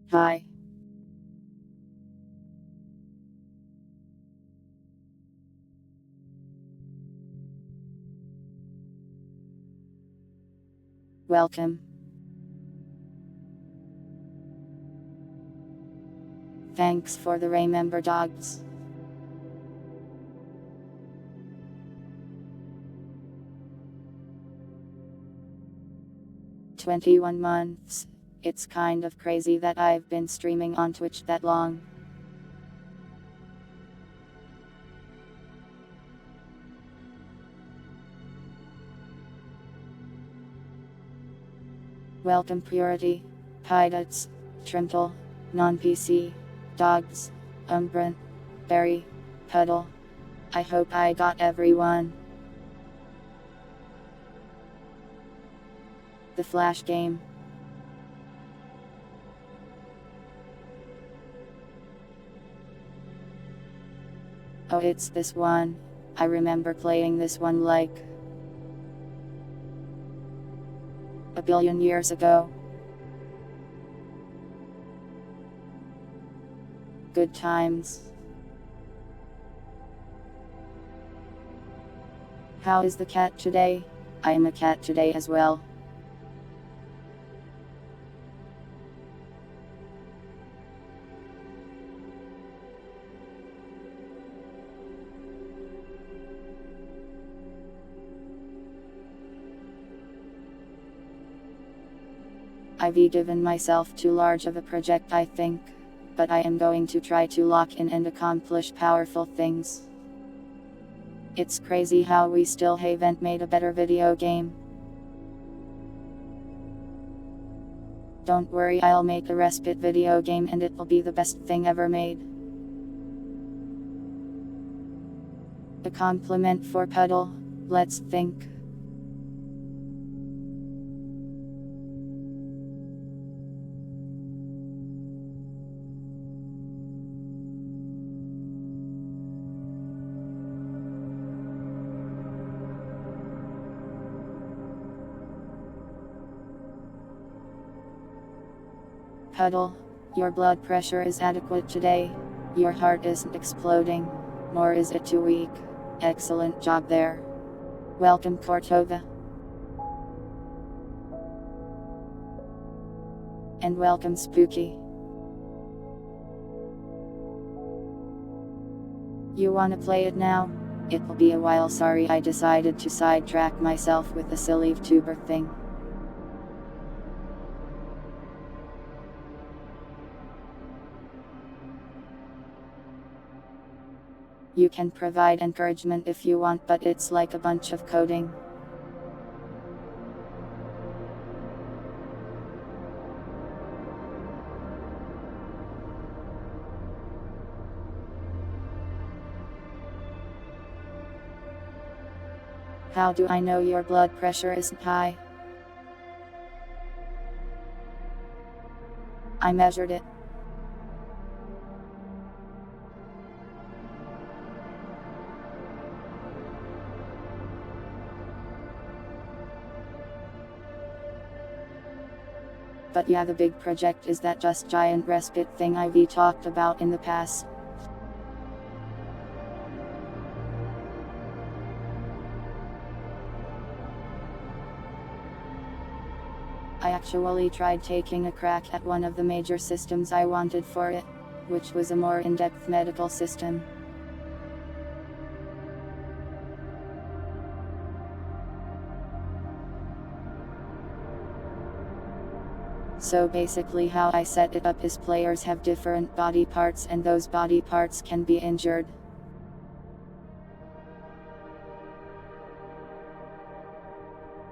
Hi. Welcome. Thanks for the remember dogs. "21 months. It's kind of crazy that I've been streaming on Twitch that long. Welcome Purity, Pidots, Trimple, Non-PC, Dogs, Umbran, Berry, Puddle. I hope I got everyone. The Flash game. Oh, it's this one. I remember playing this one like a billion years ago. Good times. How is the cat today? I am a cat today as well. I've given myself too large of a project, I think, but I am going to try to lock in and accomplish powerful things. It's crazy how we still haven't made a better video game. Don't worry, I'll make a respite video game and it'll be the best thing ever made. A compliment for Puddle, let's think. Puddle, your blood pressure is adequate today. Your heart isn't exploding, nor is it too weak. Excellent job there. Welcome Cortova. And welcome Spooky. You wanna play it now? It'll be a while. Sorry, I decided to sidetrack myself with the silly VTuber thing. You can provide encouragement if you want, but it's like a bunch of coding. How do I know your blood pressure isn't high? I measured it. But yeah, the big project is that just giant respite thing I've talked about in the past. I actually tried taking a crack at one of the major systems I wanted for it, which was a more in-depth medical system. So basically how I set it up is players have different body parts and those body parts can be injured.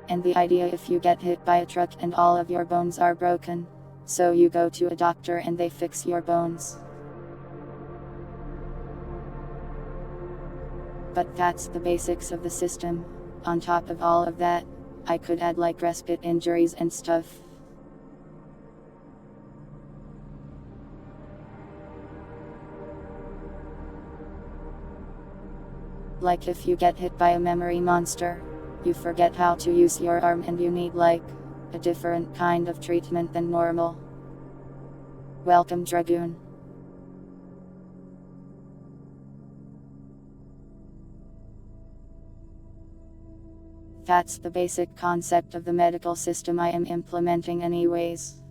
And the idea, if you get hit by a truck and all of your bones are broken, so you go to a doctor and they fix your bones. But that's the basics of the system. On top of all of that, I could add like respite injuries and stuff. Like if you get hit by a memory monster, you forget how to use your arm and you need like a different kind of treatment than normal. Welcome, Dragoon. That's the basic concept of the medical system I am implementing anyways.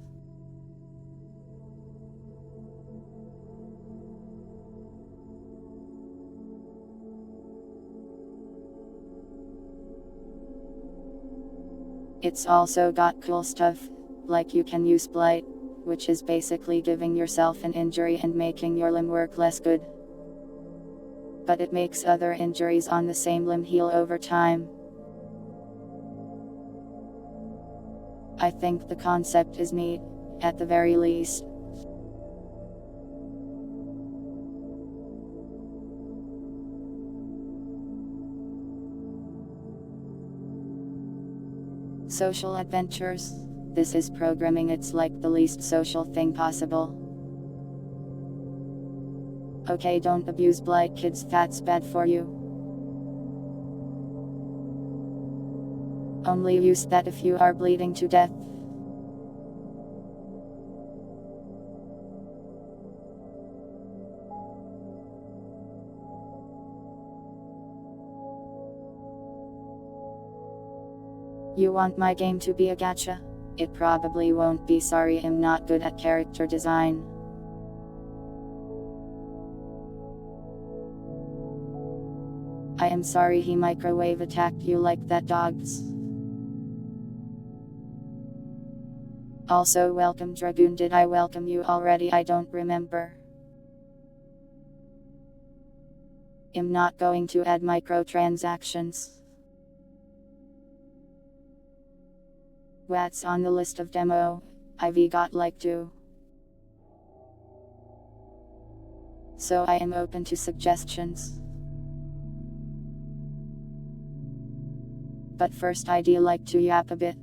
It's also got cool stuff, like you can use blight, which is basically giving yourself an injury and making your limb work less good. But it makes other injuries on the same limb heal over time. I think the concept is neat, at the very least. Social adventures. This is programming, it's like the least social thing possible. Okay, don't abuse blight, kids, that's bad for you. Only use that if you are bleeding to death. You want my game to be a gacha? It probably won't be, sorry, I'm not good at character design. I am sorry he microwave attacked you like that, dogs. Also, welcome, Dragoon. Did I welcome you already? I don't remember. I'm not going to add microtransactions. What's on the list of demo? I've got like 2. So I am open to suggestions. But first I'd like to yap a bit.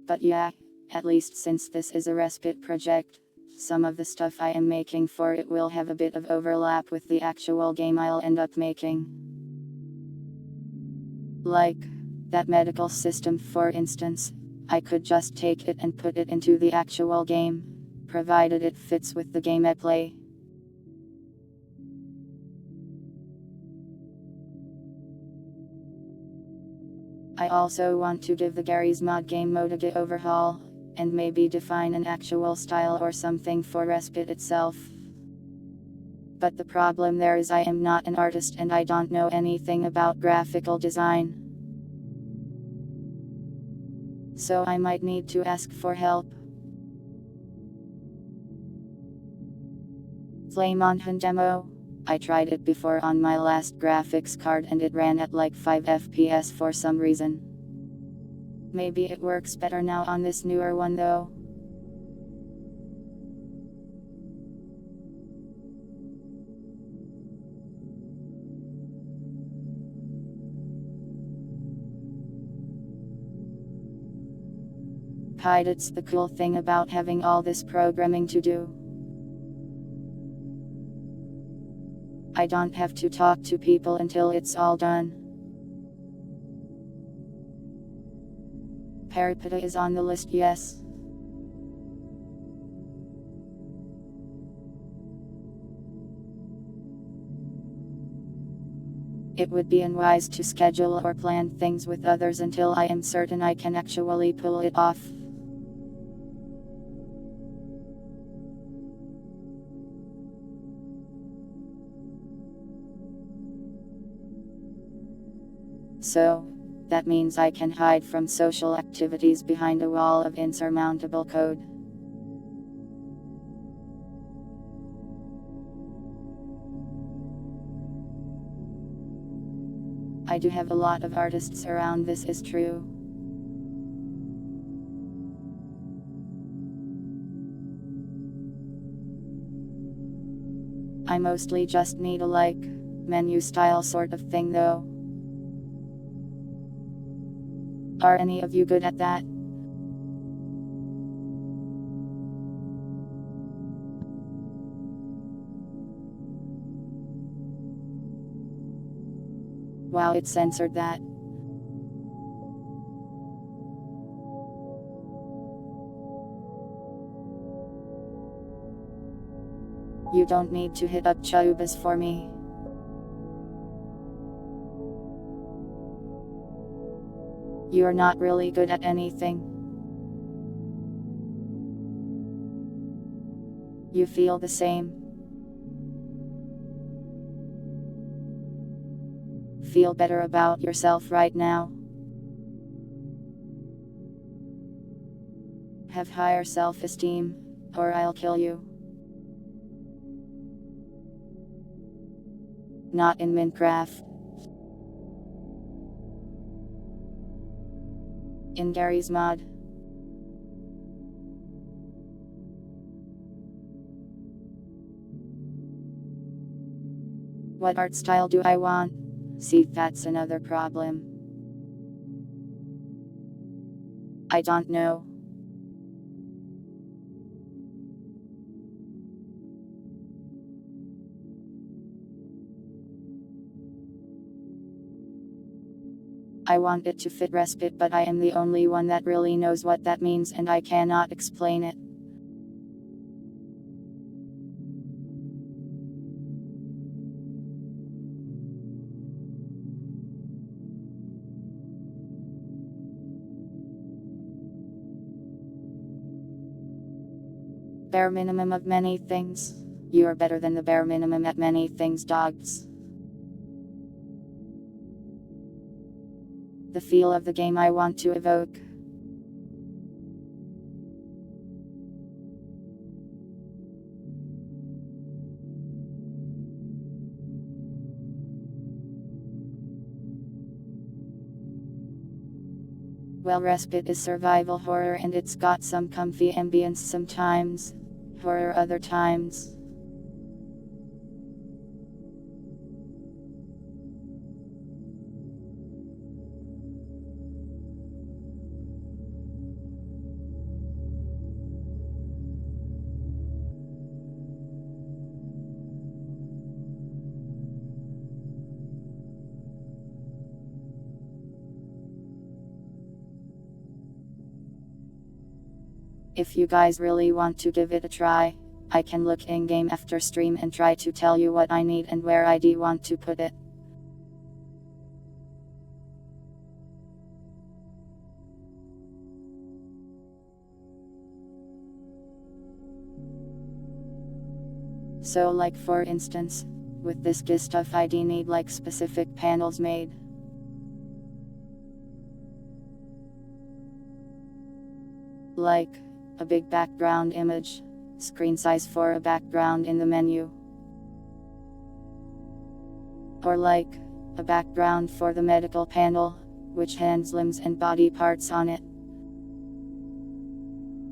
But yeah, at least since this is a respite project, some of the stuff I am making for it will have a bit of overlap with the actual game I'll end up making. Like, that medical system for instance, I could just take it and put it into the actual game, provided it fits with the game I play. I also want to give the Gary's Mod game mode a good overhaul, and maybe define an actual style or something for respite itself. But the problem there is I am not an artist and I don't know anything about graphical design. So I might need to ask for help. Flame on Hun demo. I tried it before on my last graphics card and it ran at like 5 FPS for some reason. Maybe it works better now on this newer one though. Hide, it's the cool thing about having all this programming to do. I don't have to talk to people until it's all done. Parapita is on the list, yes. It would be unwise to schedule or plan things with others until I am certain I can actually pull it off. So, that means I can hide from social activities behind a wall of insurmountable code. I do have a lot of artists around, this is true. I mostly just need a menu style sort of thing though. Are any of you good at that? Wow, it censored that. You don't need to hit up Chubas for me. You're not really good at anything. You feel the same. Feel better about yourself right now. Have higher self-esteem, or I'll kill you. Not in Minecraft. In Gary's mod. What art style do I want? See, that's another problem. I don't know. I want it to fit respite, but I am the only one that really knows what that means, and I cannot explain it. Bare minimum of many things. You are better than the bare minimum at many things, dogs. The feel of the game I want to evoke. Well, respite is survival horror, and it's got some comfy ambience sometimes. Horror other times. If you guys really want to give it a try, I can look in-game after stream and try to tell you what I need and where I'd want to put it. So like for instance, with this stuff I'd need like specific panels made. Like a big background image, screen size for a background in the menu. Or like a background for the medical panel, which hands, limbs and body parts on it.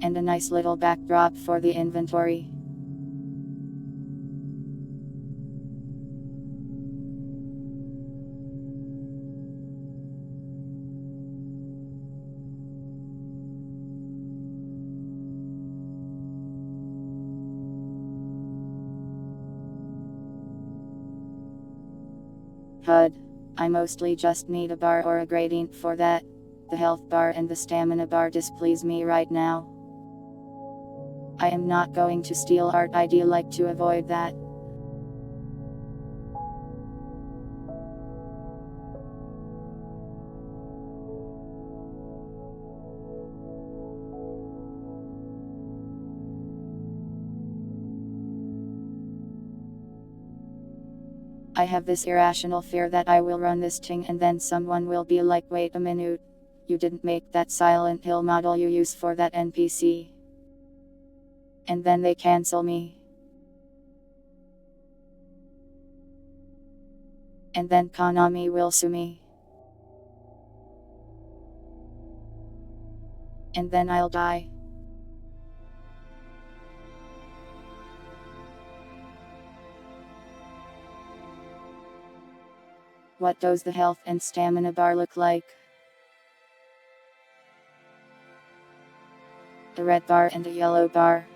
And a nice little backdrop for the inventory. HUD. I mostly just need a bar or a gradient for that. The health bar and the stamina bar displease me right now. I am not going to steal art, I'd like to avoid that. I have this irrational fear that I will run this thing and then someone will be like, wait a minute, you didn't make that Silent Hill model you use for that NPC. And then they cancel me. And then Konami will sue me. And then I'll die. What does the health and stamina bar look like? A red bar and a yellow bar.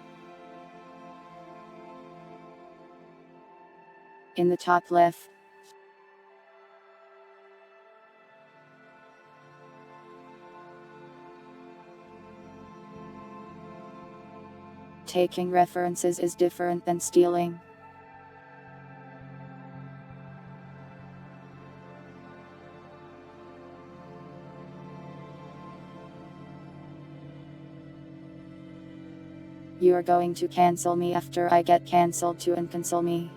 In the top left. taking references is different than stealing. You're going to cancel me after I get cancelled to uncancel me.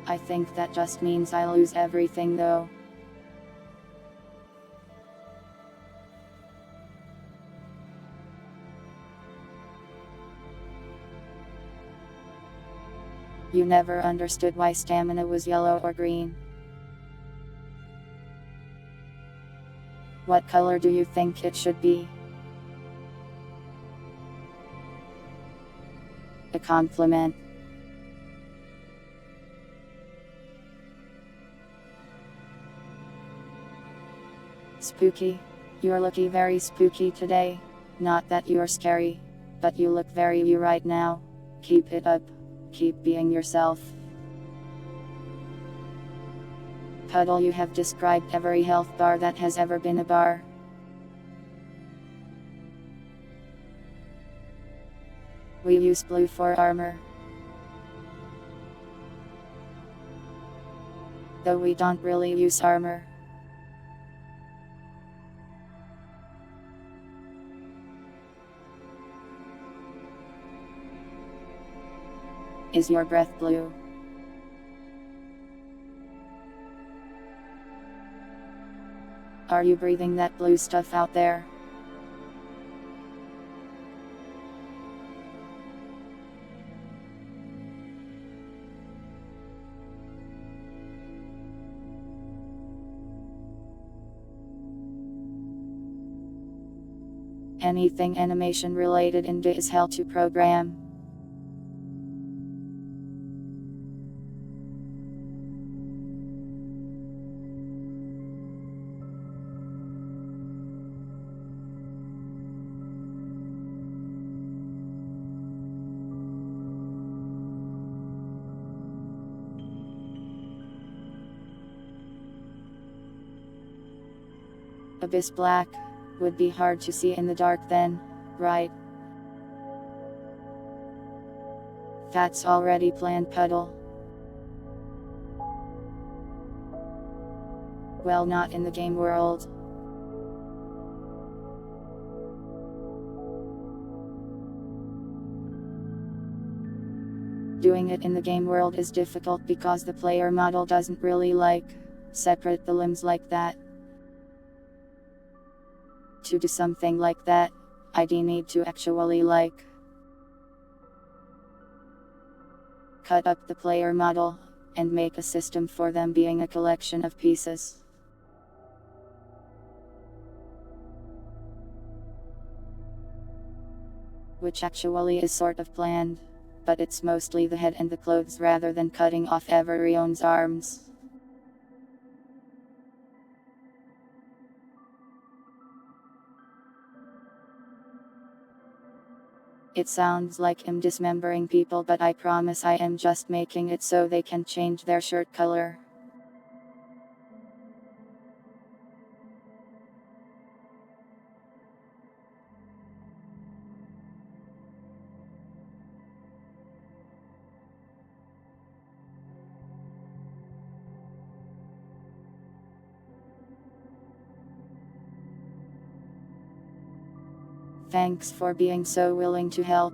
I think that just means I lose everything though. You never understood why stamina was yellow or green. What color do you think it should be? A compliment. Spooky. You're looking very spooky today. Not that you're scary, but you look very you right now. Keep it up. Keep being yourself. Puddle, you have described every health bar that has ever been a bar. We use blue for armor. Though we don't really use armor. Is your breath blue? Are you breathing that blue stuff out there? Anything animation related in D is hell to program. Abyss black would be hard to see in the dark then, right? That's already planned, Puddle. Well, not in the game world. Doing it in the game world is difficult because the player model doesn't really separate the limbs like that. To do something like that, I'd need to actually cut up the player model, and make a system for them being a collection of pieces. Which actually is sort of planned, but it's mostly the head and the clothes rather than cutting off everyone's arms. It sounds like I'm dismembering people, but I promise I am just making it so they can change their shirt color. Thanks for being so willing to help.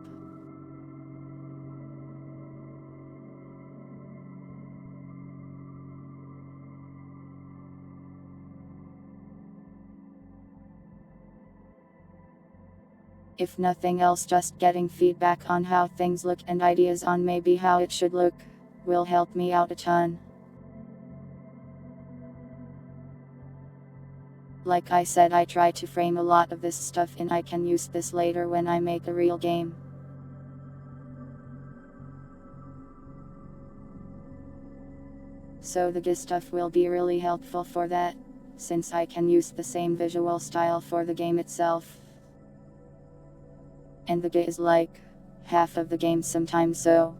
If nothing else, just getting feedback on how things look and ideas on maybe how it should look will help me out a ton. Like I said, I try to frame a lot of this stuff and I can use this later when I make a real game. So the GIS stuff will be really helpful for that, since I can use the same visual style for the game itself. And the GIS is like half of the game sometimes, so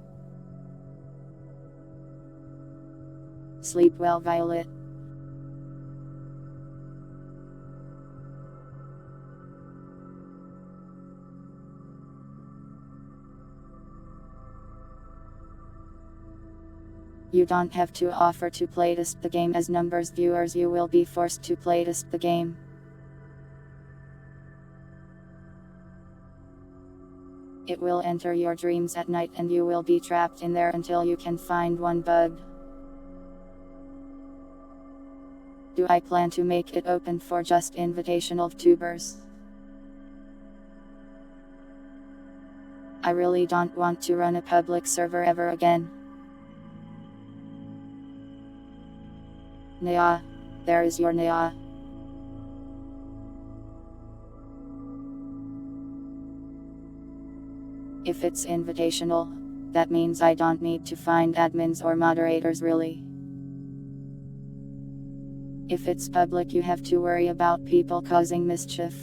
sleep well, Violet. You don't have to offer to playtest the game as numbers viewers, you will be forced to playtest the game. It will enter your dreams at night and you will be trapped in there until you can find one bug. Do I plan to make it open for just invitational tubers? I really don't want to run a public server ever again. Nya. There is your Nya. If it's invitational, that means I don't need to find admins or moderators really. If it's public, you have to worry about people causing mischief.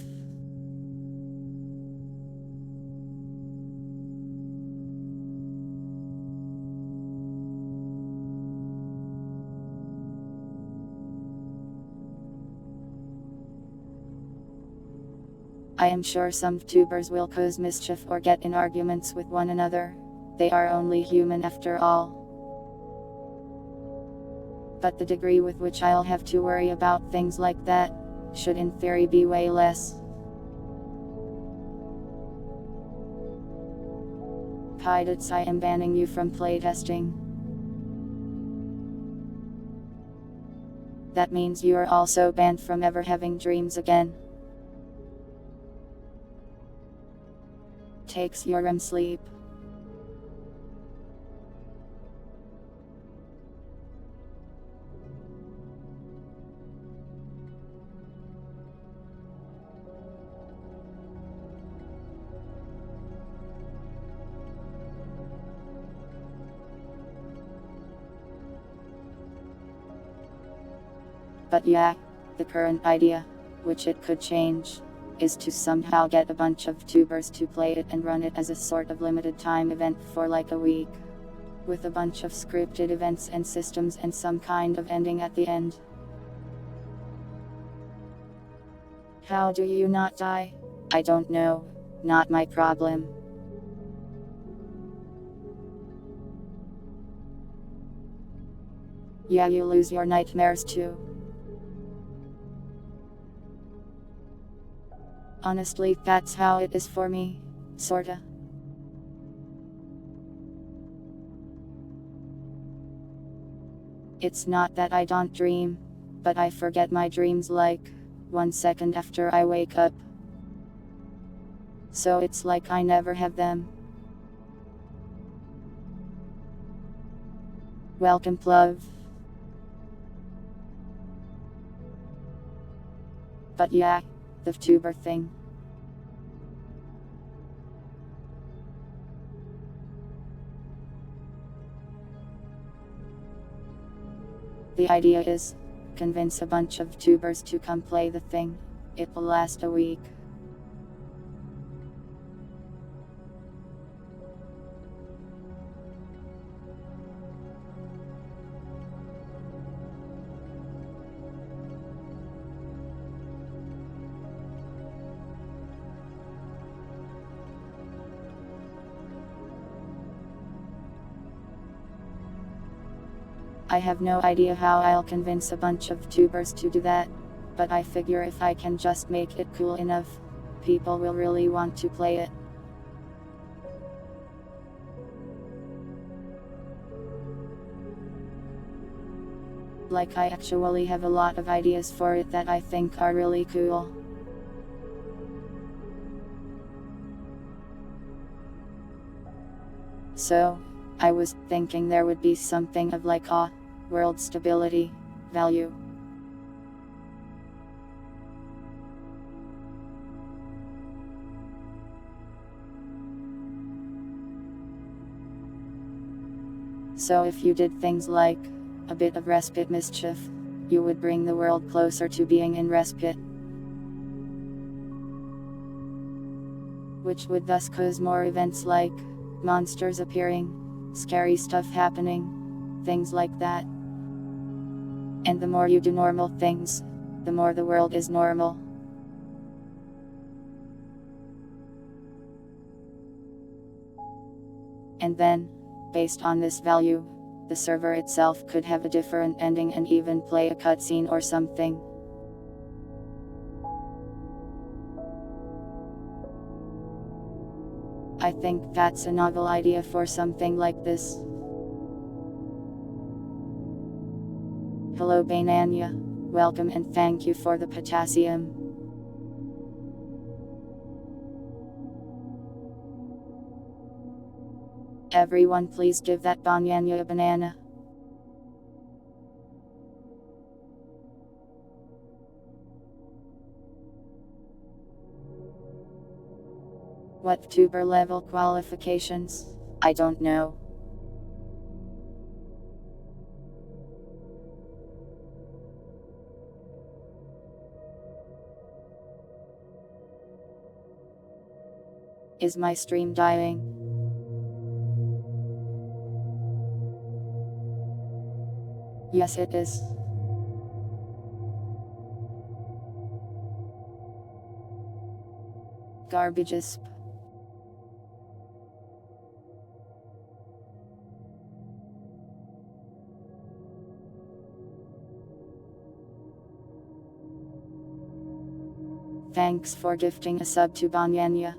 I am sure some tubers will cause mischief or get in arguments with one another. They are only human after all. But the degree with which I'll have to worry about things like that should in theory be way less. Pilots, I am banning you from playtesting. That means you are also banned from ever having dreams again. Takes your REM sleep. But yeah, the current idea, which it could change, is to somehow get a bunch of tubers to play it and run it as a sort of limited time event for like a week. With a bunch of scripted events and systems and some kind of ending at the end. How do you not die? I don't know, not my problem. Yeah, you lose your nightmares too. Honestly, that's how it is for me, sorta. It's not that I don't dream, but I forget my dreams like 1 second after I wake up. So it's like I never have them. Welcome, love. But yeah, the tuber thing. The idea is, convince a bunch of tubers to come play the thing. It will last a week. I have no idea how I'll convince a bunch of tubers to do that, but I figure if I can just make it cool enough, people will really want to play it. Like I actually have a lot of ideas for it that I think are really cool. So, I was thinking there would be something of like a world stability value. So if you did things like a bit of respite mischief, you would bring the world closer to being in respite. Which would thus cause more events like monsters appearing, scary stuff happening, things like that. And the more you do normal things, the more the world is normal. And then, based on this value, The server itself could have a different ending and even play a cutscene or something. I think that's a novel idea for something like this. Hello Banania. Welcome and thank you for the potassium. Everyone please give that Banania a banana. What tuber level qualifications? I don't know. Is my stream dying? Yes it is. Garbagesp. Thanks for gifting a sub to Banyanya.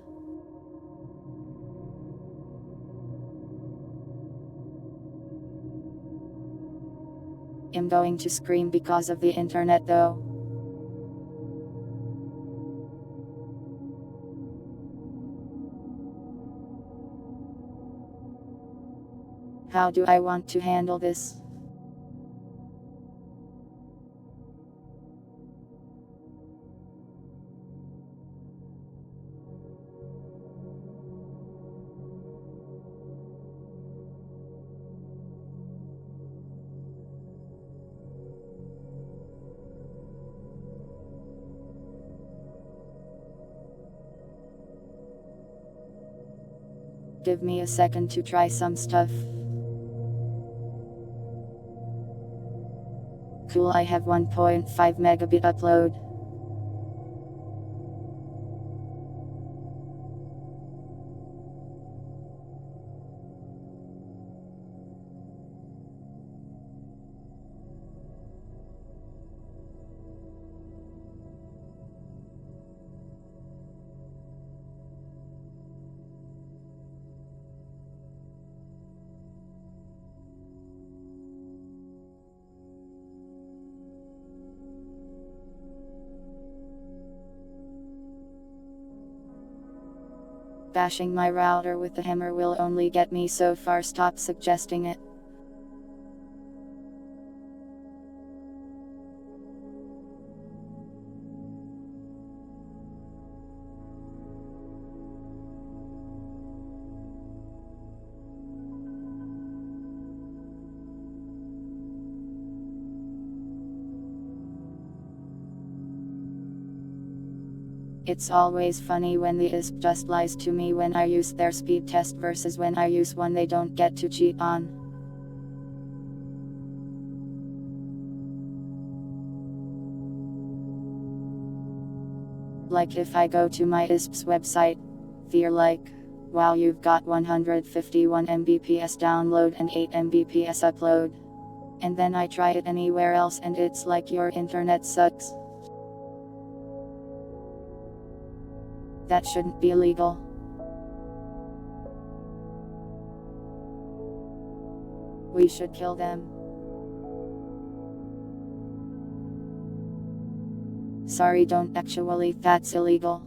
I'm going to scream because of the internet though. How do I want to handle this? Give me a second to try some stuff. Cool, I have 1.5 megabit upload. Bashing my router with the hammer will only get me so far, stop suggesting it. It's always funny when the ISP just lies to me when I use their speed test versus when I use one they don't get to cheat on. Like if I go to my ISP's website, they're like, wow, you've got 151 Mbps download and 8 Mbps upload. And then I try it anywhere else and it's like your internet sucks. That shouldn't be illegal. We should kill them. Sorry, don't actually, that's illegal.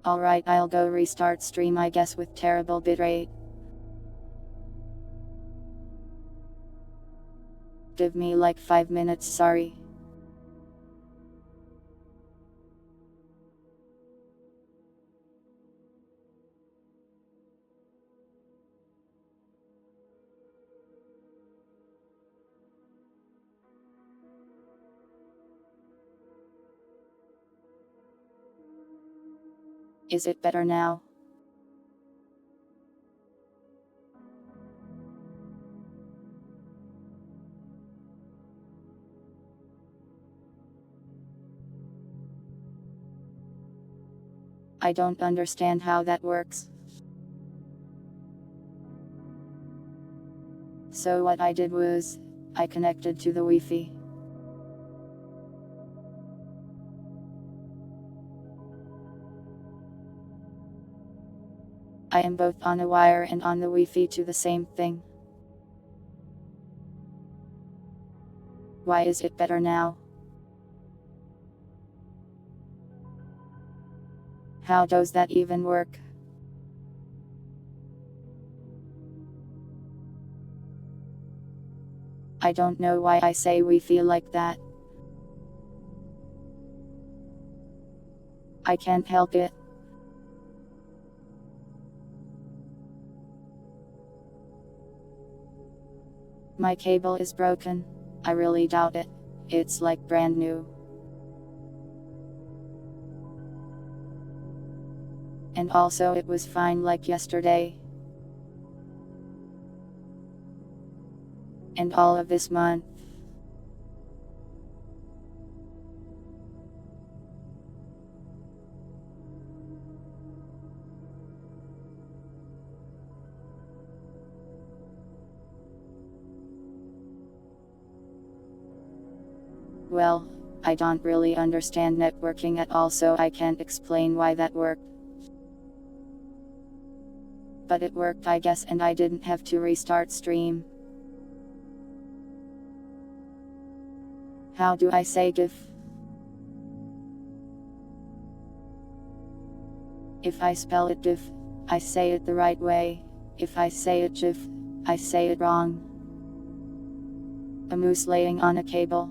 Alright, I'll go restart stream I guess with terrible bitrate. Give me like 5 minutes, sorry. Is it better now? I don't understand how that works. So what I did was, I connected to the Wi-Fi. I am both on a wire and on the Wi-Fi to the same thing. Why is it better now? How does that even work? I don't know why I say we feel like that. I can't help it. My cable is broken. I really doubt it. It's like brand new. And also it was fine like yesterday. And all of this month. Well, I don't really understand networking at all, so I can't explain why that worked. But it worked, I guess, and I didn't have to restart stream. How do I say GIF? If I spell it GIF, I say it the right way. If I say it GIF, I say it wrong. A moose laying on a cable.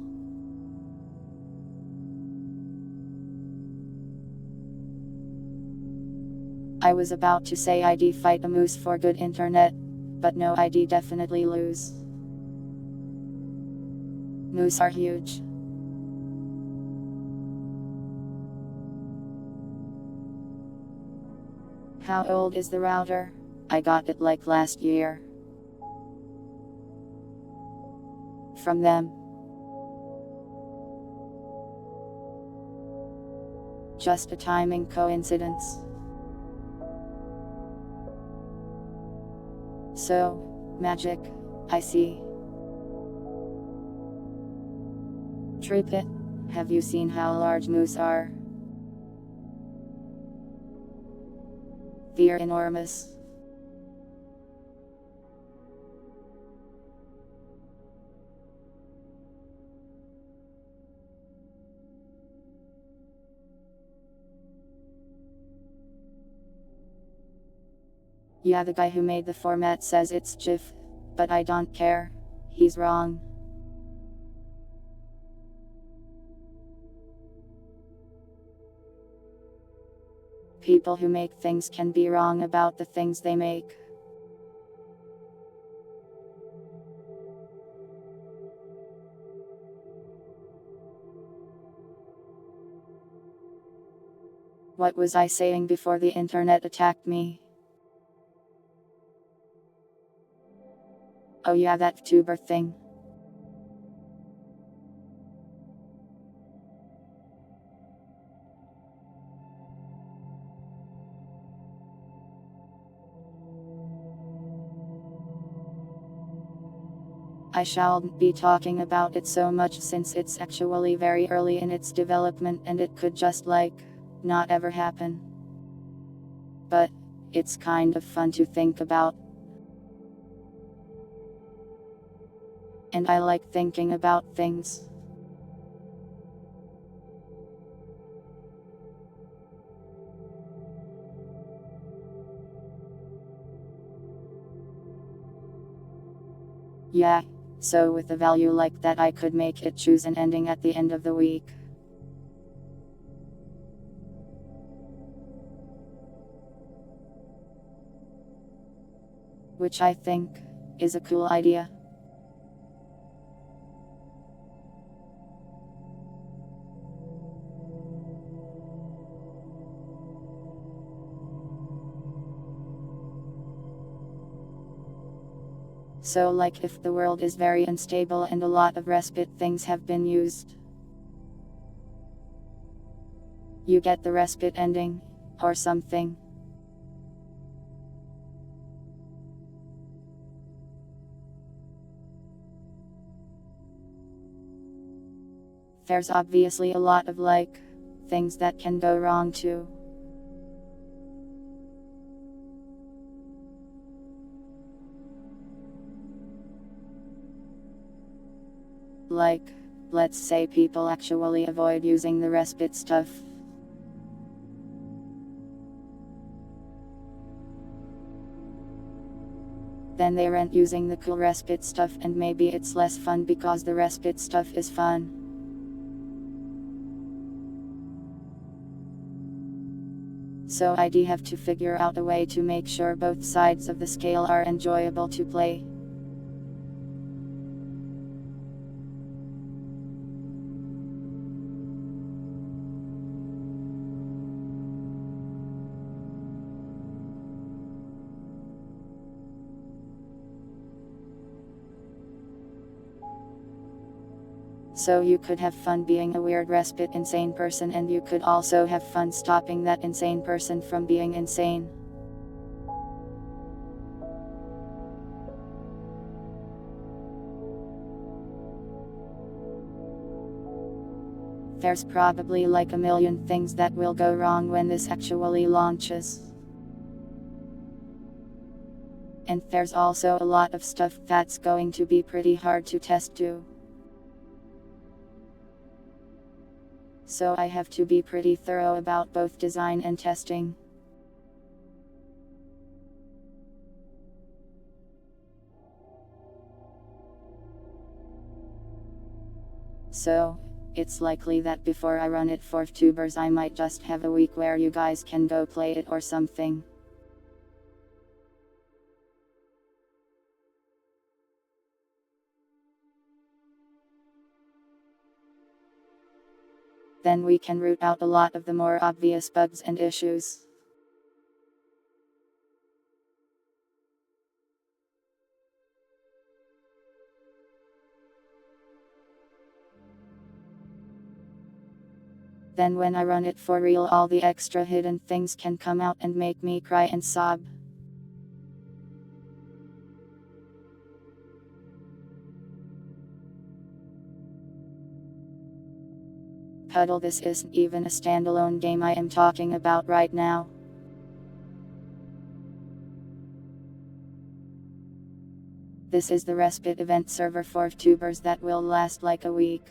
I was about to say I'd fight a moose for good internet, but no, I'd definitely lose. Moose are huge. How old is the router? I got it like last year. From them. Just a timing coincidence. So, magic, I see. Trip it. Have you seen how large moose are? They're enormous. Yeah, the guy who made the format says it's GIF, but I don't care. He's wrong. People who make things can be wrong about the things they make. What was I saying before the internet attacked me? Oh yeah, that tuber thing. I shalln't be talking about it so much since it's actually very early in its development and it could just not ever happen. But it's kind of fun to think about. And I like thinking about things. Yeah, so with a value like that I could make it choose an ending at the end of the week. Which I think is a cool idea. So like if the world is very unstable and a lot of respite things have been used. You get the respite ending, or something. There's obviously a lot of things that can go wrong too. Let's say people actually avoid using the respite stuff. Then they aren't using the cool respite stuff, and maybe it's less fun because the respite stuff is fun. So I'd have to figure out a way to make sure both sides of the scale are enjoyable to play. So you could have fun being a weird respite insane person, and you could also have fun stopping that insane person from being insane. There's probably a million things that will go wrong when this actually launches. And there's also a lot of stuff that's going to be pretty hard to test too. So I have to be pretty thorough about both design and testing. So, it's likely that before I run it for tubers I might just have a week where you guys can go play it or something. Then we can root out a lot of the more obvious bugs and issues. Then when I run it for real, all the extra hidden things can come out and make me cry and sob. Puddle, this isn't even a standalone game I am talking about right now. This is the respite event server for tubers that will last like a week.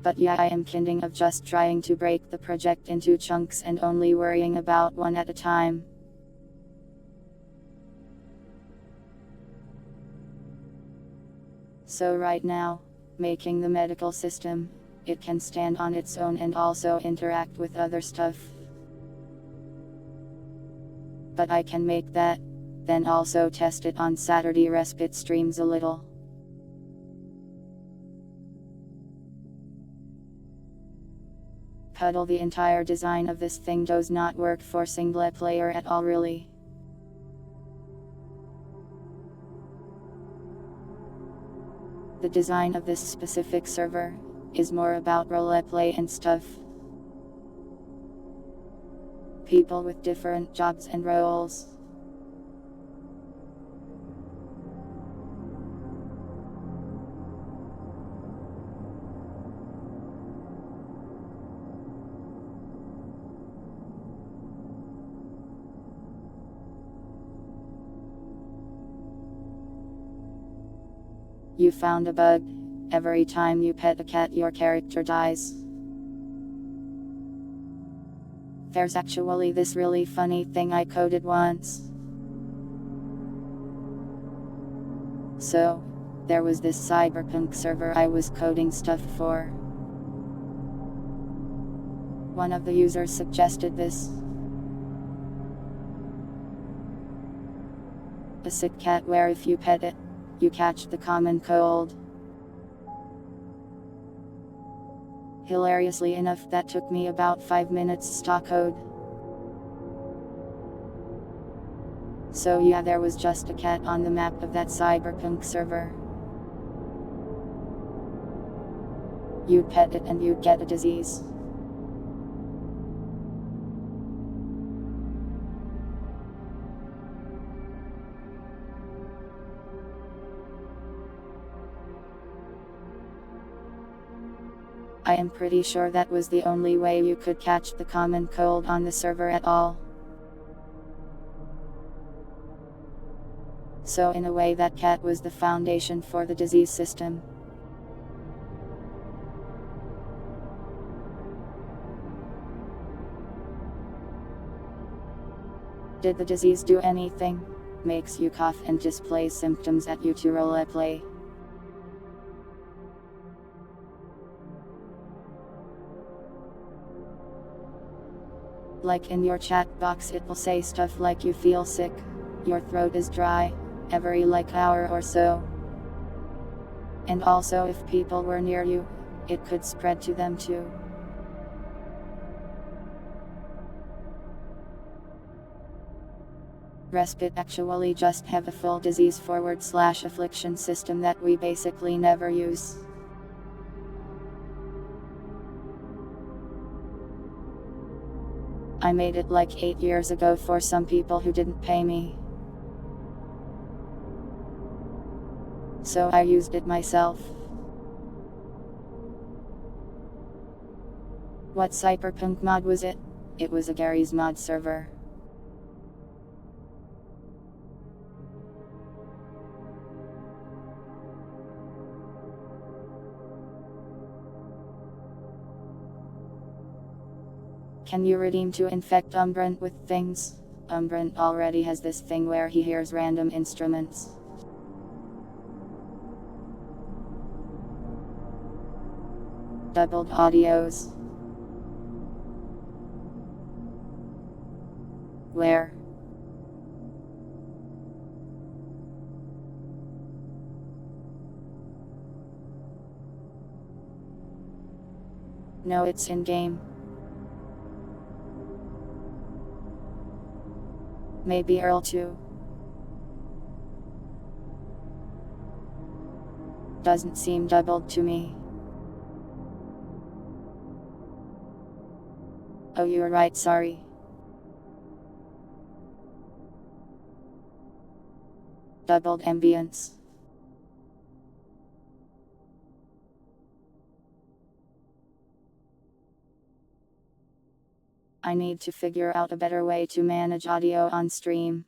But yeah, I am kidding of just trying to break the project into chunks and only worrying about one at a time. So right now, making the medical system, it can stand on its own and also interact with other stuff. But I can make that, then also test it on Saturday respite streams a little. Puddle, the entire design of this thing does not work for single player at all really. The design of this specific server is more about roleplay and stuff. People with different jobs and roles. You found a bug. Every time you pet a cat, your character dies. There's actually this really funny thing I coded once. So, there was this cyberpunk server I was coding stuff for. One of the users suggested this. A sick cat where if you pet it, you catch the common cold. Hilariously enough, that took me about 5 minutes stock code. So yeah, there was just a cat on the map of that cyberpunk server. You'd pet it and you'd get a disease. I am pretty sure that was the only way you could catch the common cold on the server at all. So in a way, that cat was the foundation for the disease system. Did the disease do anything? Makes you cough and displays symptoms at you to roleplay. Like in your chat box, it will say stuff like you feel sick, your throat is dry, every hour or so. And also, if people were near you, it could spread to them too. Respite actually just have a full disease / affliction system that we basically never use. I made it like 8 years ago for some people who didn't pay me. So I used it myself. What cyberpunk mod was it? It was a Gary's mod server. Can you redeem to infect Umbrant with things? Umbrant already has this thing where he hears random instruments. Doubled audios. Where? No, it's in-game. Maybe Earl too. Doesn't seem doubled to me. Oh, you're right, sorry. Doubled ambience. I need to figure out a better way to manage audio on stream.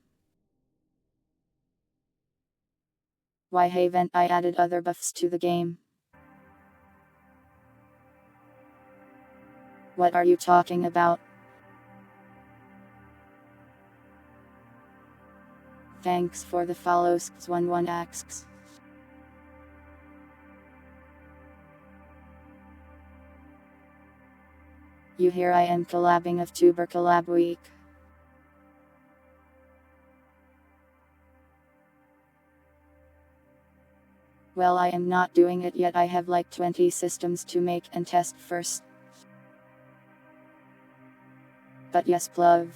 Why haven't I added other buffs to the game? What are you talking about? Thanks for the follows, 11 asks. You hear I am collabing of Tuber Collab Week. Well, I am not doing it yet. I have like 20 systems to make and test first. But yes, Plov,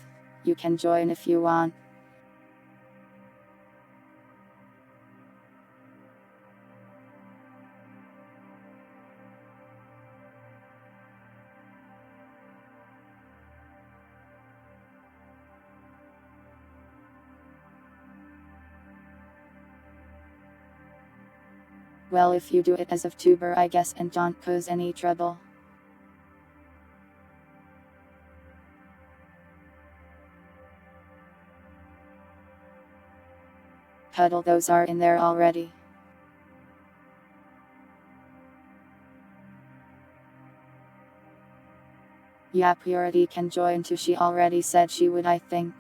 you can join if you want. Well, if you do it as a tuber, I guess, and don't cause any trouble. Huddle, those are in there already. Yeah, Purity can join too. She already said she would, I think.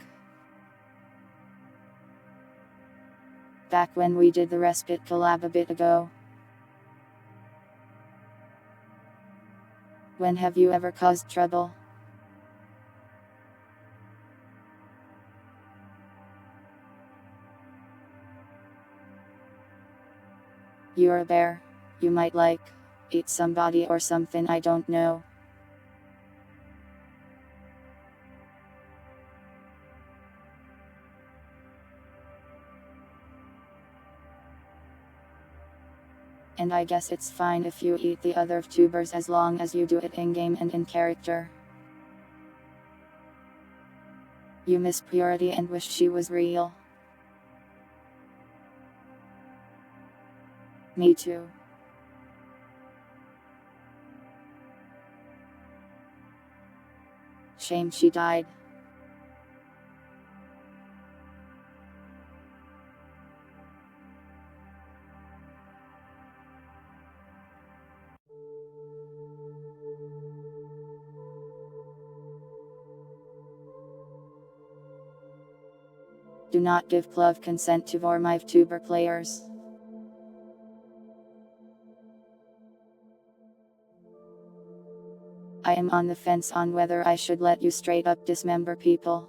Back when we did the Respite collab a bit ago. When have you ever caused trouble? You're a bear. You might like eat somebody or something, I don't know. And I guess it's fine if you eat the other tubers as long as you do it in-game and in character. You miss Purity and wish she was real. Me too. Shame she died. Do not give glove consent to Vormive tuber players. I am on the fence on whether I should let you straight up dismember people.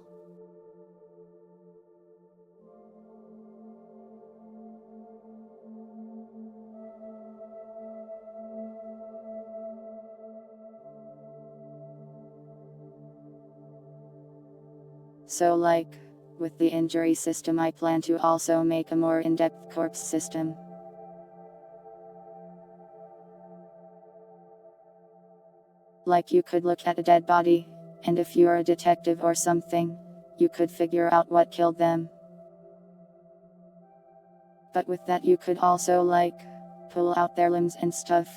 So like, with the injury system I plan to also make a more in-depth corpse system. Like you could look at a dead body, and if you're a detective or something, you could figure out what killed them. But with that you could also like, pull out their limbs and stuff.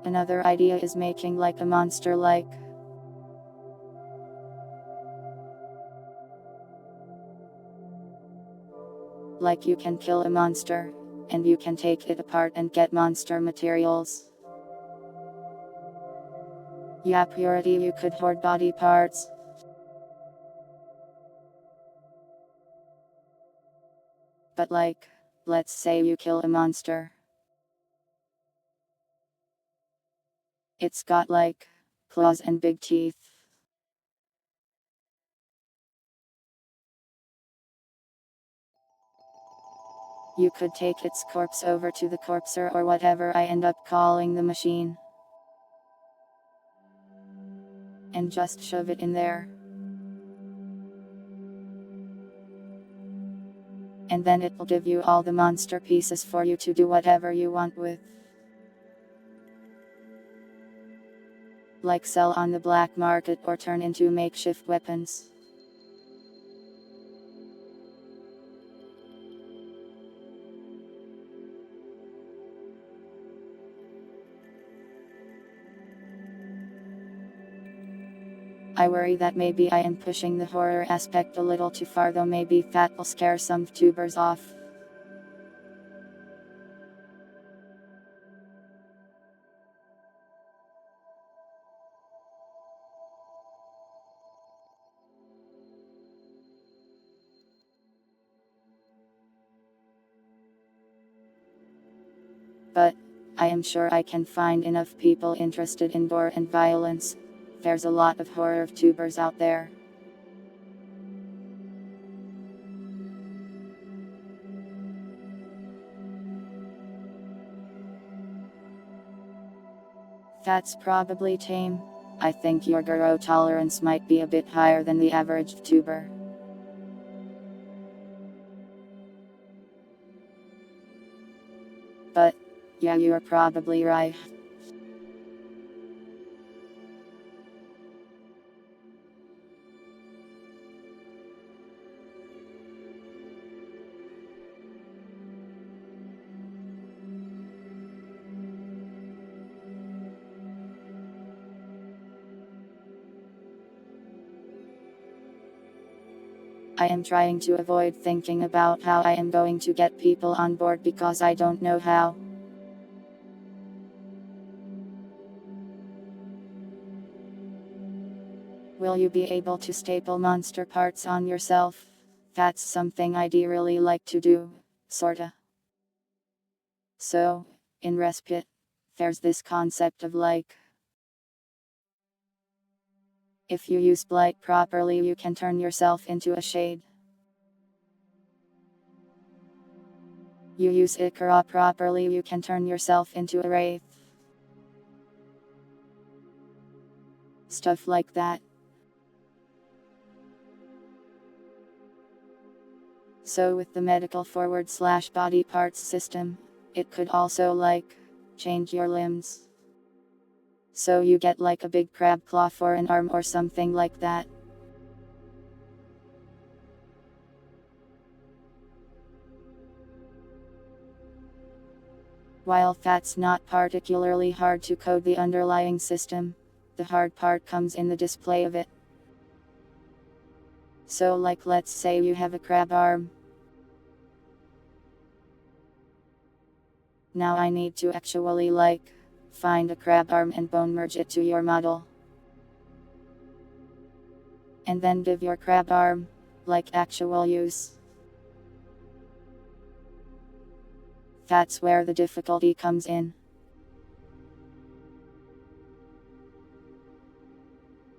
Another idea is making like a monster like. Like you can kill a monster, and you can take it apart and get monster materials. Yeah, Purity, you could hoard body parts. But like, let's say you kill a monster. It's got like, claws and big teeth. You could take its corpse over to the corpser or whatever I end up calling the machine. And just shove it in there. And then it will give you all the monster pieces for you to do whatever you want with. Like sell on the black market or turn into makeshift weapons. I worry that maybe I am pushing the horror aspect a little too far, though maybe that will scare some tubers off. But I am sure I can find enough people interested in gore and violence. There's a lot of horror tubers out there. That's probably tame. I think your goro tolerance might be a bit higher than the average tuber. But yeah, you're probably right. I am trying to avoid thinking about how I am going to get people on board because I don't know how. Will you be able to staple monster parts on yourself? That's something I'd really like to do, sorta. So, in Respite, there's this concept of like, If you use blight properly, you can turn yourself into a shade. You use Ikara properly, you can turn yourself into a wraith. Stuff like that. So with the medical /body parts system, it could also change your limbs. So you get like a big crab claw for an arm or something like that. While that's not particularly hard to code the underlying system, the hard part comes in the display of it. So let's say you have a crab arm. Now I need to actually find a crab arm and bone merge it to your model. And then give your crab arm actual use. That's where the difficulty comes in.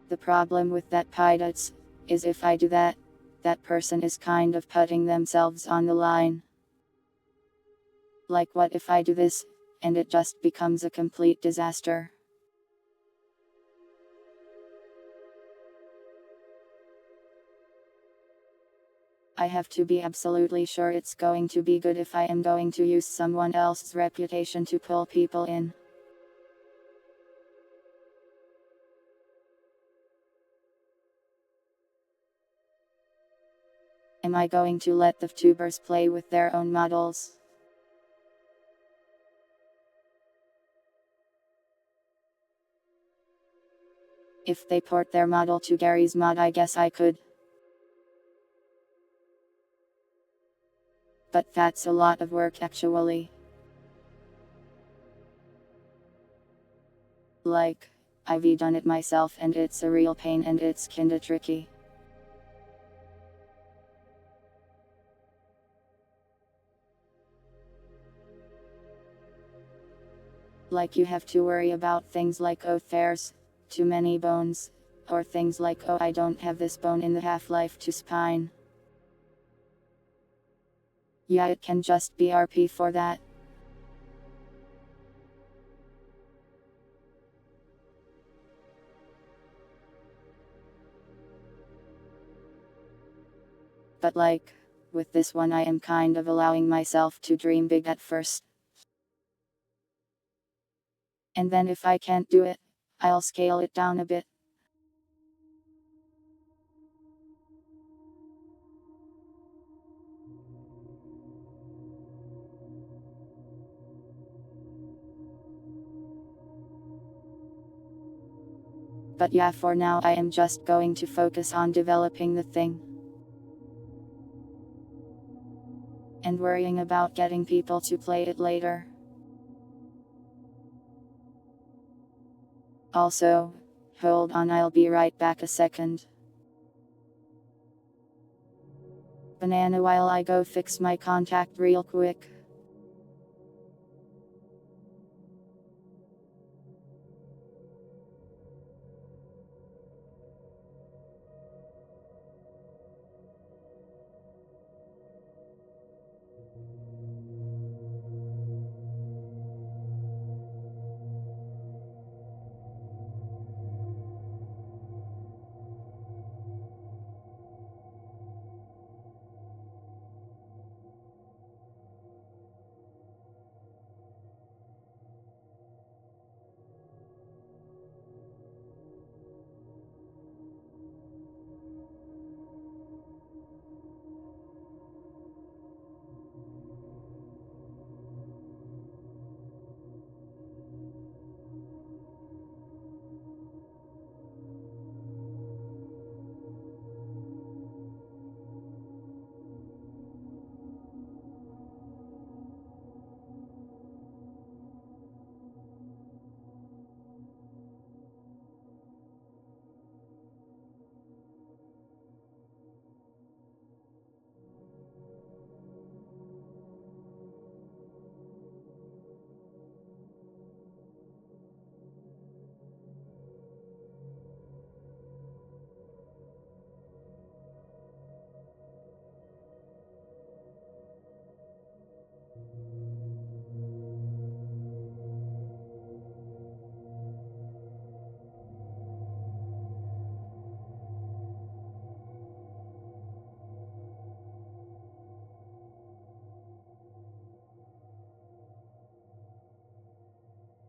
The problem with that pilots is if I do that, that person is kind of putting themselves on the line. Like what if I do this, and it just becomes a complete disaster? I have to be absolutely sure it's going to be good if I am going to use someone else's reputation to pull people in. Am I going to let the VTubers play with their own models? If they port their model to Gary's mod, I guess I could. But that's a lot of work actually. I've done it myself and it's a real pain and it's kinda tricky. You have to worry about things like there's too many bones, or things like I don't have this bone in the half-life to spine. Yeah, it can just be RP for that. But with this one I am kind of allowing myself to dream big at first. And then if I can't do it, I'll scale it down a bit. But yeah, for now I am just going to focus on developing the thing. And worrying about getting people to play it later. Also, hold on, I'll be right back a second. Banana while I go fix my contact real quick.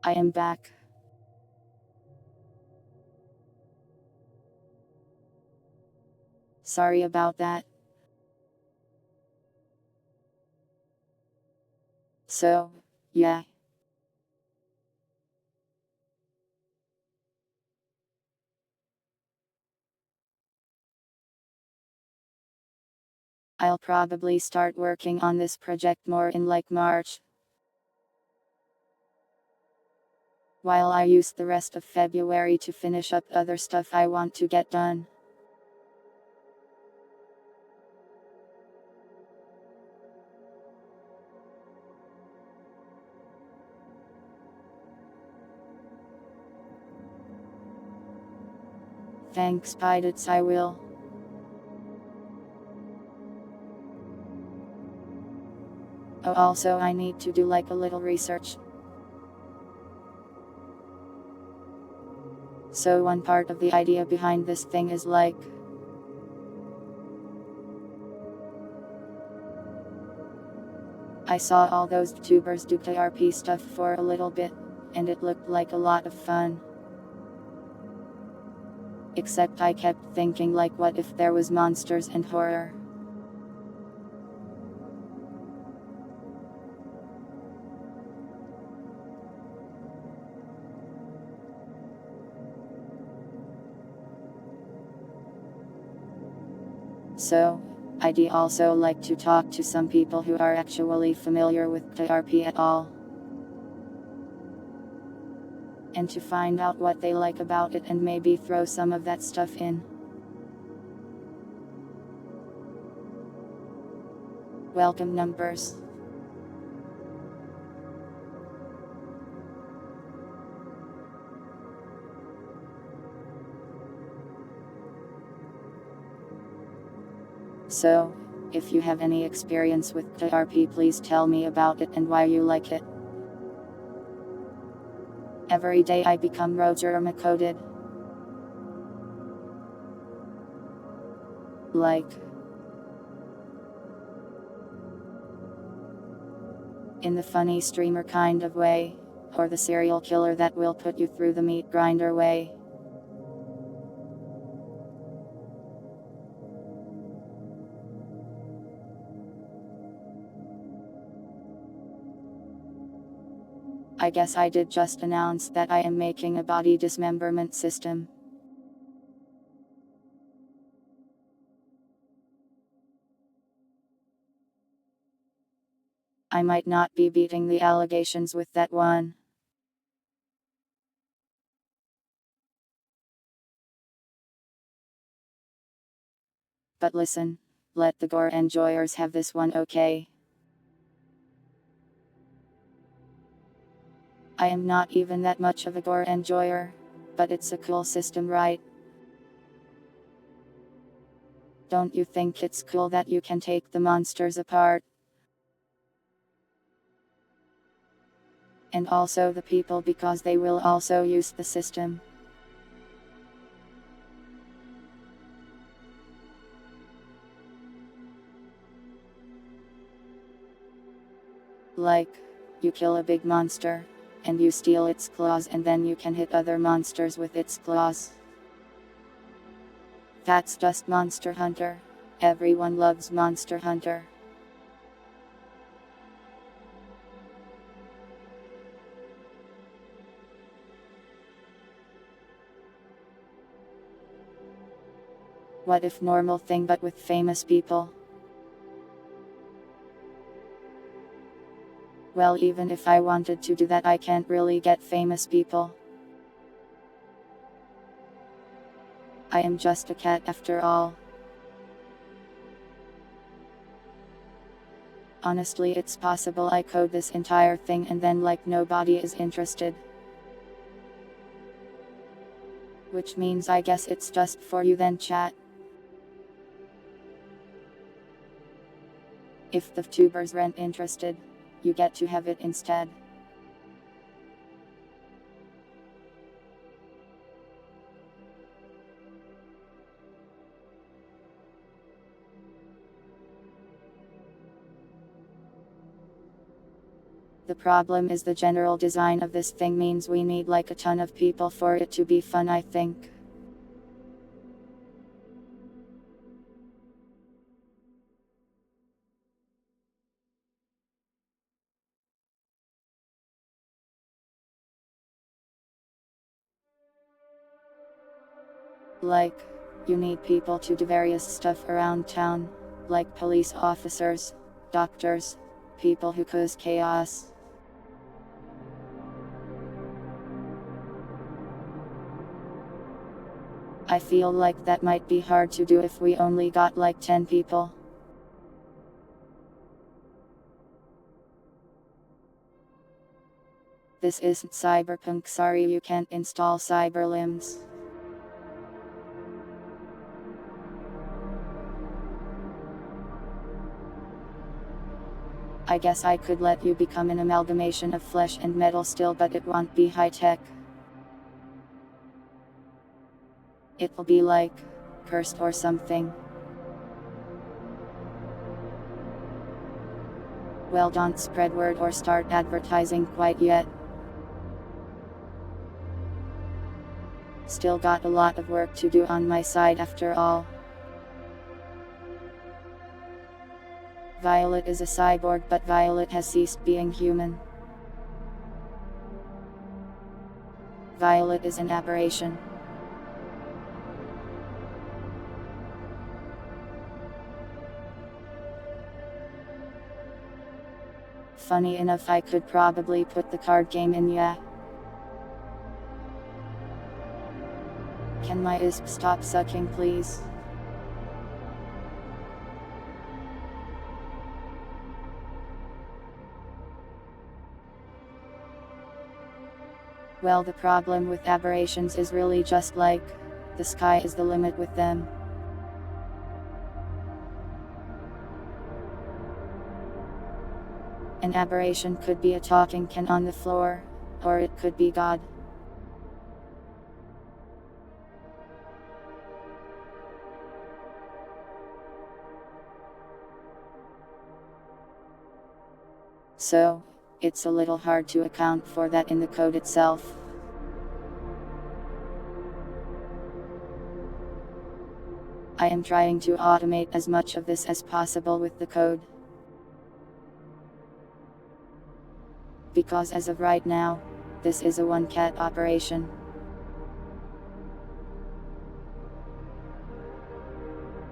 I am back. Sorry about that. So, yeah. I'll probably start working on this project more in like March, while I use the rest of February to finish up other stuff I want to get done. Thanks, Bidets, I will. Oh, also I need to do like a little research. So one part of the idea behind this thing is like, I saw all those tubers do KRP stuff for a little bit, and it looked like a lot of fun. Except I kept thinking like, what if there was monsters and horror? So, I'd also like to talk to some people who are actually familiar with KRP at all. And to find out what they like about it and maybe throw some of that stuff in. Welcome numbers. So, if you have any experience with KRP, please tell me about it and why you like it. Every day I become Rogerma-coded. Like, in the funny streamer kind of way, or the serial killer that will put you through the meat grinder way. I guess I did just announce that I am making a body dismemberment system. I might not be beating the allegations with that one. But listen, let the gore enjoyers have this one, okay? I am not even that much of a gore enjoyer, but it's a cool system, right? Don't you think it's cool that you can take the monsters apart? And also the people, because they will also use the system. Like, you kill a big monster, and you steal its claws, and then you can hit other monsters with its claws. That's just Monster Hunter. Everyone loves Monster Hunter. What if normal thing but with famous people? Well, even if I wanted to do that, I can't really get famous people. I am just a cat after all. Honestly, it's possible I code this entire thing and then like nobody is interested. Which means I guess it's just for you then, chat. If the tubers aren't interested, you get to have it instead. The problem is the general design of this thing means we need like a ton of people for it to be fun, I think. Like, you need people to do various stuff around town, like police officers, doctors, people who cause chaos. I feel like that might be hard to do if we only got like 10 people. This isn't cyberpunk, sorry you can't install cyberlimbs. I guess I could let you become an amalgamation of flesh and metal still, but it won't be high tech. It'll be like, cursed or something. Well, don't spread word or start advertising quite yet. Still got a lot of work to do on my side after all. Violet is a cyborg, but Violet has ceased being human. Violet is an aberration. Funny enough, I could probably put the card game in, yeah. Can my ISP stop sucking, please? Well, the problem with aberrations is really just like, the sky is the limit with them. An aberration could be a talking can on the floor, or it could be God. So, it's a little hard to account for that in the code itself. I am trying to automate as much of this as possible with the code. Because as of right now, this is a one-cat operation.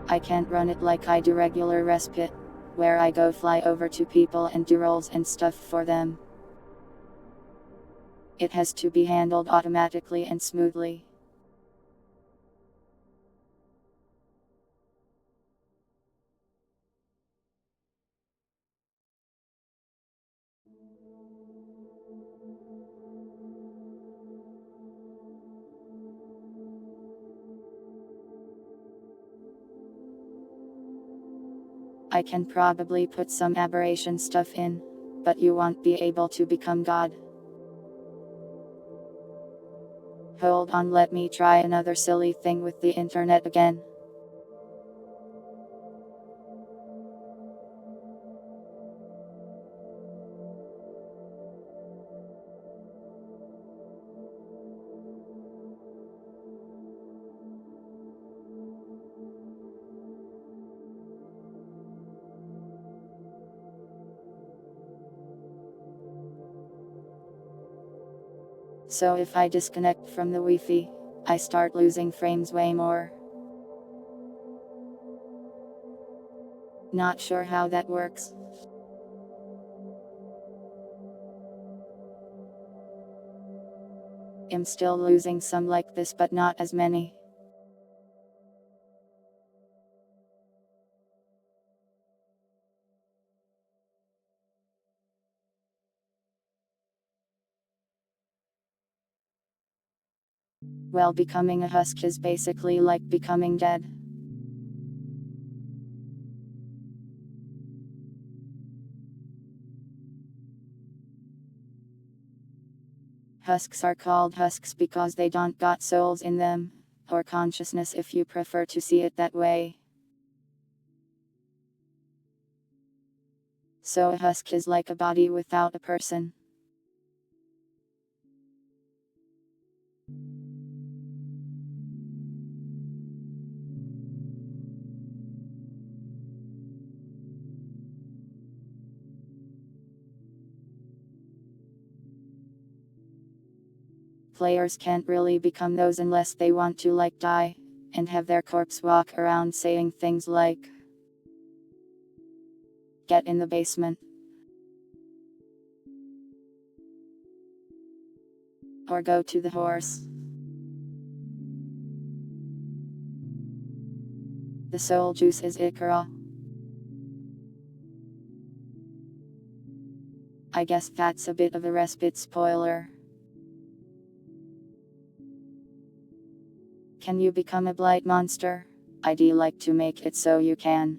I can't run it like I do regular respite, where I go fly over to people and do roles and stuff for them. It has to be handled automatically and smoothly. I can probably put some aberration stuff in, but you won't be able to become God. Hold on, let me try another silly thing with the internet again. So if I disconnect from the Wi-Fi, I start losing frames way more. Not sure how that works. I'm still losing some like this, but not as many. Well, becoming a husk is basically like becoming dead. Husks are called husks because they don't got souls in them, or consciousness if you prefer to see it that way. So a husk is like a body without a person. Players can't really become those unless they want to like die, and have their corpse walk around saying things like, "Get in the basement," or "Go to the horse." The soul juice is Ikra. I guess that's a bit of a respite spoiler. Can you become a blight monster? I'd like to make it so you can.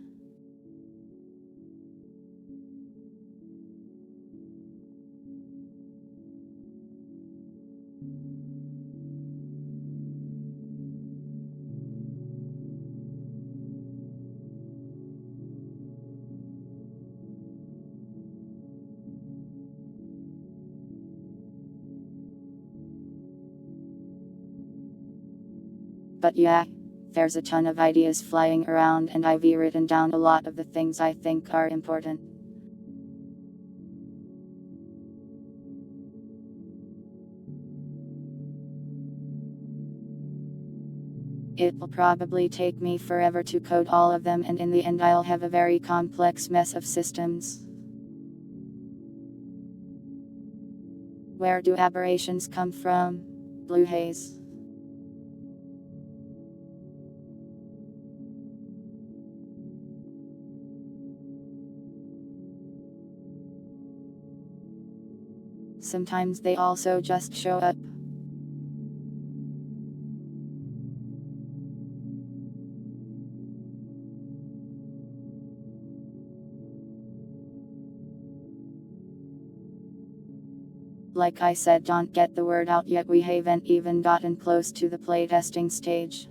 But yeah, there's a ton of ideas flying around and I've written down a lot of the things I think are important. It'll probably take me forever to code all of them, and in the end I'll have a very complex mess of systems. Where do aberrations come from? Blue haze. Sometimes they also just show up. Like I said, don't get the word out yet, we haven't even gotten close to the playtesting stage.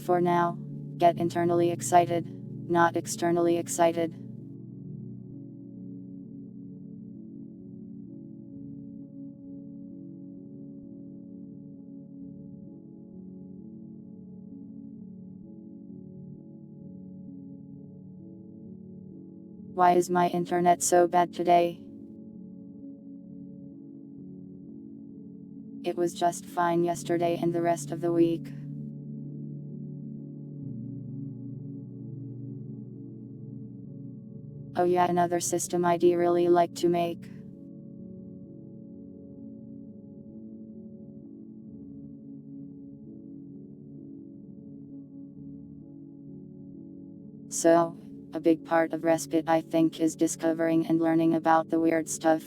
For now, get internally excited, not externally excited. Why is my internet so bad today? It was just fine yesterday and the rest of the week. Oh yeah, another system I'd really like to make. So, a big part of respite I think is discovering and learning about the weird stuff.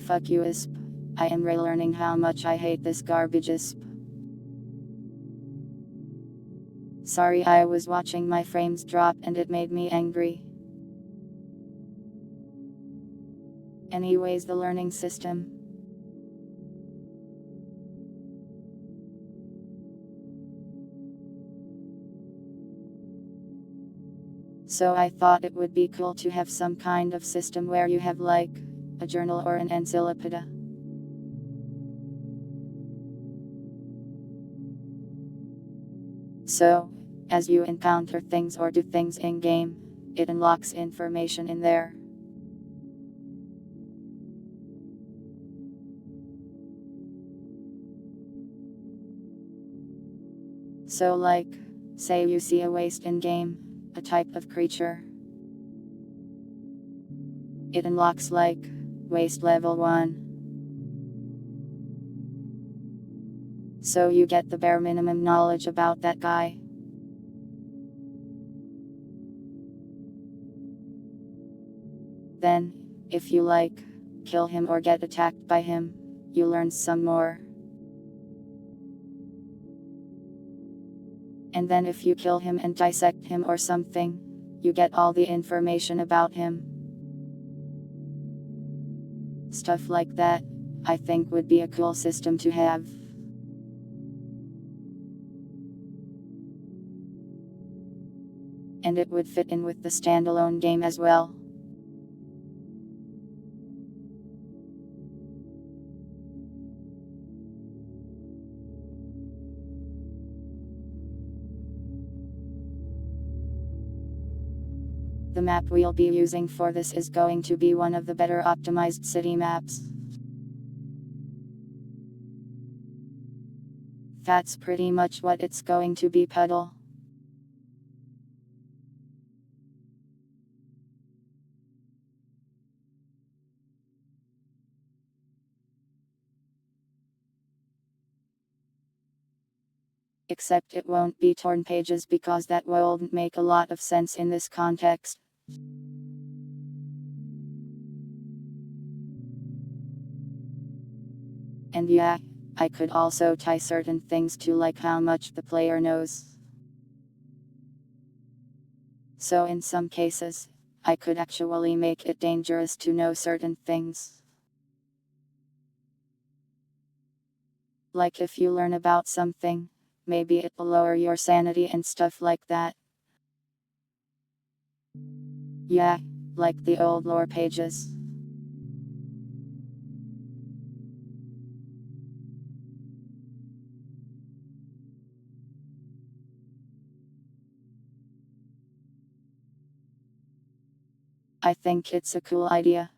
Fuck you ISP. I am relearning how much I hate this garbage ISP. Sorry, I was watching my frames drop and it made me angry. Anyways, the learning system. So I thought it would be cool to have some kind of system where you have like a journal or an encyclopedia. So, as you encounter things or do things in game, it unlocks information in there. So like, say you see a waste in game, a type of creature. It unlocks like, waste level 1. So you get the bare minimum knowledge about that guy. Then, if you like, kill him or get attacked by him, you learn some more. And then if you kill him and dissect him or something, You get all the information about him. Stuff like that, I think would be a cool system to have. And it would fit in with the standalone game as well. The map we'll be using for this is going to be one of the better optimized city maps. That's pretty much what it's going to be, Puddle. Except it won't be torn pages because that wouldn't make a lot of sense in this context. And yeah, I could also tie certain things to like how much the player knows. So in some cases, I could actually make it dangerous to know certain things. Like if you learn about something, maybe it will lower your sanity and stuff like that. Yeah, like the old lore pages. I think it's a cool idea.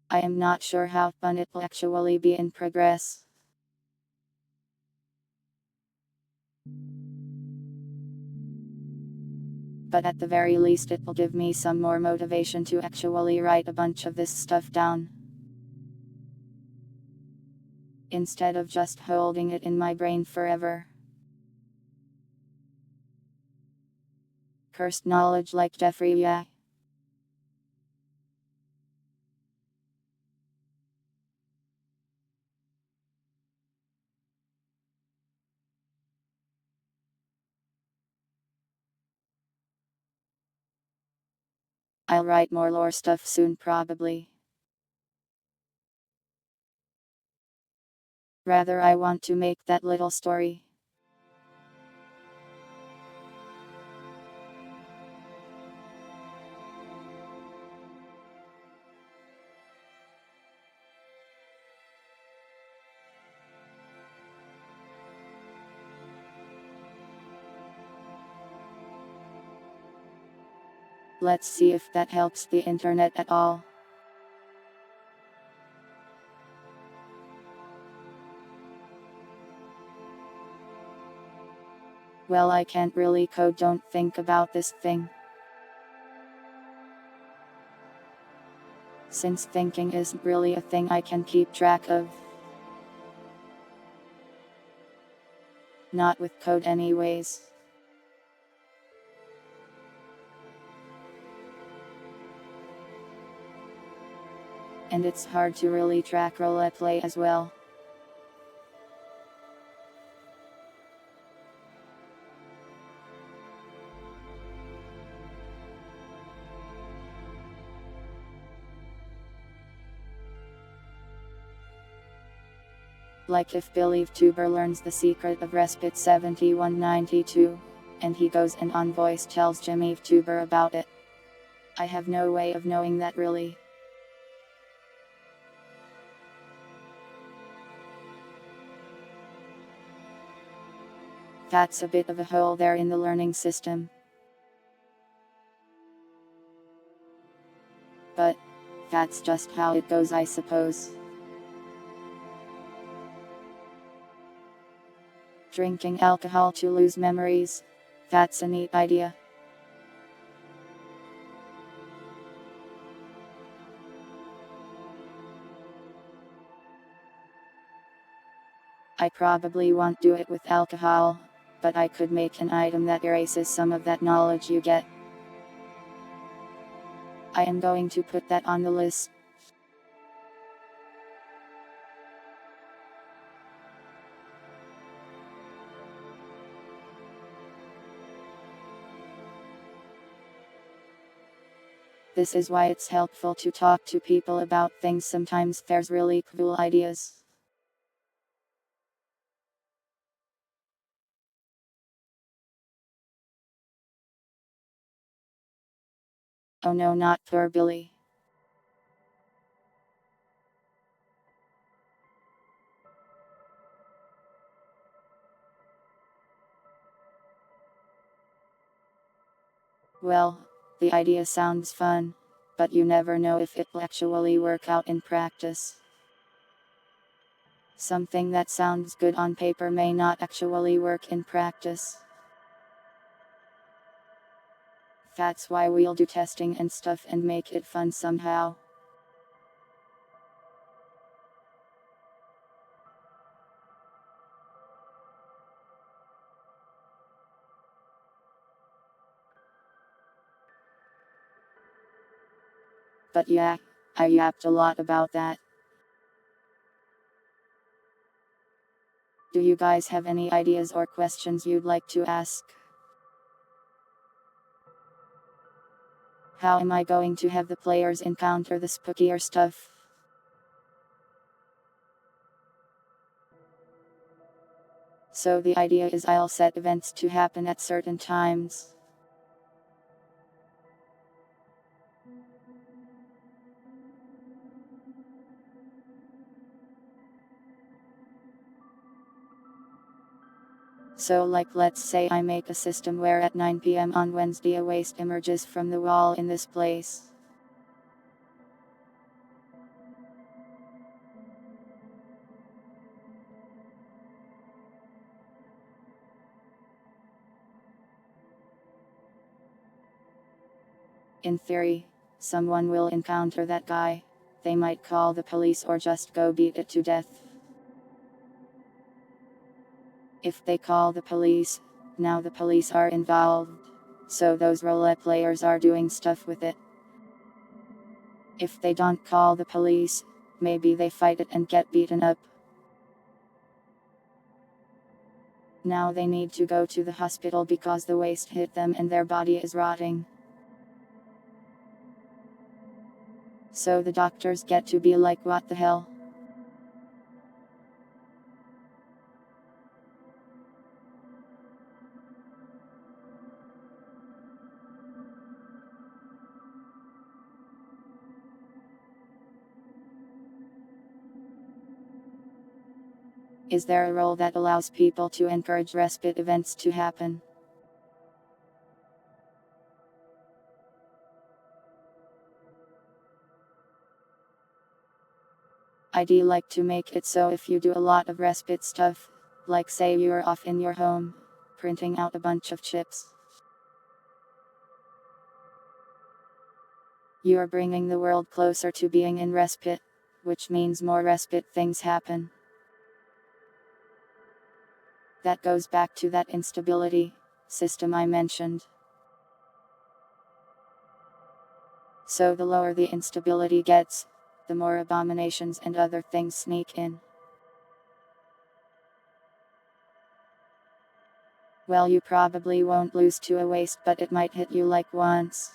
I am not sure how fun it will actually be in progress. But at the very least it will give me some more motivation to actually write a bunch of this stuff down. Instead of just holding it in my brain forever. Cursed knowledge like Jeffrey, yeah. I'll write more lore stuff soon probably. Rather I want to make that little story. Let's see if that helps the internet at all. Well, I can't really code, don't think about this thing. Since thinking isn't really a thing I can keep track of. Not with code anyways. And it's hard to really track roleplay as well. Like if BelieveTuber learns the secret of Respite 7192, and he goes and on voice tells JimmyVTuber about it. I have no way of knowing that really. That's a bit of a hole there in the learning system. But that's just how it goes, I suppose. Drinking alcohol to lose memories. That's a neat idea. I probably won't do it with alcohol, but I could make an item that erases some of that knowledge you get. I am going to put that on the list. This is why it's helpful to talk to people about things. Sometimes there's really cool ideas. Oh no, not poor Billy. Well, the idea sounds fun, but you never know if it'll actually work out in practice. Something that sounds good on paper may not actually work in practice. That's why we'll do testing and stuff and make it fun somehow. But yeah, I yapped a lot about that. Do you guys have any ideas or questions you'd like to ask? How am I going to have the players encounter the spookier stuff? So the idea is I'll set events to happen at certain times. So like let's say I make a system where at 9 p.m. on Wednesday a waste emerges from the wall in this place. In theory, someone will encounter that guy. They might call the police or just go beat it to death. If they call the police, now the police are involved. So those roulette players are doing stuff with it. If they don't call the police, maybe they fight it and get beaten up. Now they need to go to the hospital because the waste hit them and their body is rotting. So the doctors get to be like, what the hell? Is there a role that allows people to encourage respite events to happen? I'd like to make it so if you do a lot of respite stuff, like say you're off in your home, printing out a bunch of chips, you're bringing the world closer to being in respite, which means more respite things happen. That goes back to that instability system I mentioned. So the lower the instability gets, the more abominations and other things sneak in. Well, you probably won't lose to a waste, but it might hit you like once.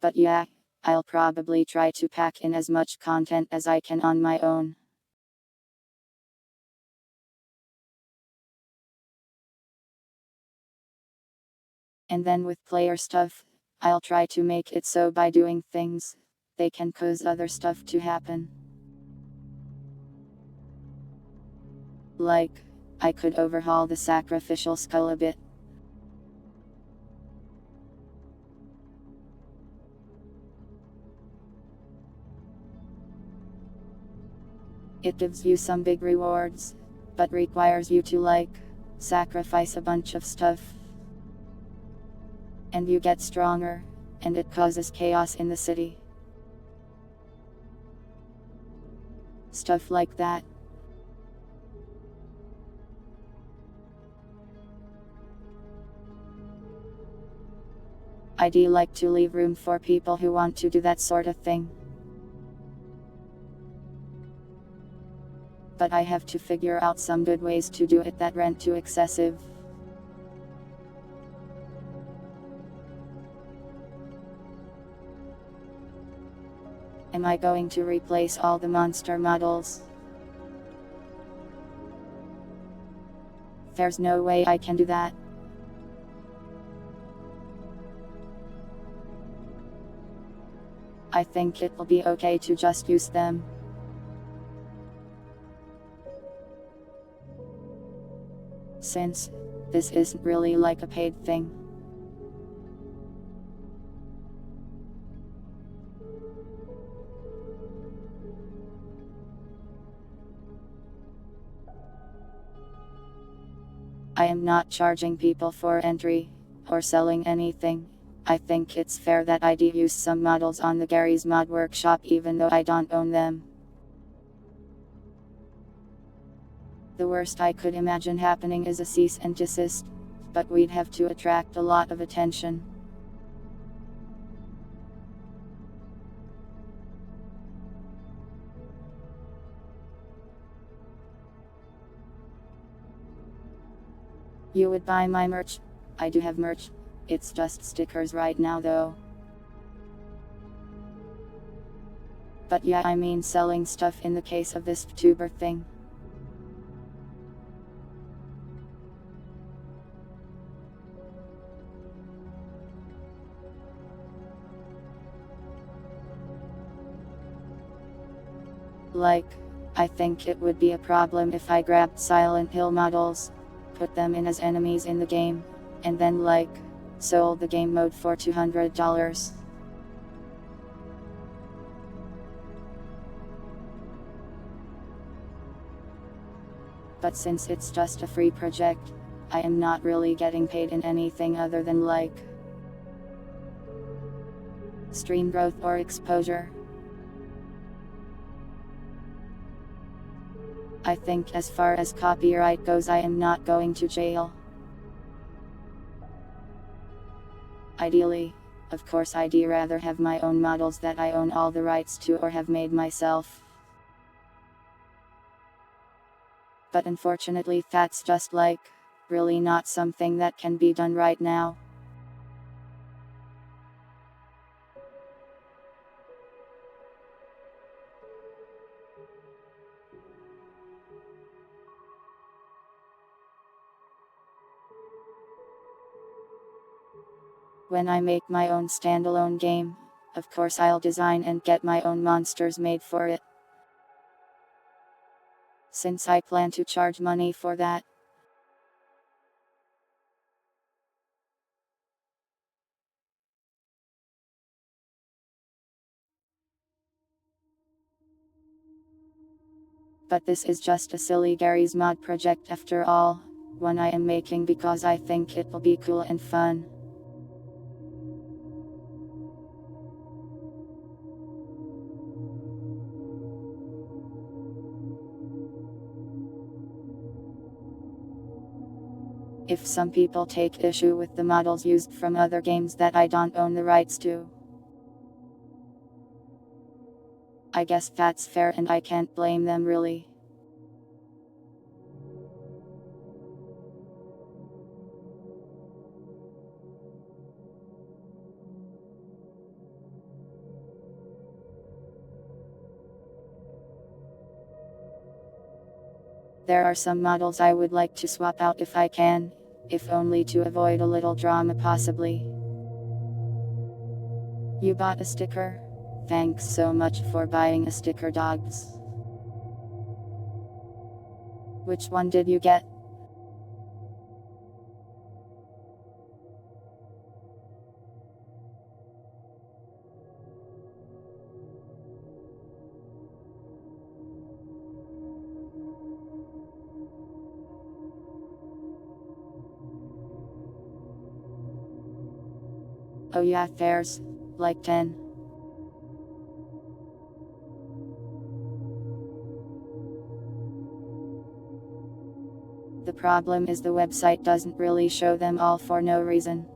But yeah, I'll probably try to pack in as much content as I can on my own. And then with player stuff, I'll try to make it so by doing things, they can cause other stuff to happen. Like, I could overhaul the sacrificial skull a bit. It gives you some big rewards, but requires you to like, sacrifice a bunch of stuff. And you get stronger, and it causes chaos in the city. Stuff like that. I'd like to leave room for people who want to do that sort of thing. But I have to figure out some good ways to do it that aren't too excessive. Am I going to replace all the monster models? There's no way I can do that. I think it'll be okay to just use them. Since this isn't really like a paid thing. I am not charging people for entry, or selling anything. I think it's fair that I use some models on the Gary's Mod Workshop even though I don't own them. The worst I could imagine happening is a cease and desist, but we'd have to attract a lot of attention. You would buy my merch? I do have merch. It's just stickers right now though. But yeah, I mean selling stuff in the case of this tuber thing. Like, I think it would be a problem if I grabbed Silent Hill models, put them in as enemies in the game, and then sold the game mode for $200. But since it's just a free project, I am not really getting paid in anything other than stream growth or exposure. I think as far as copyright goes, I am not going to jail. Ideally, of course, I'd rather have my own models that I own all the rights to or have made myself. But unfortunately, that's just really not something that can be done right now. When I make my own standalone game, of course I'll design and get my own monsters made for it. Since I plan to charge money for that. But this is just a silly Gary's Mod project after all, one I am making because I think it'll be cool and fun. If some people take issue with the models used from other games that I don't own the rights to, I guess that's fair and I can't blame them really. There are some models I would like to swap out if I can, if only to avoid a little drama possibly. You bought a sticker? Thanks so much for buying a sticker, dogs. Which one did you get? Oh yeah, there's 10. The problem is the website doesn't really show them all for no reason.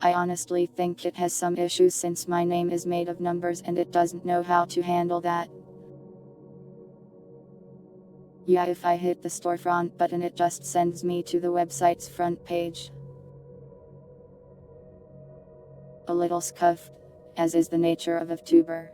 I honestly think it has some issues since my name is made of numbers and it doesn't know how to handle that. Yeah, if I hit the storefront button it just sends me to the website's front page. A little scuffed, as is the nature of a VTuber.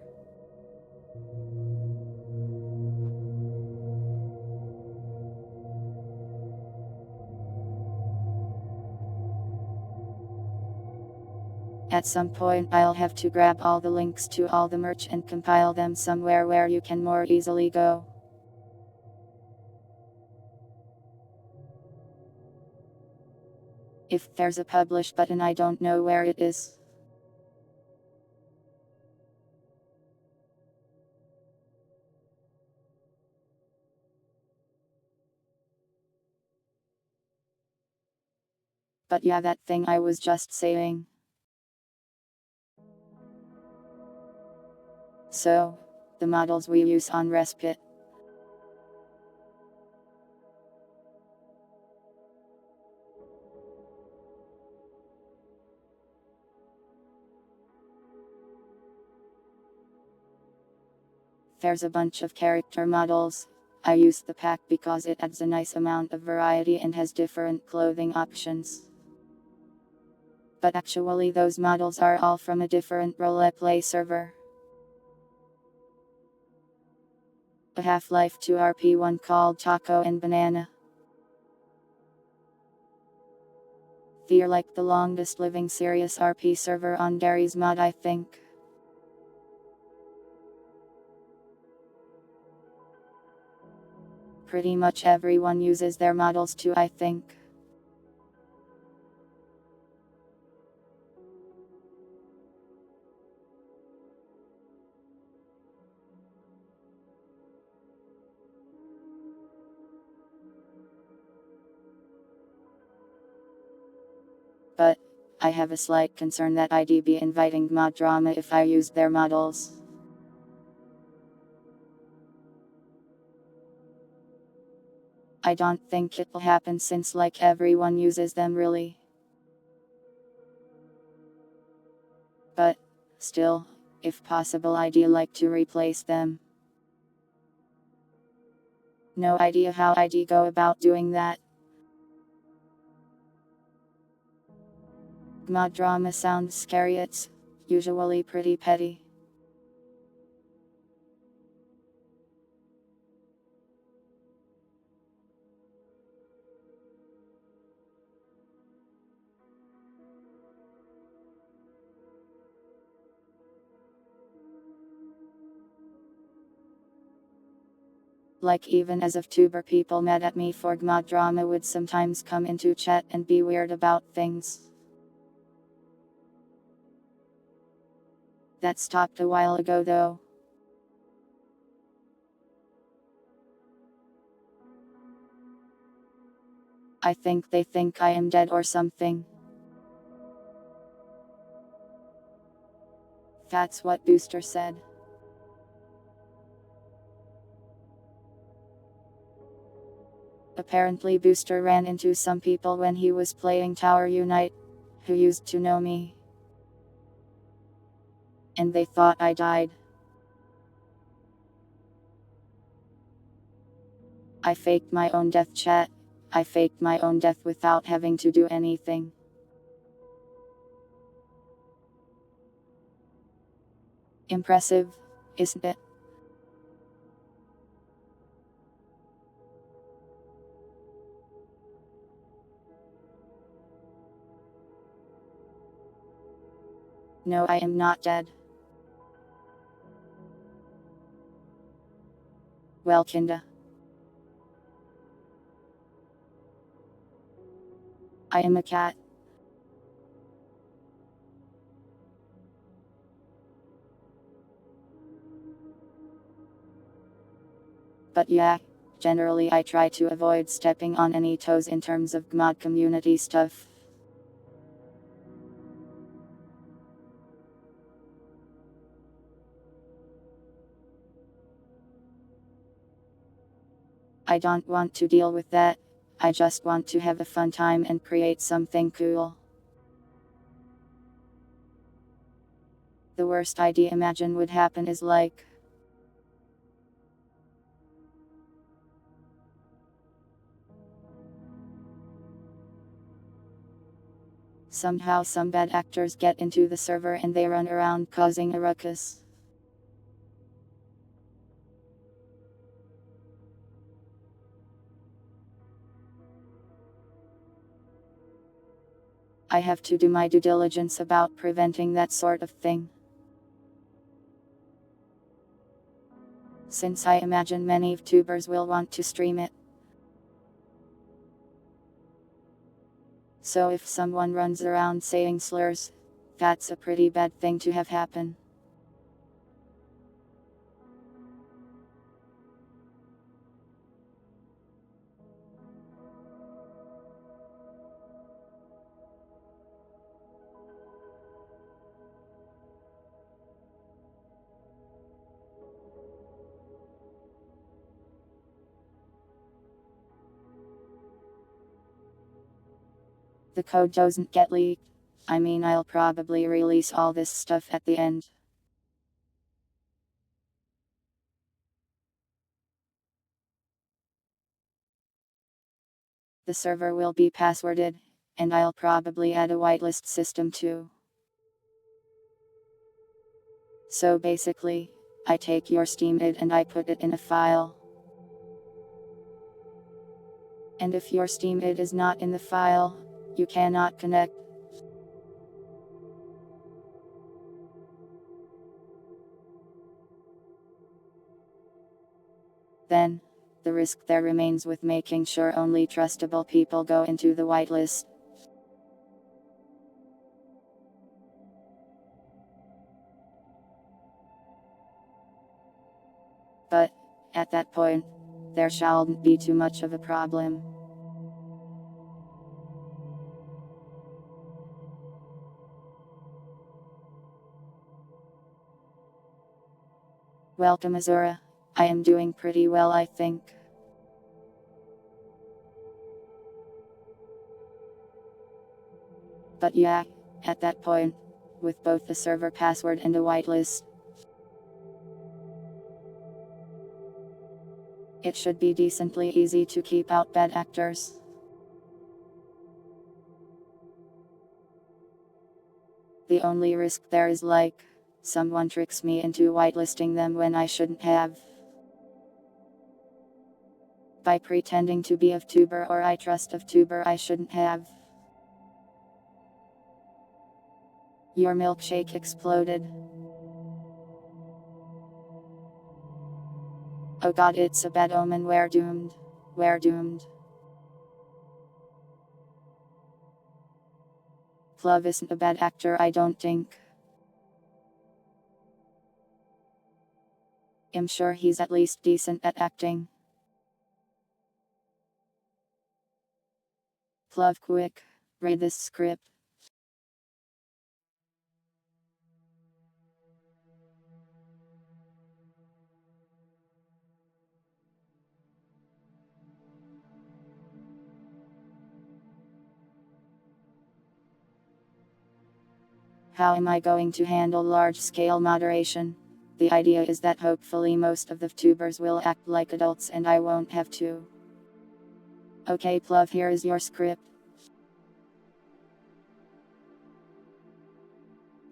At some point I'll have to grab all the links to all the merch and compile them somewhere where you can more easily go. If there's a publish button I don't know where it is. But yeah, that thing I was just saying. So, the models we use on Respit. There's a bunch of character models. I use the pack because it adds a nice amount of variety and has different clothing options. But actually those models are all from a different roleplay server. A Half-Life 2 RP1 called Taco and Banana. They're like the longest living serious RP server on Gary's mod, I think. Pretty much everyone uses their models too, I think. But, I have a slight concern that I'd be inviting mod drama if I used their models. I don't think it'll happen since like everyone uses them really. But, still, if possible I'd like to replace them. No idea how I'd go about doing that. Mod drama sounds scary, it's usually pretty petty. Like even as a VTuber people mad at me for mod drama would sometimes come into chat and be weird about things. That stopped a while ago though. I think they think I am dead or something. That's what Booster said. Apparently Booster ran into some people when he was playing Tower Unite, who used to know me. And they thought I died. I faked my own death chat. I faked my own death without having to do anything. Impressive, isn't it? No, I am not dead. Well, kinda. I am a cat. But yeah, generally I try to avoid stepping on any toes in terms of mod community stuff. I don't want to deal with that. I just want to have a fun time and create something cool. The worst idea imagine would happen is like, somehow some bad actors get into the server and they run around causing a ruckus. I have to do my due diligence about preventing that sort of thing. Since I imagine many VTubers will want to stream it. So if someone runs around saying slurs, that's a pretty bad thing to have happen. The code doesn't get leaked. I mean, I'll probably release all this stuff at the end. The server will be passworded, and I'll probably add a whitelist system too. So basically, I take your Steam ID and I put it in a file. And if your Steam ID is not in the file, you cannot connect. Then, the risk there remains with making sure only trustable people go into the whitelist. But, at that point, there shalln't be too much of a problem. Welcome Azura. I am doing pretty well, I think. But yeah, at that point, with both the server password and a whitelist, it should be decently easy to keep out bad actors. The only risk there is like, someone tricks me into whitelisting them when I shouldn't have. By pretending to be a VTuber or I trust a VTuber I shouldn't have. Your milkshake exploded. Oh god, it's a bad omen, we're doomed. We're doomed. Plov isn't a bad actor, I don't think. I'm sure he's at least decent at acting. Plov, quick, read this script. How am I going to handle large-scale moderation? The idea is that hopefully most of the VTubers will act like adults and I won't have to. Okay Plov, here is your script.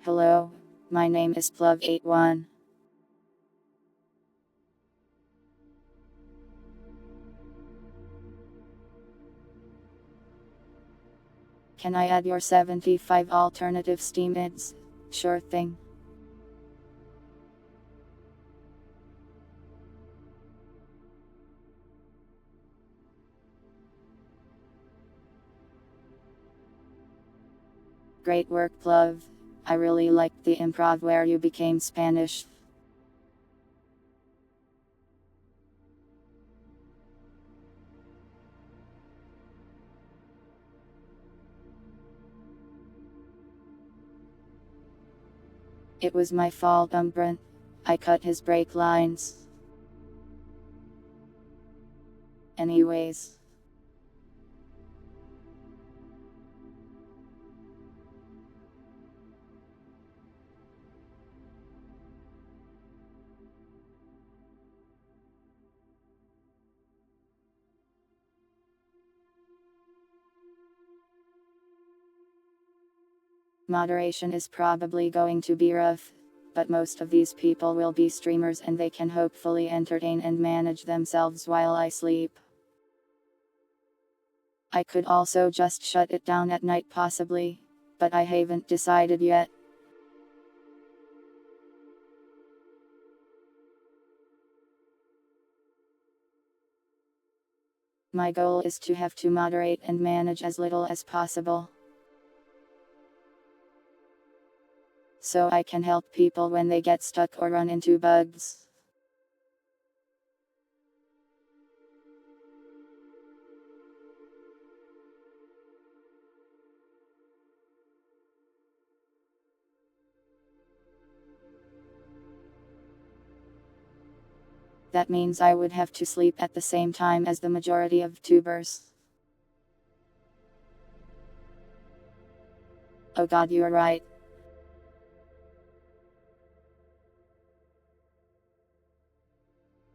Hello, my name is Plov81. Can I add your 75 alternative Steam IDs? Sure thing. Great work Plov. I really liked the improv where you became Spanish. It was my fault, Brent. I cut his break lines. Anyways. Moderation is probably going to be rough, but most of these people will be streamers and they can hopefully entertain and manage themselves while I sleep. I could also just shut it down at night possibly, but I haven't decided yet. My goal is to have to moderate and manage as little as possible, so I can help people when they get stuck or run into bugs. That means I would have to sleep at the same time as the majority of tubers. Oh god, you're right.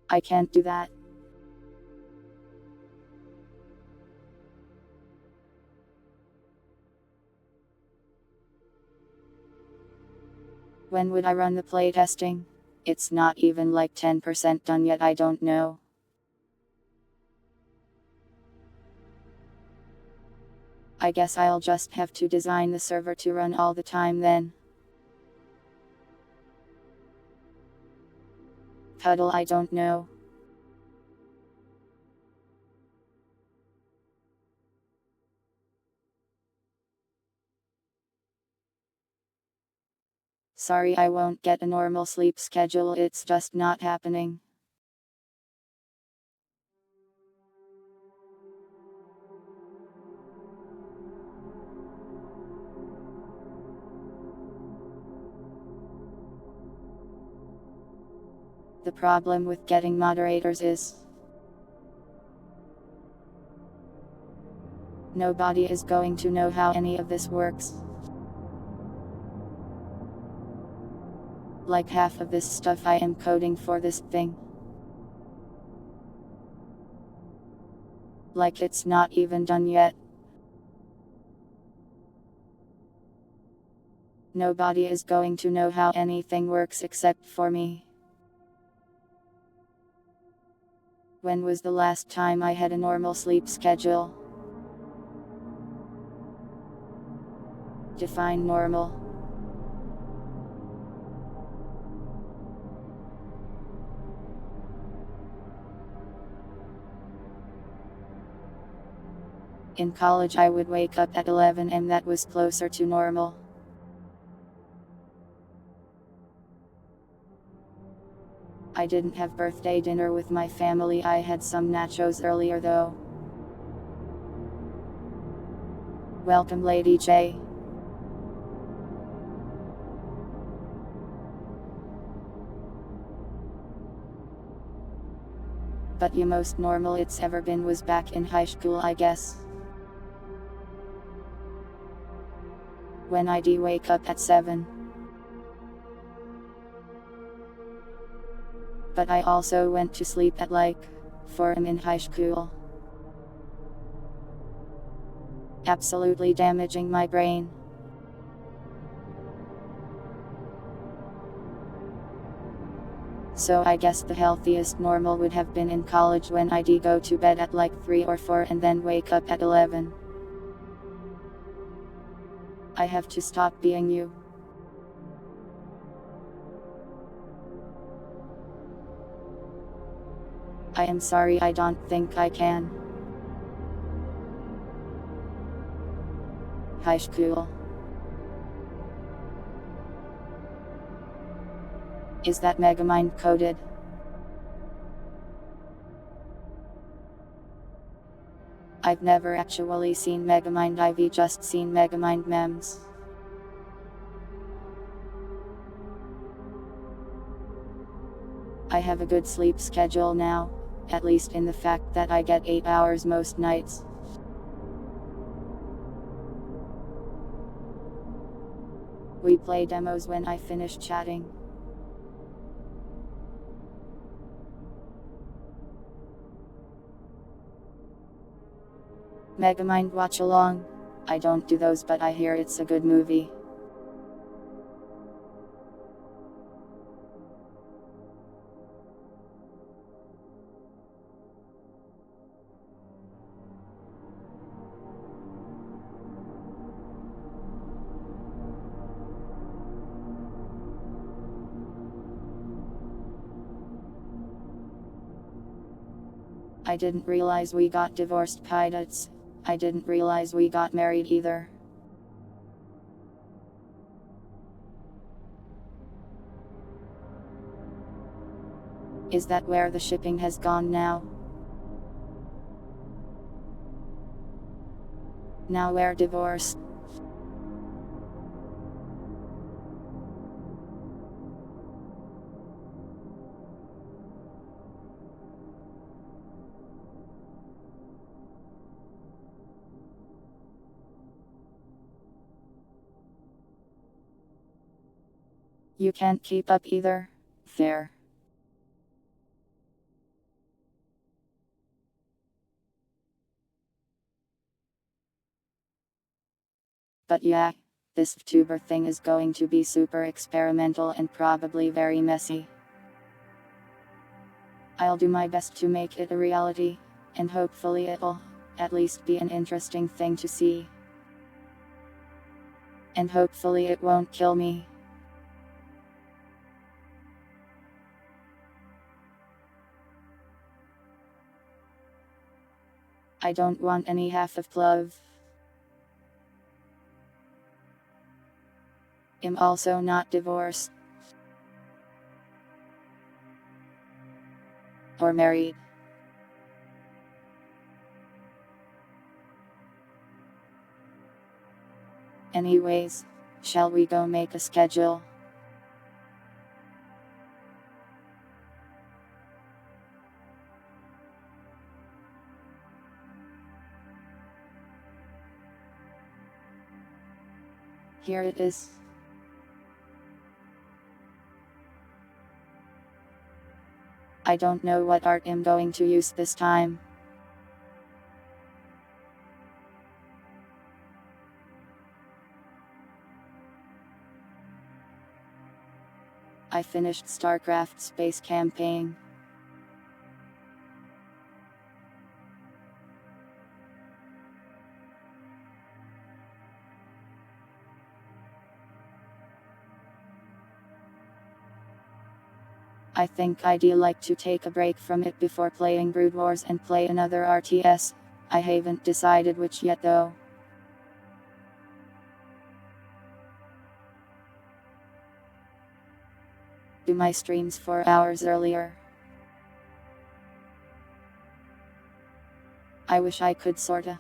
I can't do that. When would I run the playtesting? It's not even like 10% done yet, I don't know. I guess I'll just have to design the server to run all the time then. Puddle, I don't know. Sorry, I won't get a normal sleep schedule, it's just not happening. The problem with getting moderators is nobody is going to know how any of this works. Like half of this stuff I am coding for this thing. Like it's not even done yet. Nobody is going to know how anything works except for me. When was the last time I had a normal sleep schedule? Define normal. In college I would wake up at 11 am, that was closer to normal. I didn't have birthday dinner with my family, I had some nachos earlier though. Welcome Lady J. But the most normal it's ever been was back in high school, I guess. When I'd wake up at 7. But I also went to sleep at like 4 am in high school. Absolutely damaging my brain. So I guess the healthiest normal would have been in college when I'd go to bed at like 3 or 4 and then wake up at 11. I have to stop being you. I am sorry, I don't think I can. High school. Is that Megamind coded? I've never actually seen Megamind, I've just seen Megamind memes. I have a good sleep schedule now, at least in the fact that I get 8 hours most nights. We play demos when I finish chatting. Megamind watch along. I don't do those, but I hear it's a good movie. I didn't realize we got divorced, pilots. I didn't realize we got married either. Is that where the shipping has gone now? Now we're divorced. You can't keep up either. Fair. But yeah, this VTuber thing is going to be super experimental and probably very messy. I'll do my best to make it a reality, and hopefully it'll at least be an interesting thing to see. And hopefully it won't kill me. I don't want any half of love. I'm also not divorced. Or married. Anyways, shall we go make a schedule? Here it is. I don't know what art I'm going to use this time. I finished StarCraft Space Campaign. I think I'd like to take a break from it before playing Brood Wars and play another RTS. I haven't decided which yet though. Do my streams 4 hours earlier. I wish I could sorta.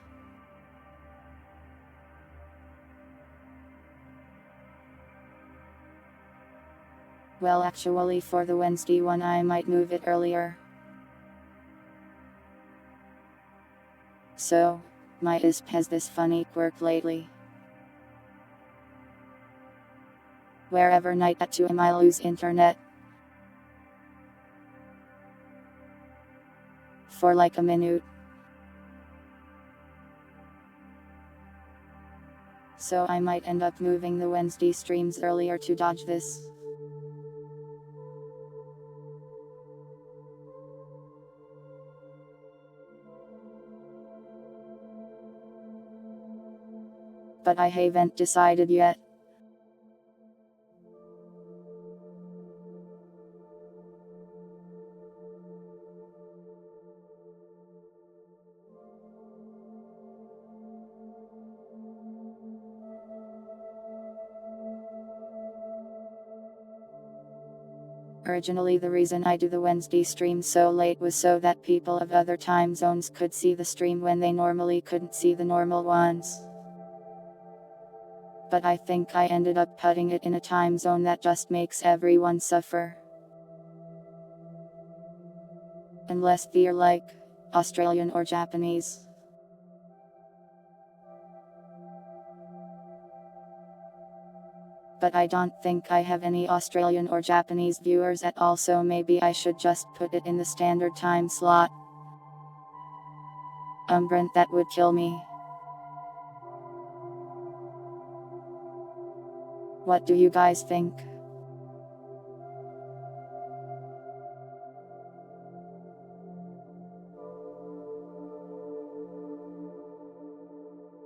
Well, actually for the Wednesday one I might move it earlier. So, my ISP has this funny quirk lately. Wherever night at 2 am I lose internet. For like a minute. So I might end up moving the Wednesday streams earlier to dodge this. But I haven't decided yet. Originally the reason I do the Wednesday stream so late was so that people of other time zones could see the stream when they normally couldn't see the normal ones. But I think I ended up putting it in a time zone that just makes everyone suffer. Unless they're like Australian or Japanese. But I don't think I have any Australian or Japanese viewers at all, so maybe I should just put it in the standard time slot. Brent, that would kill me. What do you guys think?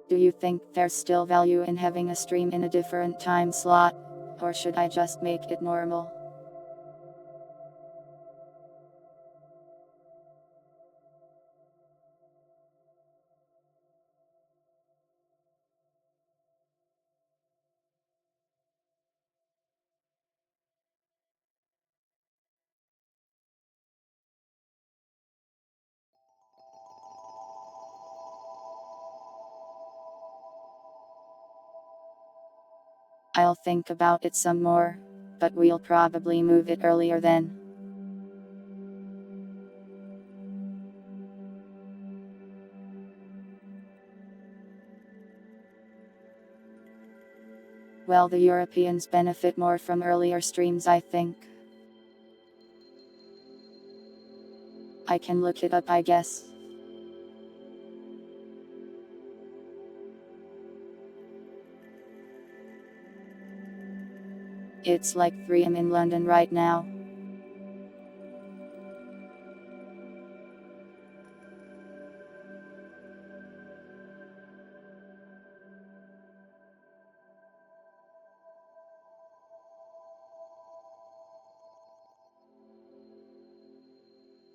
Do you think there's still value in having a stream in a different time slot? Or should I just make it normal? I'll think about it some more, but we'll probably move it earlier then. Well, the Europeans benefit more from earlier streams, I think. I can look it up, I guess. It's like 3 am in London right now.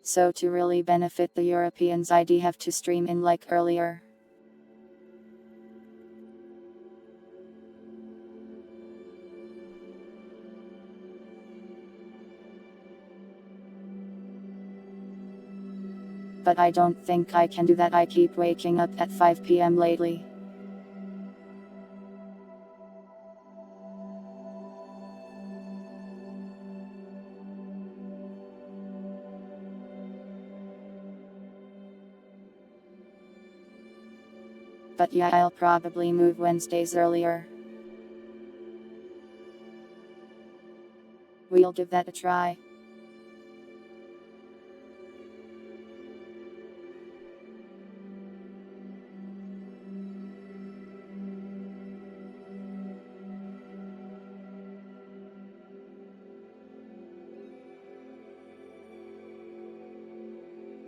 So to really benefit the Europeans, I'd have to stream in like earlier. But I don't think I can do that. I keep waking up at 5 PM lately. But yeah, I'll probably move Wednesdays earlier. We'll give that a try.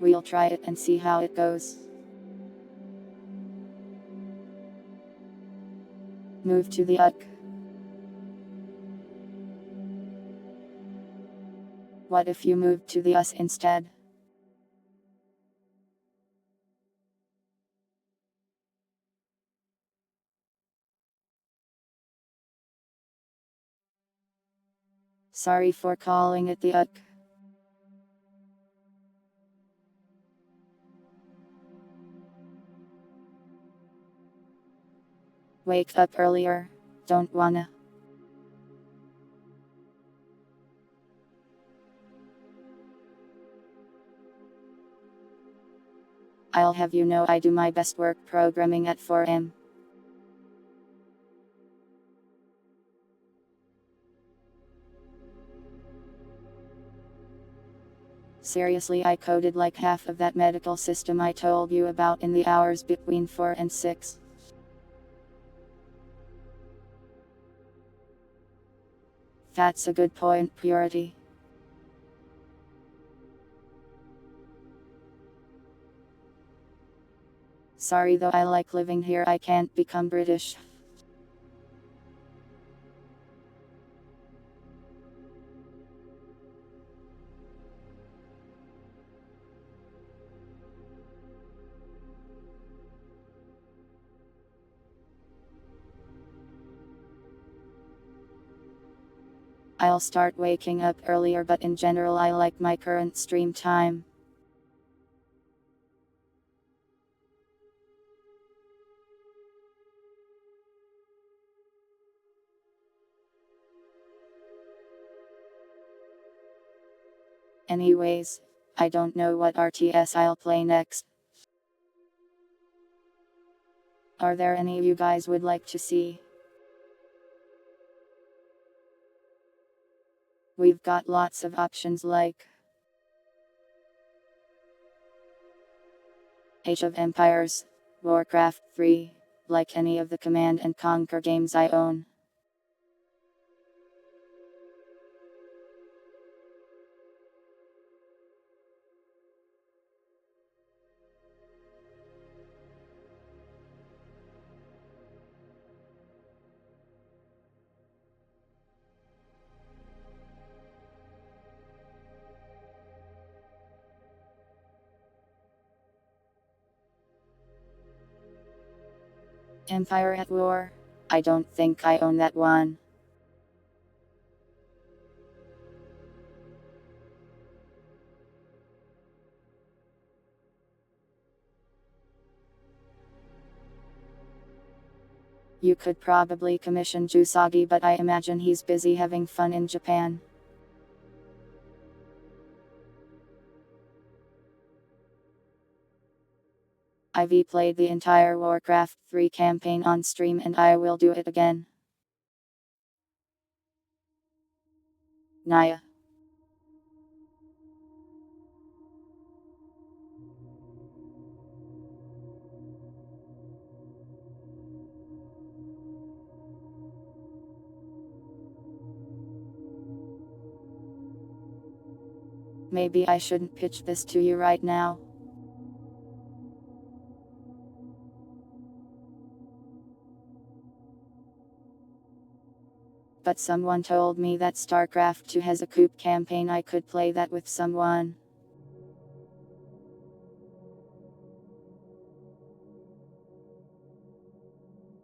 We'll try it and see how it goes. Move to the UK. What if you moved to the US instead? Sorry for calling it the UK. Wake up earlier. Don't wanna. I'll have you know I do my best work programming at 4 am. Seriously, I coded like half of that medical system I told you about in the hours between 4 and 6. That's a good point, Purity. Sorry though, I like living here, I can't become British. I'll start waking up earlier, but in general I like my current stream time. Anyways, I don't know what RTS I'll play next. Are there any you guys would like to see? We've got lots of options like Age of Empires, Warcraft 3, like any of the Command and Conquer games I own. Empire at War? I don't think I own that one. You could probably commission Jusagi, but I imagine he's busy having fun in Japan. I've played the entire Warcraft 3 campaign on stream and I will do it again. Naya. Maybe I shouldn't pitch this to you right now. But someone told me that StarCraft 2 has a coup campaign. I could play that with someone.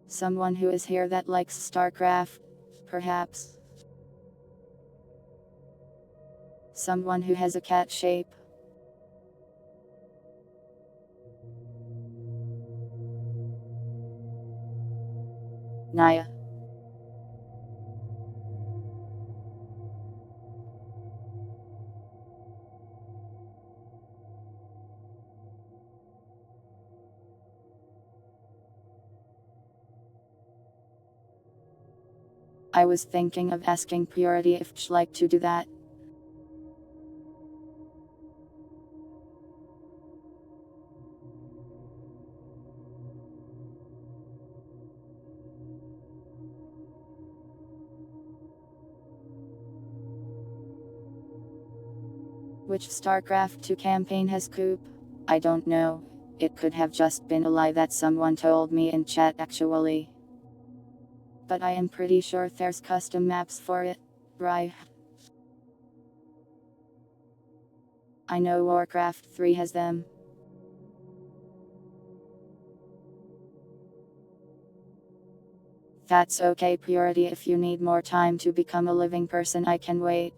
Someone who is here that likes StarCraft, perhaps. Someone who has a cat shape. Naya. I was thinking of asking Purity if she'd like to do that. Which StarCraft 2 campaign has coup? I don't know. It could have just been a lie that someone told me in chat actually. But I am pretty sure there's custom maps for it, right? I know Warcraft 3 has them. That's okay, Purity. If you need more time to become a living person, I can wait.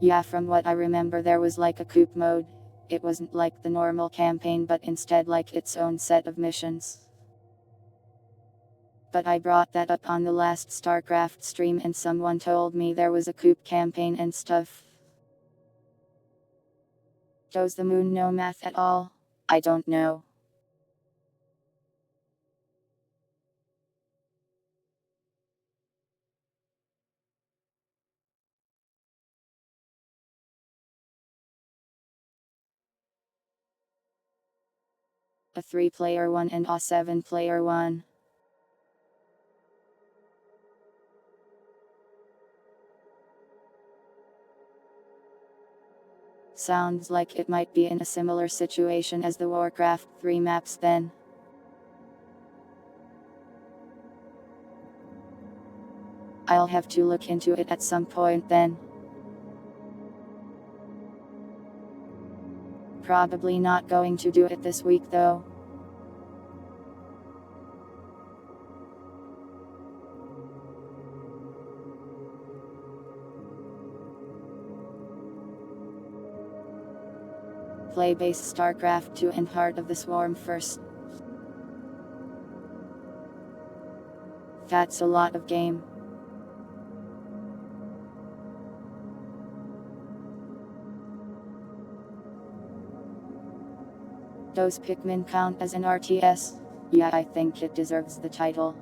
Yeah, from what I remember, there was like a coup mode. It wasn't like the normal campaign, but instead like its own set of missions. But I brought that up on the last StarCraft stream and someone told me there was a coup campaign and stuff. Does the moon know math at all? I don't know. A 3-player one and a 7-player one. Sounds like it might be in a similar situation as the Warcraft 3 maps then. I'll have to look into it at some point then. Probably not going to do it this week though. Play base StarCraft 2 and Heart of the Swarm first. That's a lot of game. Does Pikmin count as an RTS? Yeah, I think it deserves the title.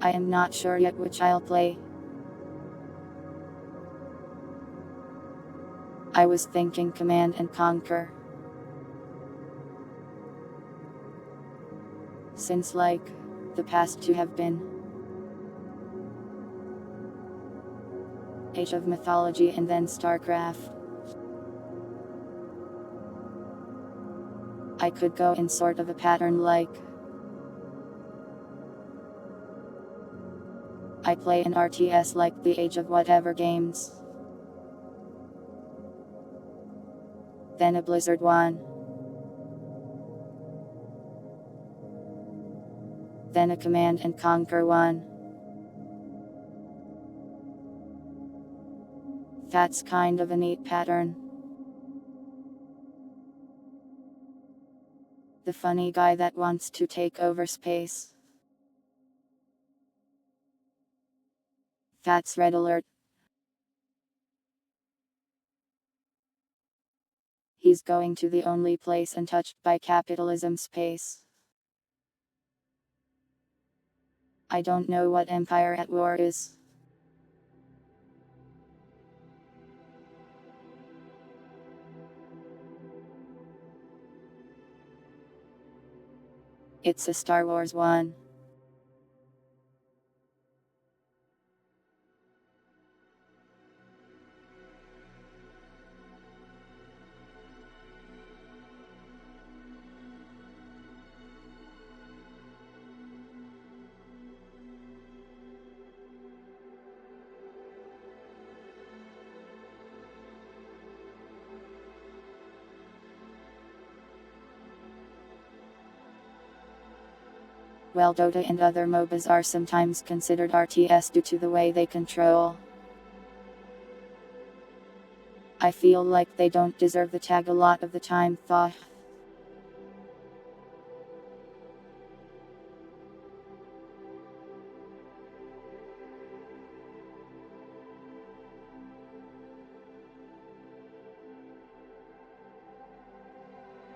I am not sure yet which I'll play. I was thinking Command and Conquer. Since like, the past two have been Age of Mythology and then StarCraft. I could go in sort of a pattern like I play an RTS like the Age of whatever games. Then a Blizzard one. Then a Command and Conquer one. That's kind of a neat pattern. The funny guy that wants to take over space. That's red alert. He's going to the only place untouched by capitalism, space. I don't know what empire at war is. It's a Star Wars one. Well, Dota and other MOBAs are sometimes considered RTS due to the way they control. I feel like they don't deserve the tag a lot of the time, though.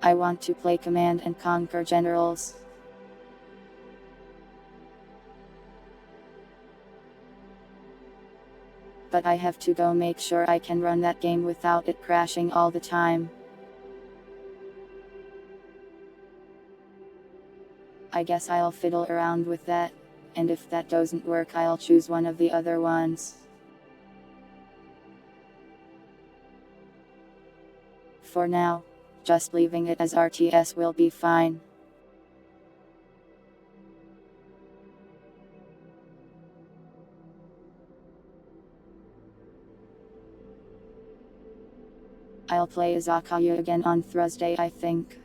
I want to play Command and Conquer Generals. But I have to go make sure I can run that game without it crashing all the time. I guess I'll fiddle around with that, and if that doesn't work I'll choose one of the other ones. For now, just leaving it as RTS will be fine. I'll play Izakaya again on Thursday, I think.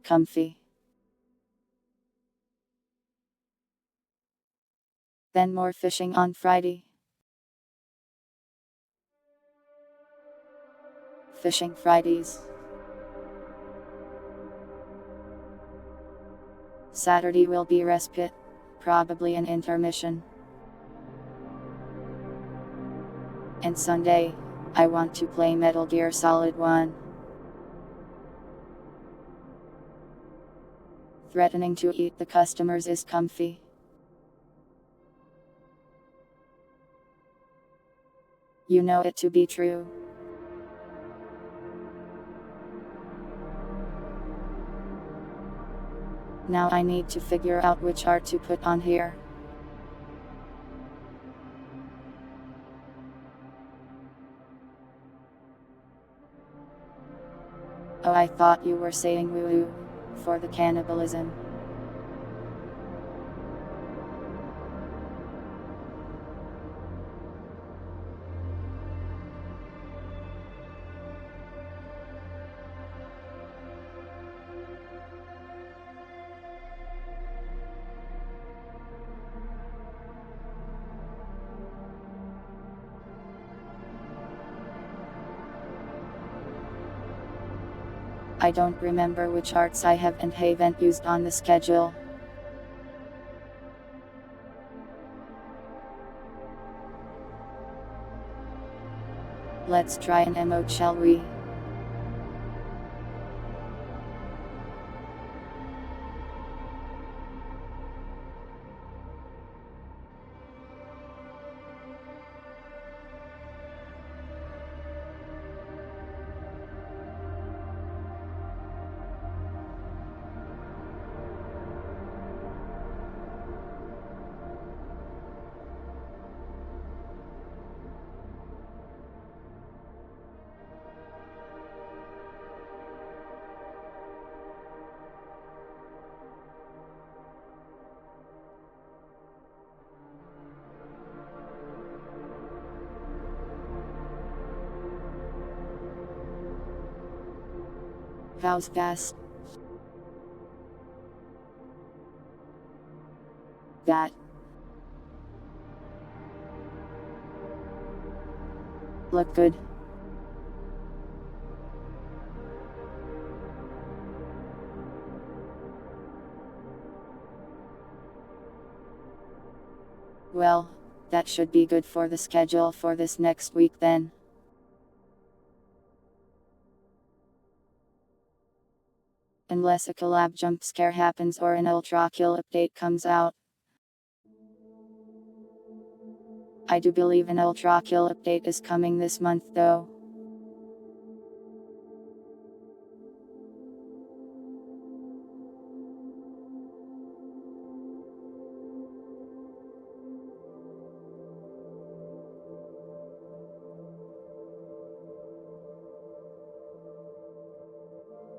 Comfy. Then more fishing on Friday. Fishing Fridays. Saturday will be respite, probably an intermission. And Sunday, I want to play Metal Gear Solid 1. Threatening to eat the customers is comfy. You know it to be true. Now I need to figure out which art to put on here. Oh, I thought you were saying woo-woo, for the cannibalism. I don't remember which arts I have and haven't used on the schedule. Let's try an emote, shall we? How's that? That. Look good. Well, that should be good for the schedule for this next week then. Unless a collab jump scare happens or an ultra kill update comes out. I do believe an ultra kill update is coming this month though.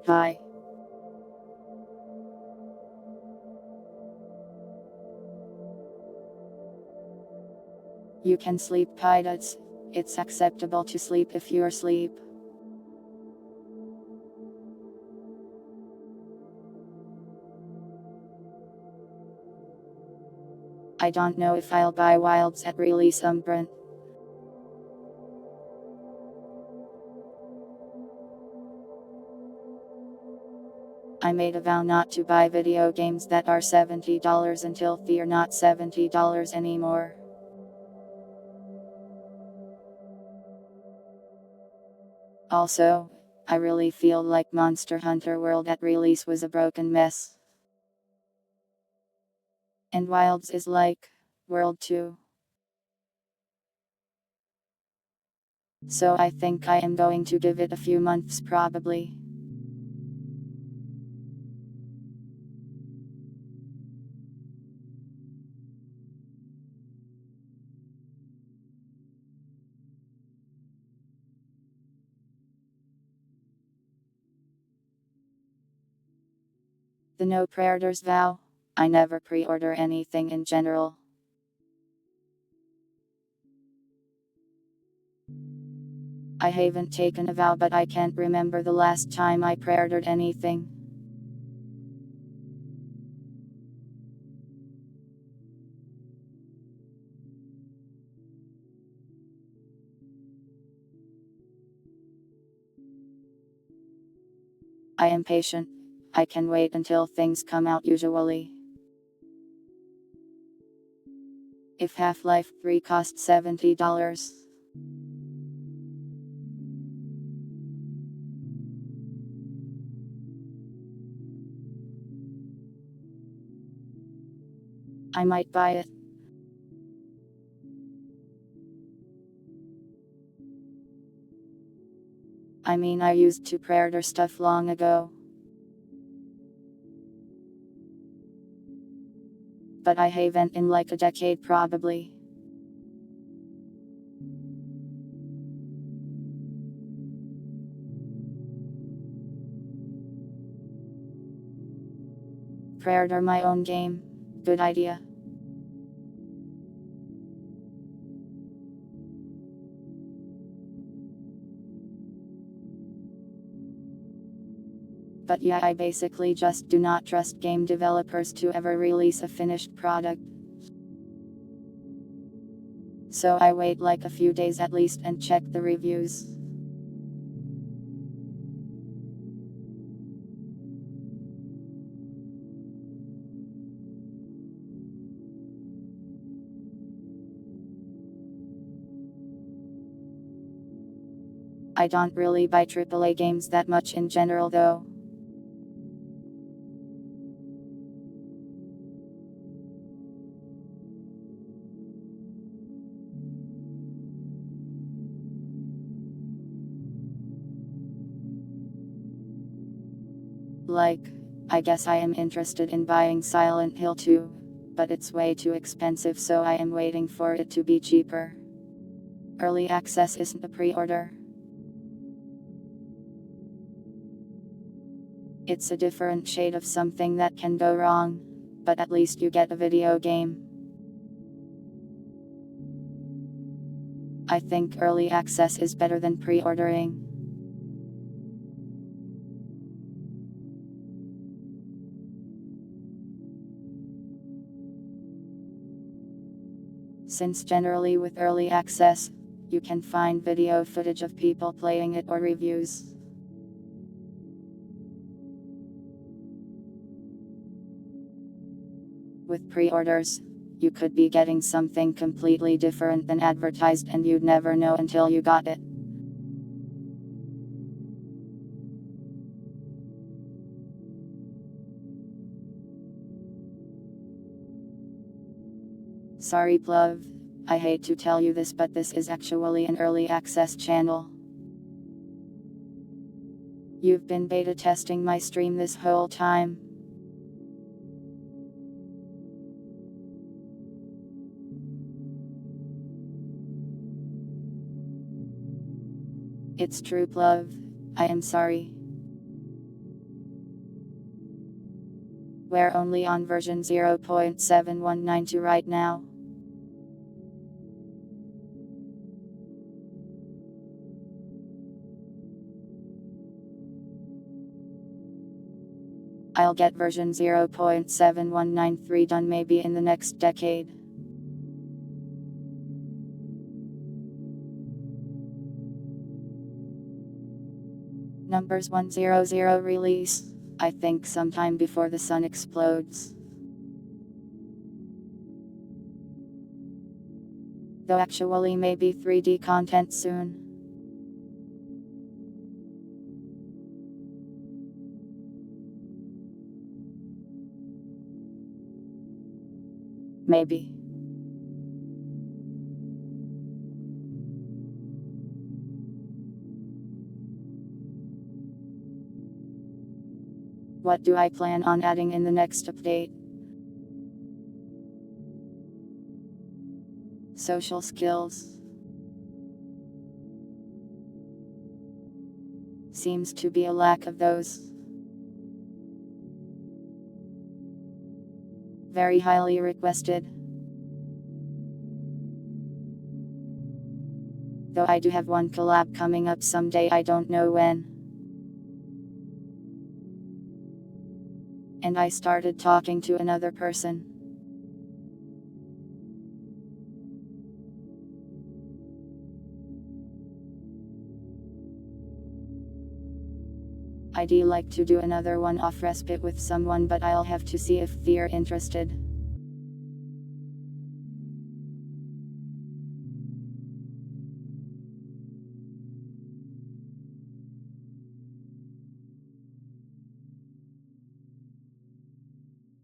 Hi. You can sleep pilots. It's acceptable to sleep if you're asleep. I don't know if I'll buy wilds at release Umbrant. I made a vow not to buy video games that are $70 until they're not $70 anymore. Also, I really feel like Monster Hunter World at release was a broken mess. And Wilds is like World 2. So I think I am going to give it a few months probably. The no pre-orders vow. I never pre-order anything in general. I haven't taken a vow, but I can't remember the last time I pre-ordered anything. I am patient. I can wait until things come out usually. If Half-Life 3 costs $70. I might buy it. I mean, I used to pre-order stuff long ago. But I haven't in like a decade probably. Pre-order my own game. Good idea. But yeah, I basically just do not trust game developers to ever release a finished product. So I wait like a few days at least and check the reviews. I don't really buy AAA games that much in general though. Like, I guess I am interested in buying Silent Hill 2, but it's way too expensive, so I am waiting for it to be cheaper. Early access isn't a pre-order. It's a different shade of something that can go wrong, but at least you get a video game. I think early access is better than pre-ordering. since generally with early access, you can find video footage of people playing it or reviews. With pre-orders, you could be getting something completely different than advertised and you'd never know until you got it. Sorry Pluv, I hate to tell you this, but this is actually an early access channel. You've been beta testing my stream this whole time. It's true Pluv, I am sorry. We're only on version 0.7192 right now. I'll get version 0.7193 done maybe in the next decade. Numbers 100 release, I think sometime before the sun explodes. Though actually maybe 3D content soon. Maybe. What do I plan on adding in the next update? Social skills. Seems to be a lack of those. Very highly requested. Though I do have one collab coming up someday, I don't know when. And I started talking to another person. I'd like to do another one off respite with someone, but I'll have to see if they're interested.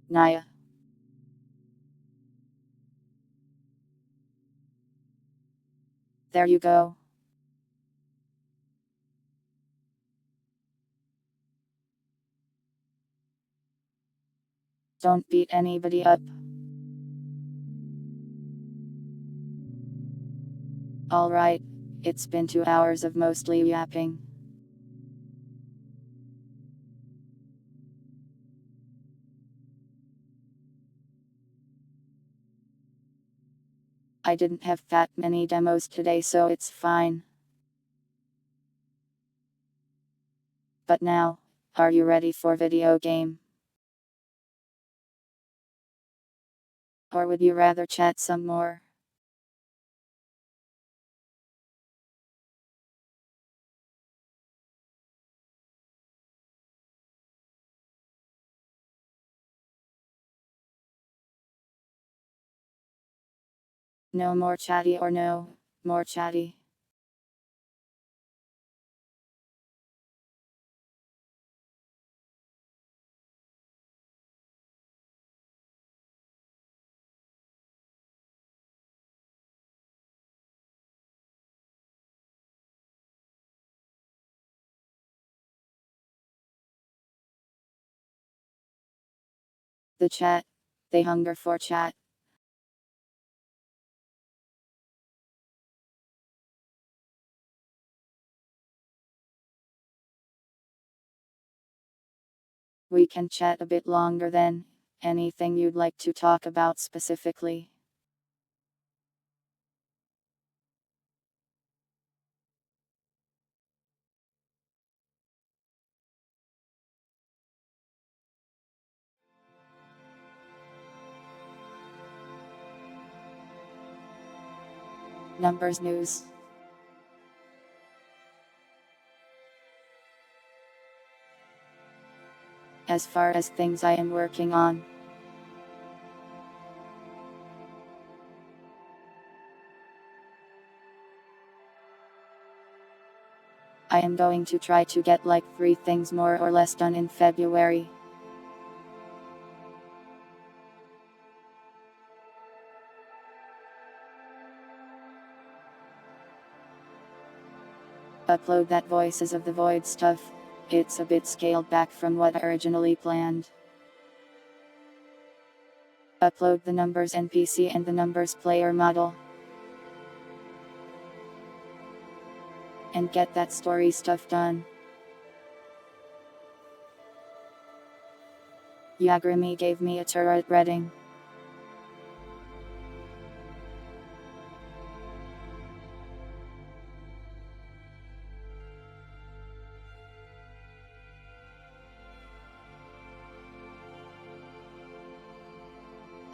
Naya. There you go. Don't beat anybody up. Alright, it's been 2 hours of mostly yapping. I didn't have that many demos today, so it's fine. But now, are you ready for video game? Or would you rather chat some more? No more chatty or no more chatty? The chat. They hunger for chat. We can chat a bit longer then. Anything you'd like to talk about specifically? Numbers news. As far as things I am working on, I am going to try to get like 3 things more or less done in February. Upload that Voices of the Void stuff. It's a bit scaled back from what I originally planned. Upload the numbers NPC and the numbers player model. And get that story stuff done. Yagrami gave me a turret reading.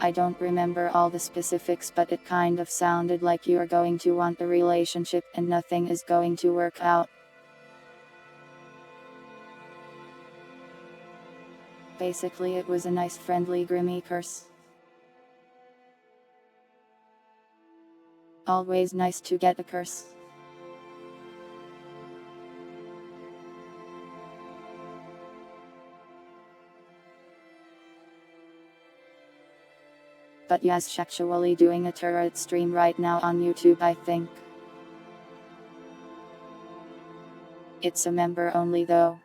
I don't remember all the specifics, but it kind of sounded like you're going to want a relationship and nothing is going to work out. Basically, it was a nice friendly Grimmy curse. Always nice to get a curse. But yes, actually doing a turret stream right now on YouTube, I think. It's a member only though.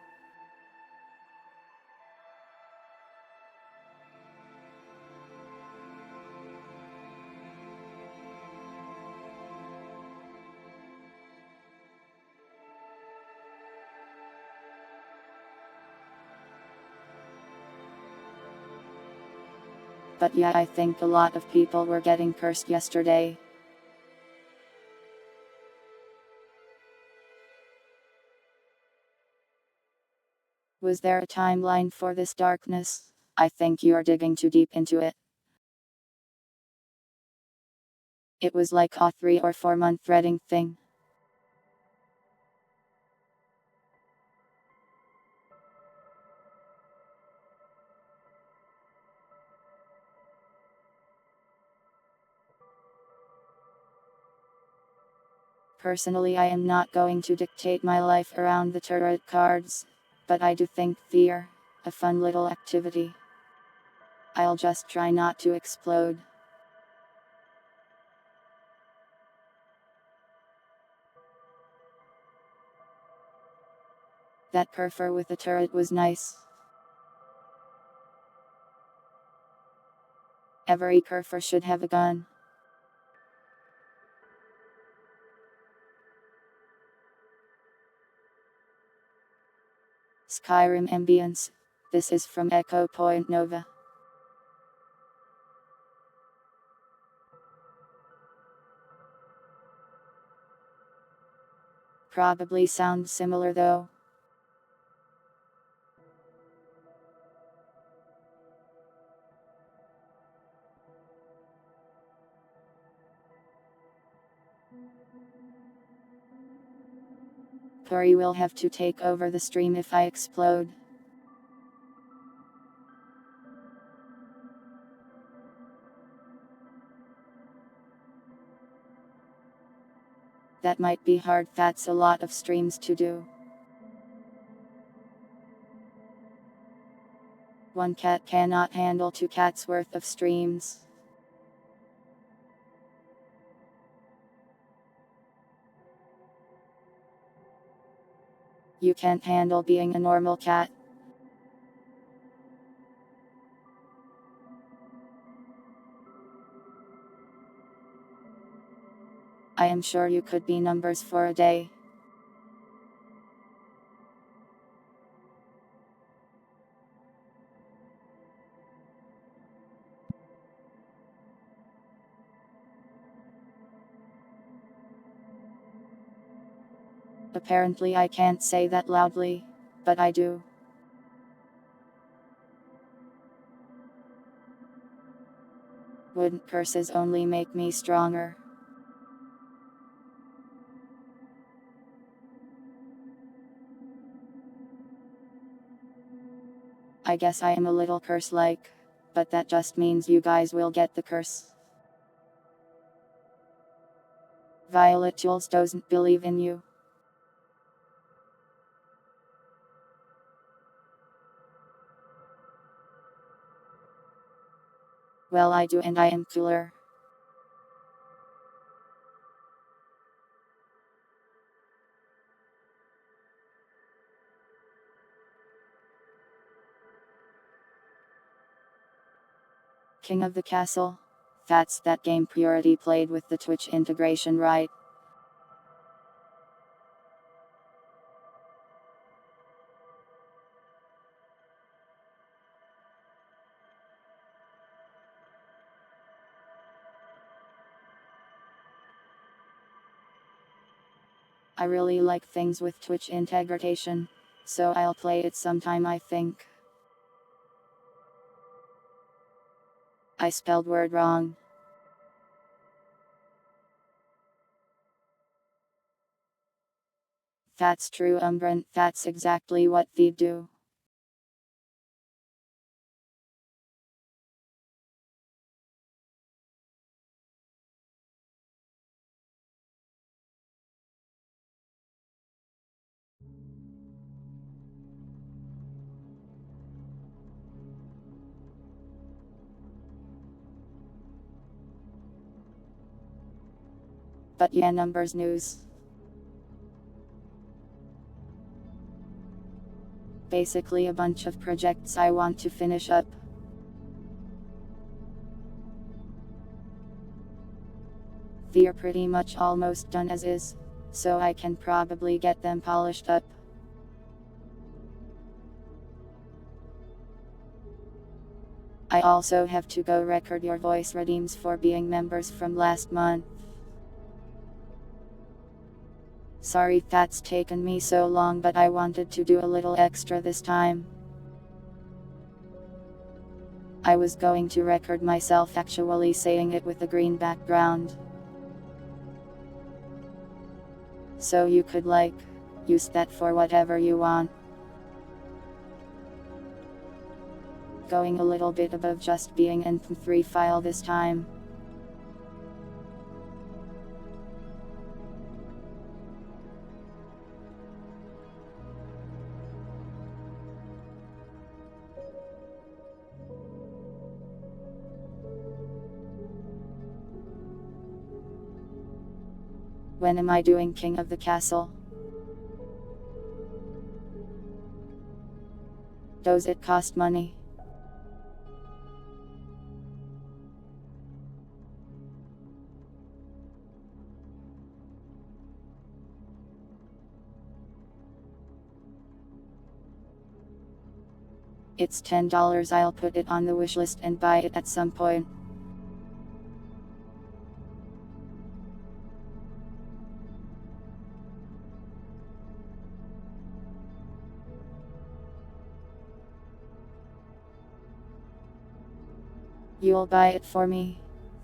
But yeah, I think a lot of people were getting cursed yesterday. Was there a timeline for this darkness? I think you're digging too deep into it. It was like a 3 or 4 month threading thing. Personally, I am not going to dictate my life around the turret cards, but I do think they're a fun little activity. I'll just try not to explode. That perfor with the turret was nice. Every perfor should have a gun. Skyrim ambience. This is from Echo Point Nova. Probably sounds similar though. Tori will have to take over the stream if I explode. That might be hard, that's a lot of streams to do. One cat cannot handle 2 cats worth of streams. You can't handle being a normal cat. I am sure you could be numbers for a day. Apparently I can't say that loudly, but I do. Wouldn't curses only make me stronger? I guess I am a little curse-like, but that just means you guys will get the curse. Violet Jules doesn't believe in you. Well, I do, and I am cooler. King of the Castle. That's that game Purity played with the Twitch integration, right? I really like things with Twitch integration, so I'll play it sometime, I think. I spelled word wrong. That's true, Umbran, that's exactly what they do. But yeah, numbers news. Basically a bunch of projects I want to finish up. They're pretty much almost done as is, so I can probably get them polished up. I also have to go record your voice redeems for being members from last month. Sorry that's taken me so long, but I wanted to do a little extra this time. I was going to record myself actually saying it with a green background, so you could use that for whatever you want. Going a little bit above just being an MP3 file this time. When am I doing King of the Castle? Does it cost money? It's $10, I'll put it on the wishlist and buy it at some point. You'll buy it for me?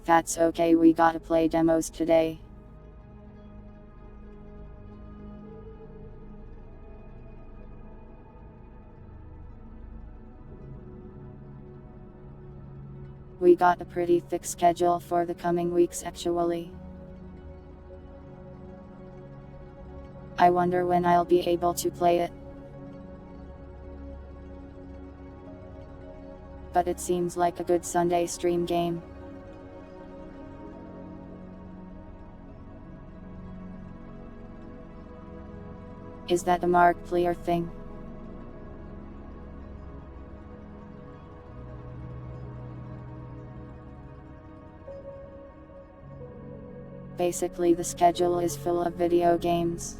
That's okay, we gotta play demos today. We got a pretty thick schedule for the coming weeks actually. I wonder when I'll be able to play it. But it seems like a good Sunday stream game. Is that a Mark Player thing? Basically the schedule is full of video games.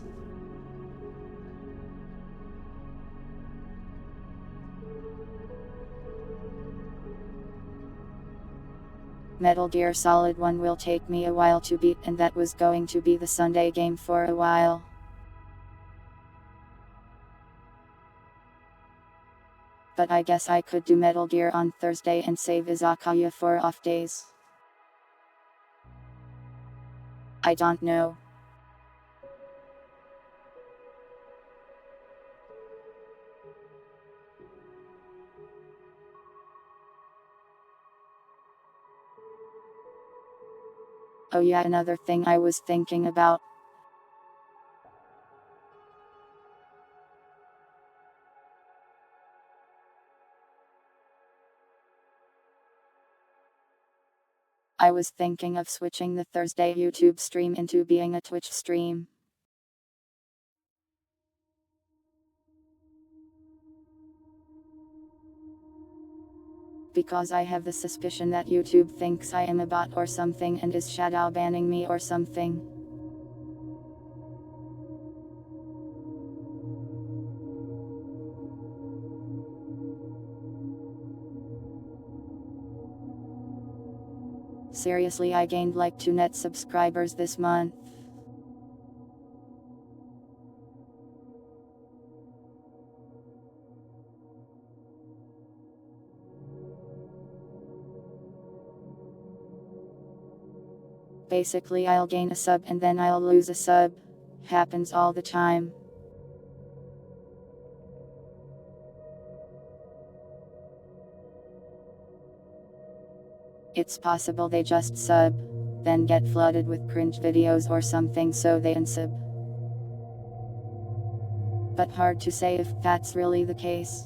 Metal Gear Solid 1 will take me a while to beat, and that was going to be the Sunday game for a while. But I guess I could do Metal Gear on Thursday and save Izakaya for off days. I don't know. Oh yeah, another thing I was thinking about. I was thinking of switching the Thursday YouTube stream into being a Twitch stream. Because I have the suspicion that YouTube thinks I am a bot or something and is shadow banning me or something. Seriously, I gained like 2 net subscribers this month. Basically, I'll gain a sub and then I'll lose a sub. Happens all the time. It's possible they just sub, then get flooded with cringe videos or something so they unsub. But hard to say if that's really the case.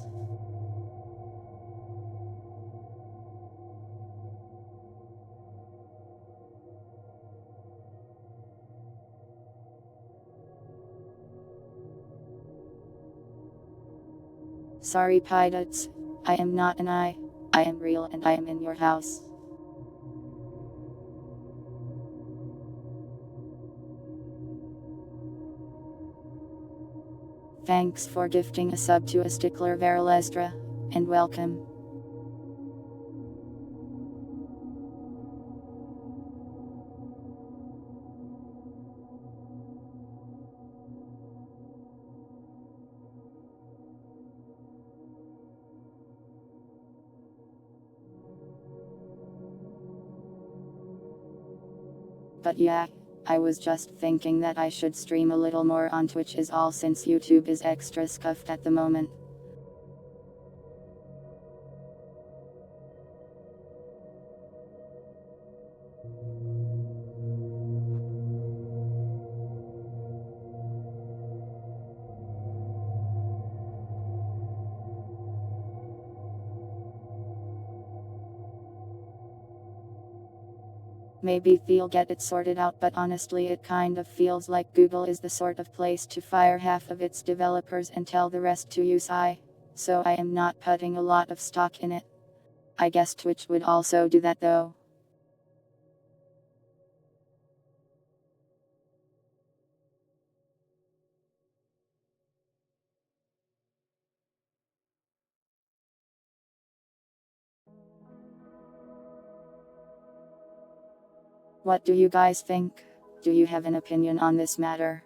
Sorry Pilots, I am not an I am real and I am in your house. Thanks for gifting a sub to a stickler Varalestra, and welcome. But yeah, I was just thinking that I should stream a little more on Twitch is all since YouTube is extra scuffed at the moment. Maybe they'll get it sorted out, but honestly it kind of feels like Google is the sort of place to fire half of its developers and tell the rest to use AI, so I am not putting a lot of stock in it. I guess Twitch would also do that though. What do you guys think? Do you have an opinion on this matter?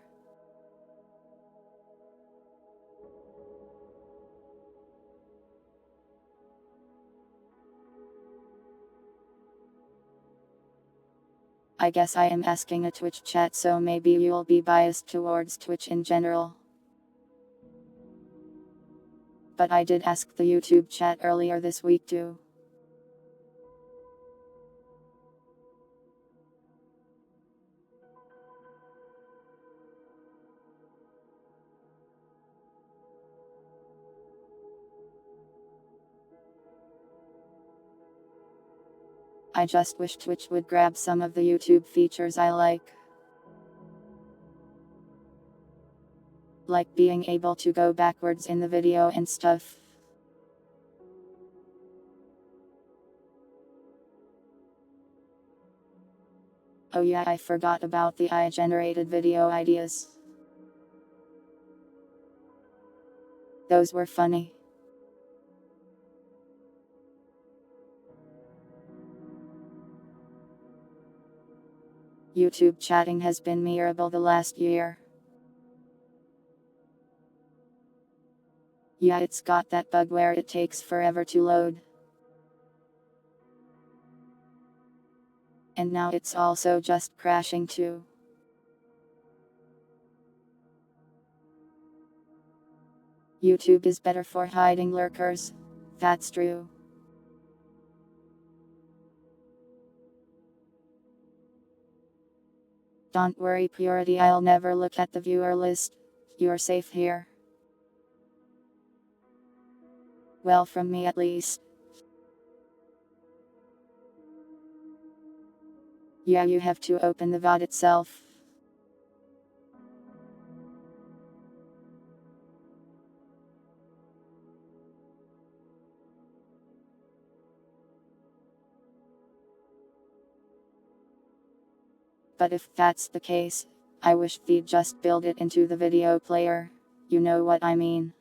I guess I am asking a Twitch chat, so maybe you'll be biased towards Twitch in general. But I did ask the YouTube chat earlier this week too. I just wish Twitch would grab some of the YouTube features I like. Like being able to go backwards in the video and stuff. Oh yeah, I forgot about the AI generated video ideas. Those were funny. YouTube chatting has been miserable the last year. Yeah, it's got that bug where it takes forever to load. And now it's also just crashing too. YouTube is better for hiding lurkers. That's true. Don't worry, Purity, I'll never look at the viewer list. You're safe here. Well, from me at least. Yeah, you have to open the VOD itself. But if that's the case, I wish they'd just build it into the video player. You know what I mean.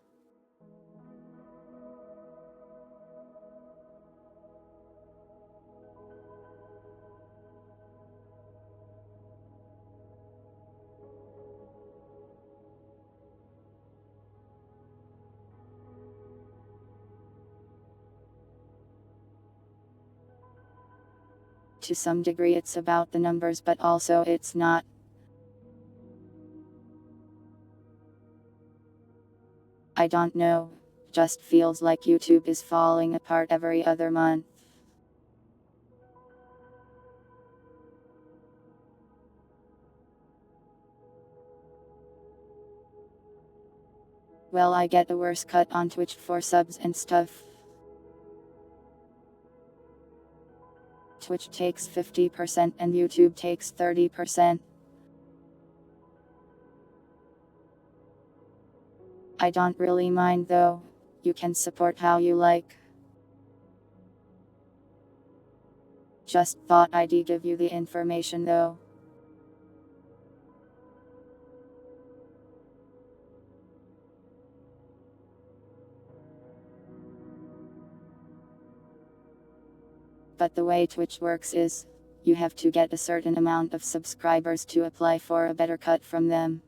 To some degree it's about the numbers, but also it's not. I don't know. Just feels like YouTube is falling apart every other month. Well, I get the worst cut on Twitch for subs and stuff. Twitch takes 50% and YouTube takes 30%. I don't really mind though. You can support how you like. Just thought I'd give you the information though. But the way Twitch works is, you have to get a certain amount of subscribers to apply for a better cut from them.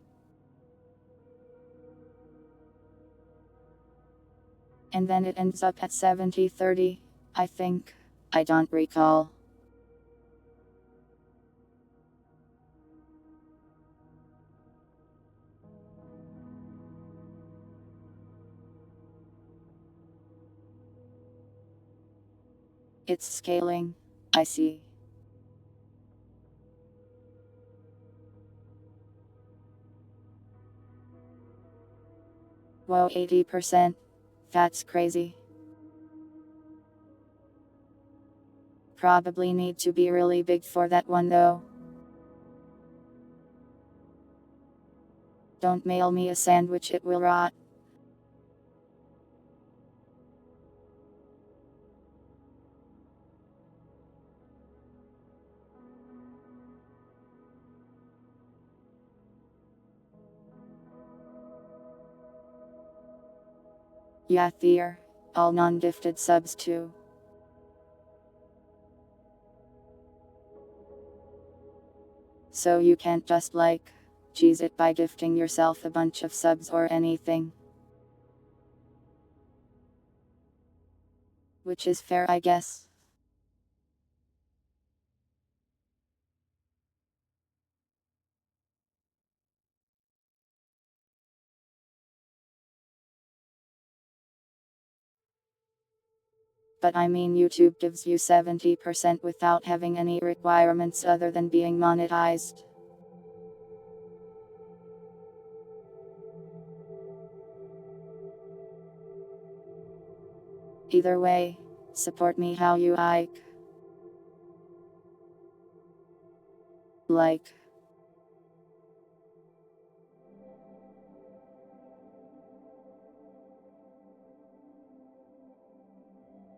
And then it ends up at 70-30, I think. I don't recall. It's scaling, I see. Whoa, 80%? That's crazy. Probably need to be really big for that one though. Don't mail me a sandwich, it will rot. Yeah, Thier. All non-gifted subs too. So you can't just like, cheese it by gifting yourself a bunch of subs or anything. Which is fair, I guess. But I mean, YouTube gives you 70% without having any requirements other than being monetized. Either way, support me how you like.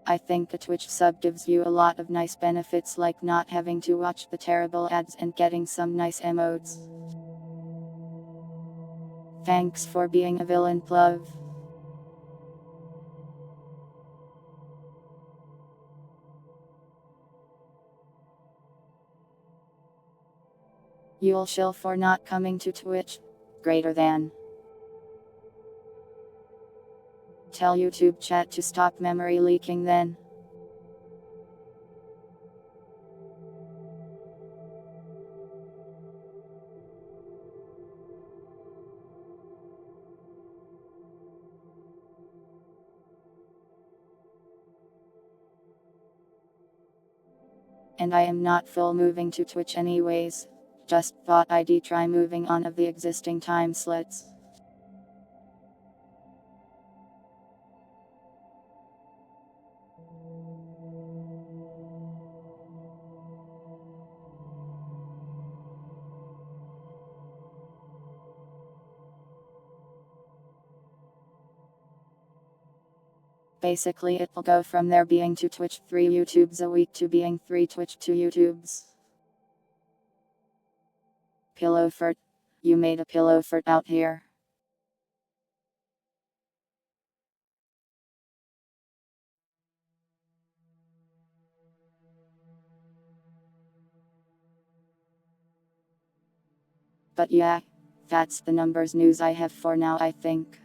I think a Twitch sub gives you a lot of nice benefits, like not having to watch the terrible ads and getting some nice emotes. Thanks for being a villain, Plov. You'll shill for not coming to Twitch. Greater than. Tell YouTube chat to stop memory leaking then. And I am not full moving to Twitch anyways. Just thought I'd try moving on of the existing time slits. Basically it will go from there being 2 Twitch 3 YouTubes a week to being 3 Twitch 2 YouTubes. Pillow fort. You made a pillow fort out here. But yeah, that's the numbers news I have for now, I think.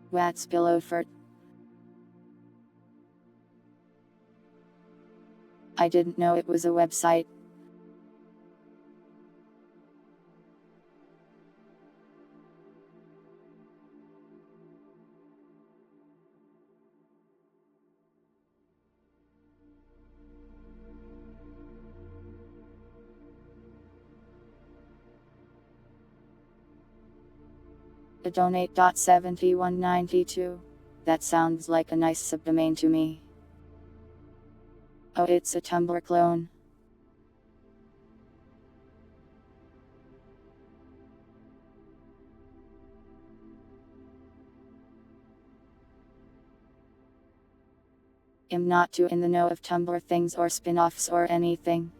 What's pillow fort? I didn't know it was a website. A donate.7192. That sounds like a nice subdomain to me. Oh, it's a Tumblr clone. I'm not too in the know of Tumblr things or spin-offs or anything.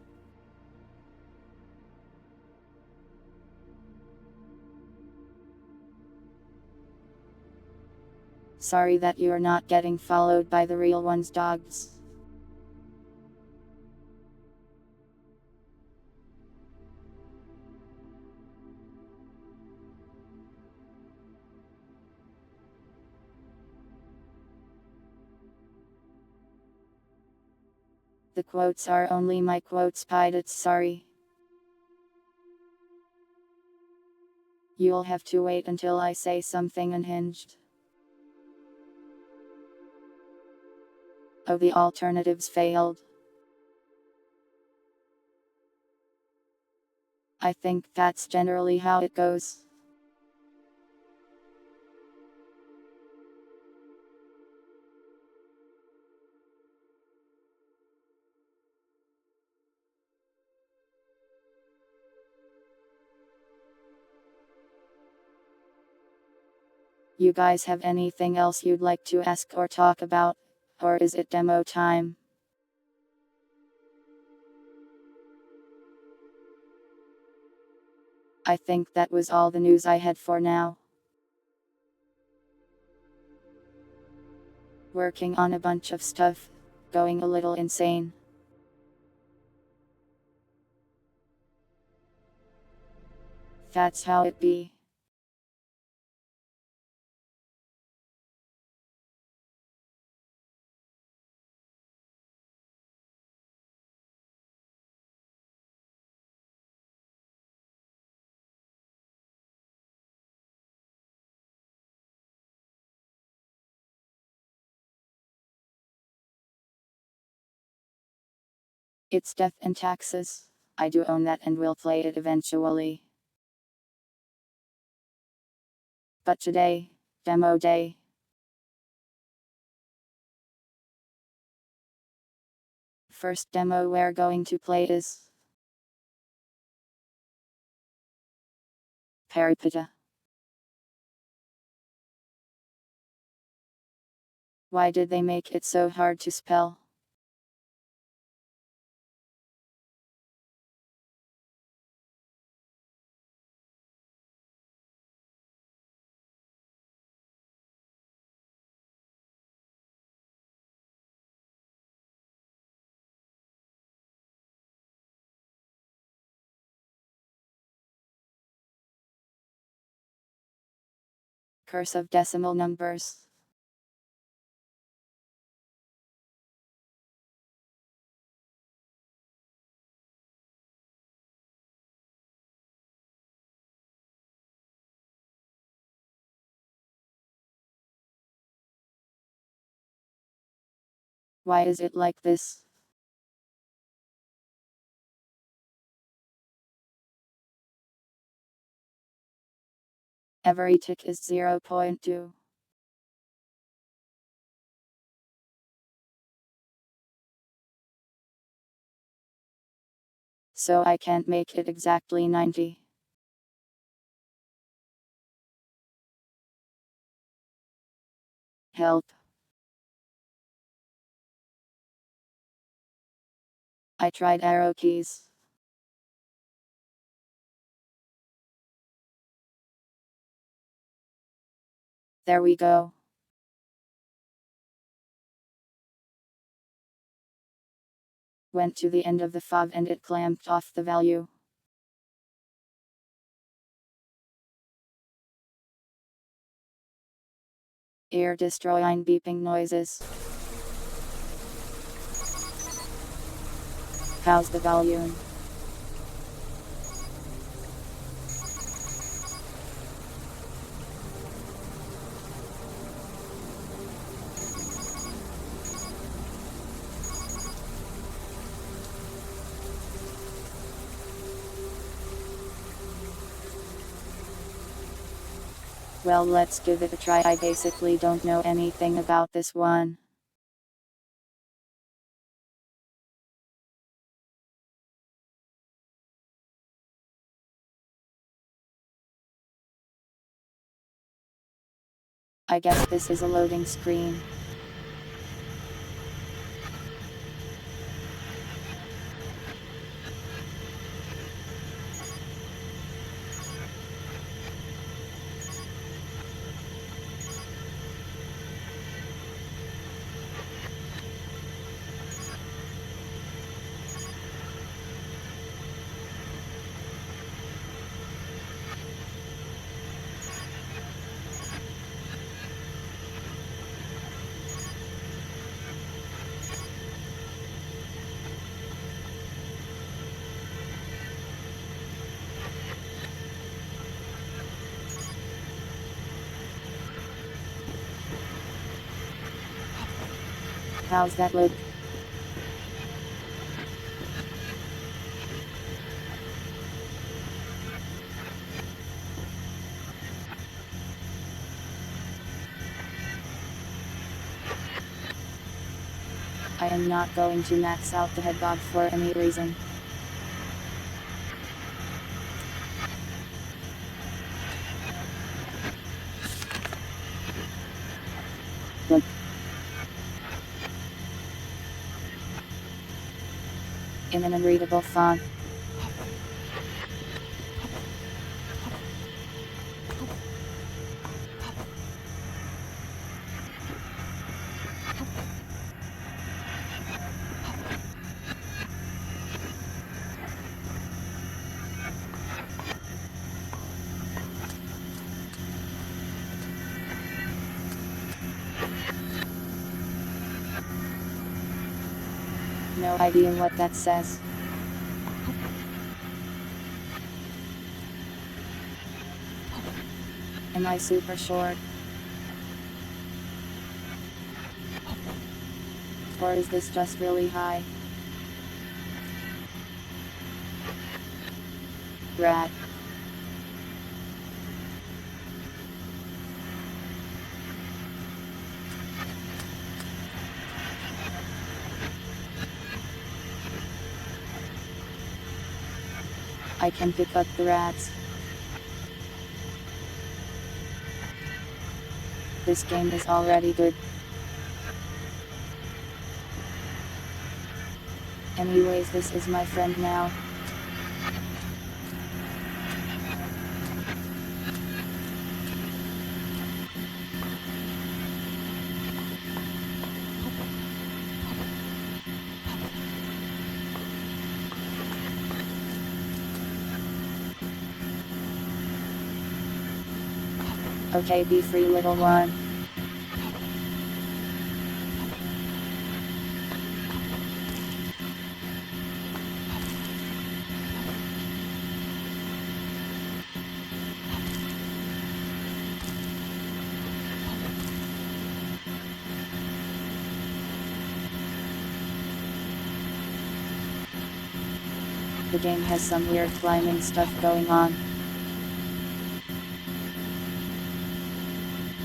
Sorry that you're not getting followed by the real ones, dogs. The quotes are only my quotes, pirates, sorry. You'll have to wait until I say something unhinged. Oh, the alternatives failed. I think that's generally how it goes. You guys have anything else you'd like to ask or talk about? Or is it demo time? I think that was all the news I had for now. Working on a bunch of stuff, going a little insane. That's how it be. It's death and taxes. I do own that and will play it eventually. But today, demo day. First demo we're going to play is Parapita. Why did they make it so hard to spell? Curse of decimal numbers. Why is it like this? Every tick is 0.2. So I can't make it exactly 90. Help. I tried arrow keys. There we go. Went to the end of the fob and it clamped off the value. Ear destroying beeping noises. How's the volume? Well, let's give it a try. I basically don't know anything about this one. I guess this is a loading screen. How's that look? I am not going to max out the head bob for any reason. Look. In an unreadable font. No idea what that says. Am I super short? Or is this just really high? Rat. I can pick up the rats. This game is already good. Anyways, this is my friend now. Okay, be free, little one. The game has some weird climbing stuff going on.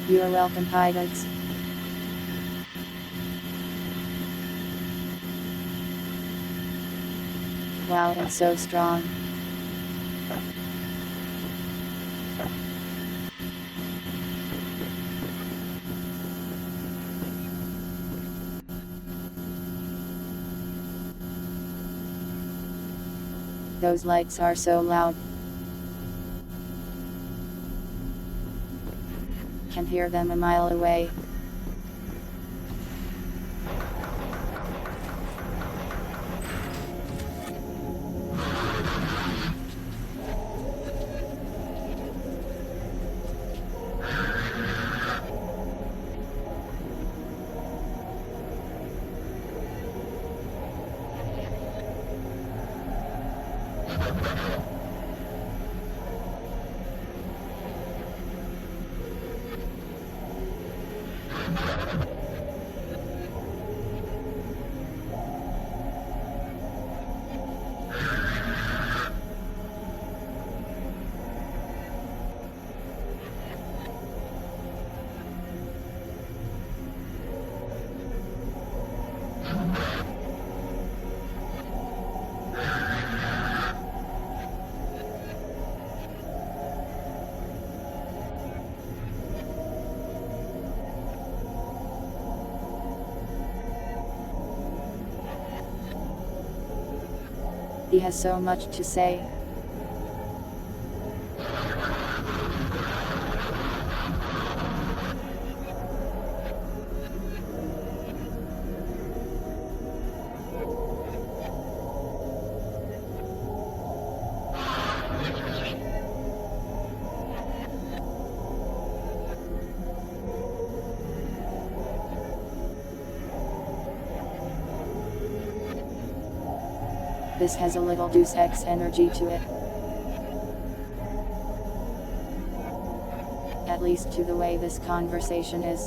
You're welcome, pilots. Wow, it's so strong. Those lights are so loud. Can hear them a mile away. He has so much to say. This has a little Deus Ex energy to it. At least to the way this conversation is.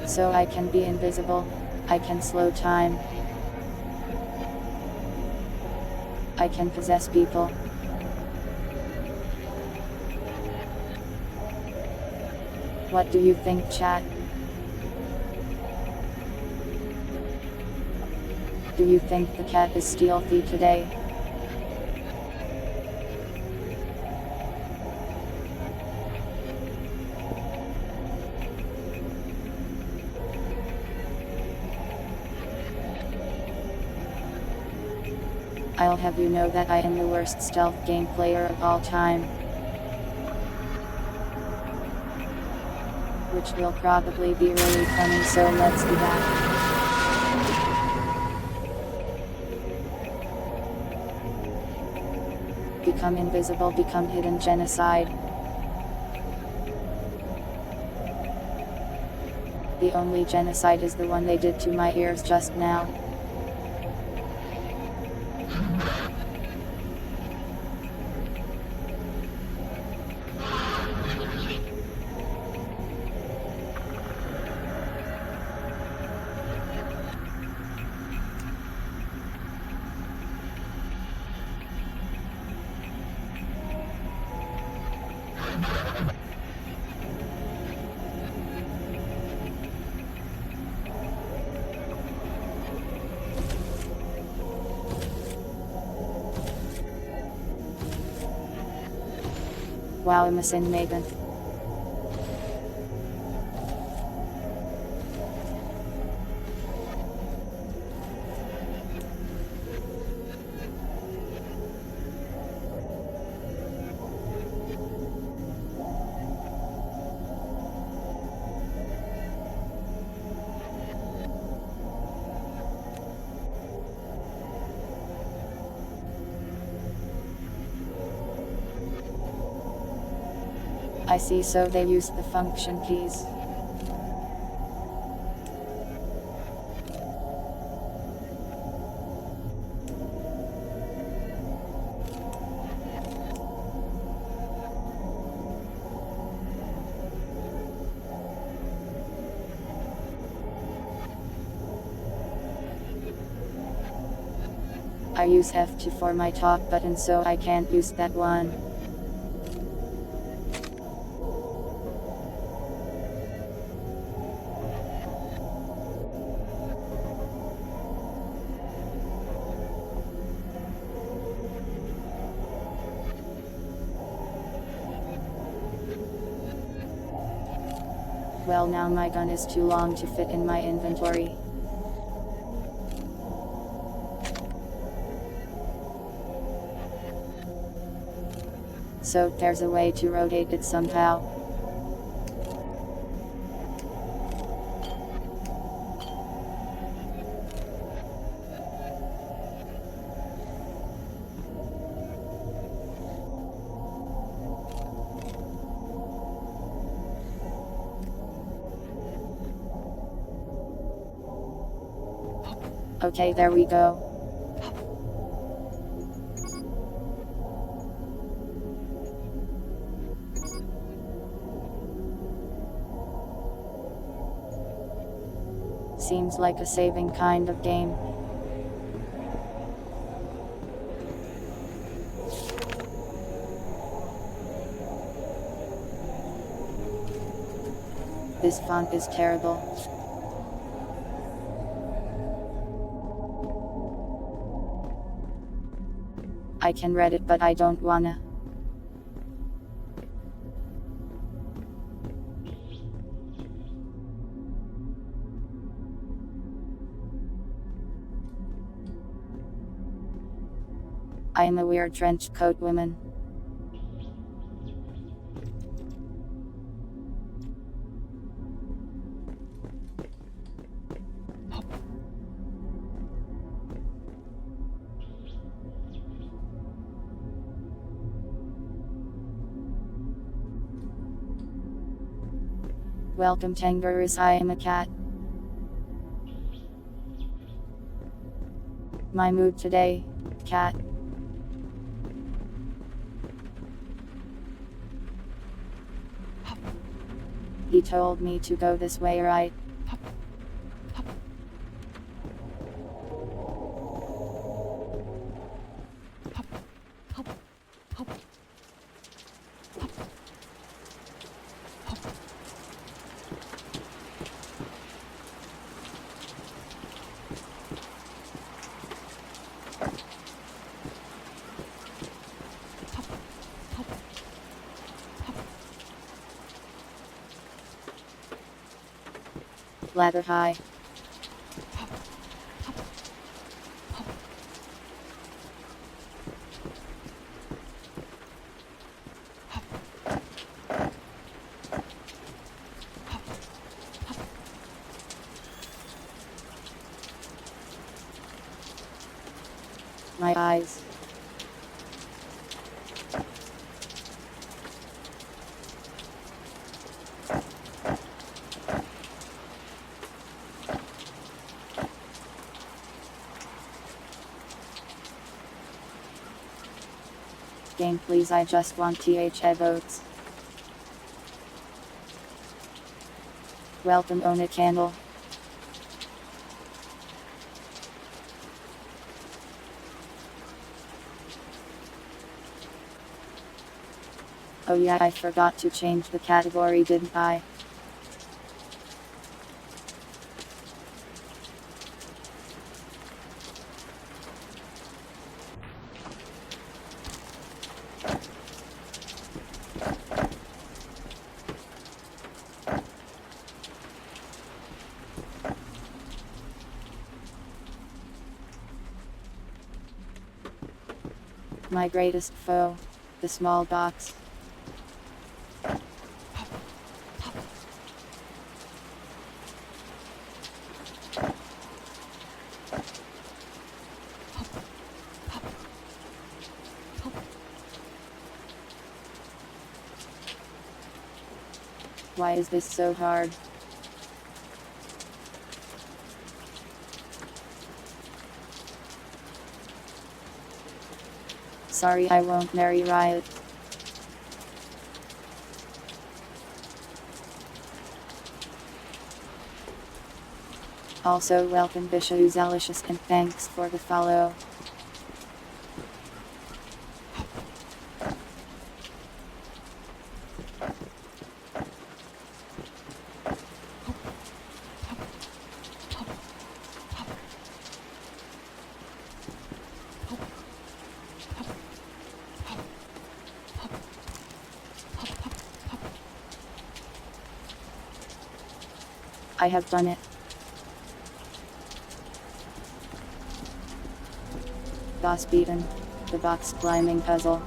So I can be invisible, I can slow time. I can possess people. What do you think, chat? Do you think the cat is stealthy today? I'll have you know that I am the worst stealth game player of all time. Which will probably be really funny, so let's do that. Become invisible, become hidden, genocide. The only genocide is the one they did to my ears just now. Wow, I'm a sin maven. I see, so they use the function keys. I use F2 for my talk button, so I can't use that one. Well, now my gun is too long to fit in my inventory. So there's a way to rotate it somehow. Okay, there we go. Seems like a saving kind of game. This font is terrible. I can read it, but I don't wanna. I am a weird trench coat woman. Welcome kangaroos, I am a cat. My mood today, cat. He told me to go this way, right? Ladder high. My eyes. Game, please, I just want votes. Welcome, own a candle. Oh yeah, I forgot to change the category, didn't I? My greatest foe, the small box. Why is this so hard? Sorry, I won't marry Riot. Also welcome Bishop Zalicious and thanks for the follow. I have done it. Boss beaten. The box climbing puzzle.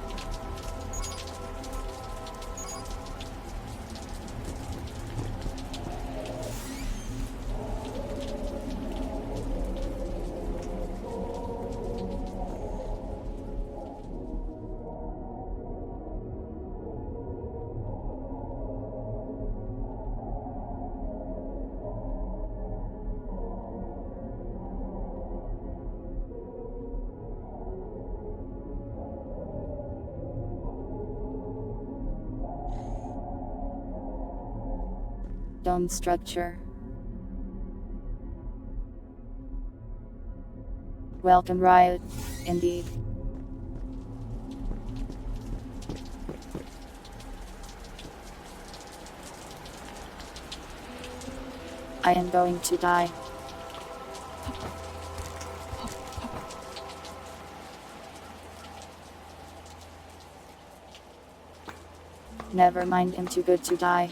Dome structure. Welcome riot, indeed. I am going to die. Never mind, I'm too good to die.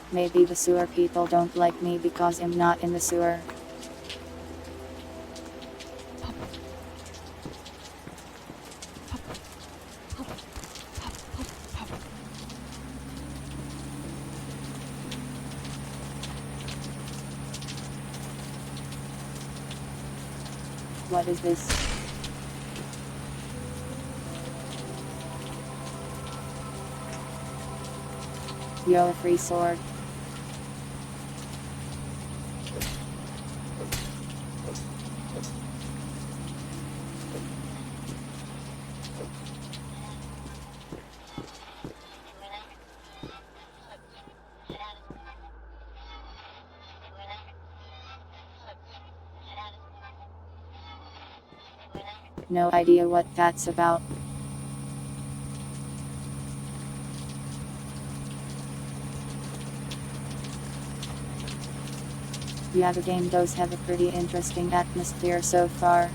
Maybe the sewer people don't like me because I'm not in the sewer. What is this? Yo, a free sword. No idea what that's about. Yeah, the game does have a pretty interesting atmosphere so far.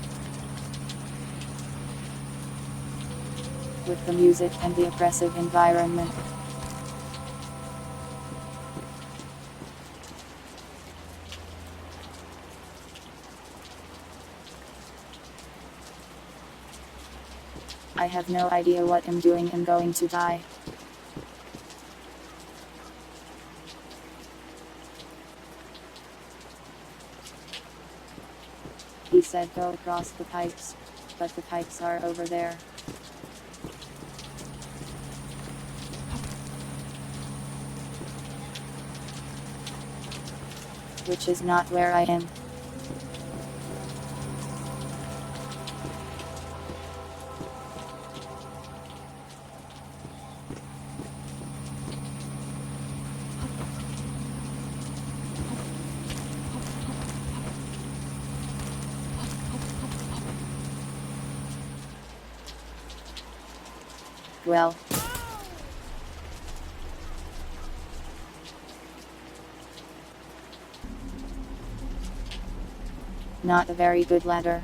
With the music and the oppressive environment. I have no idea what I'm doing. I'm going to die. He said go across the pipes, but the pipes are over there. Which is not where I am. Well. Not a very good ladder.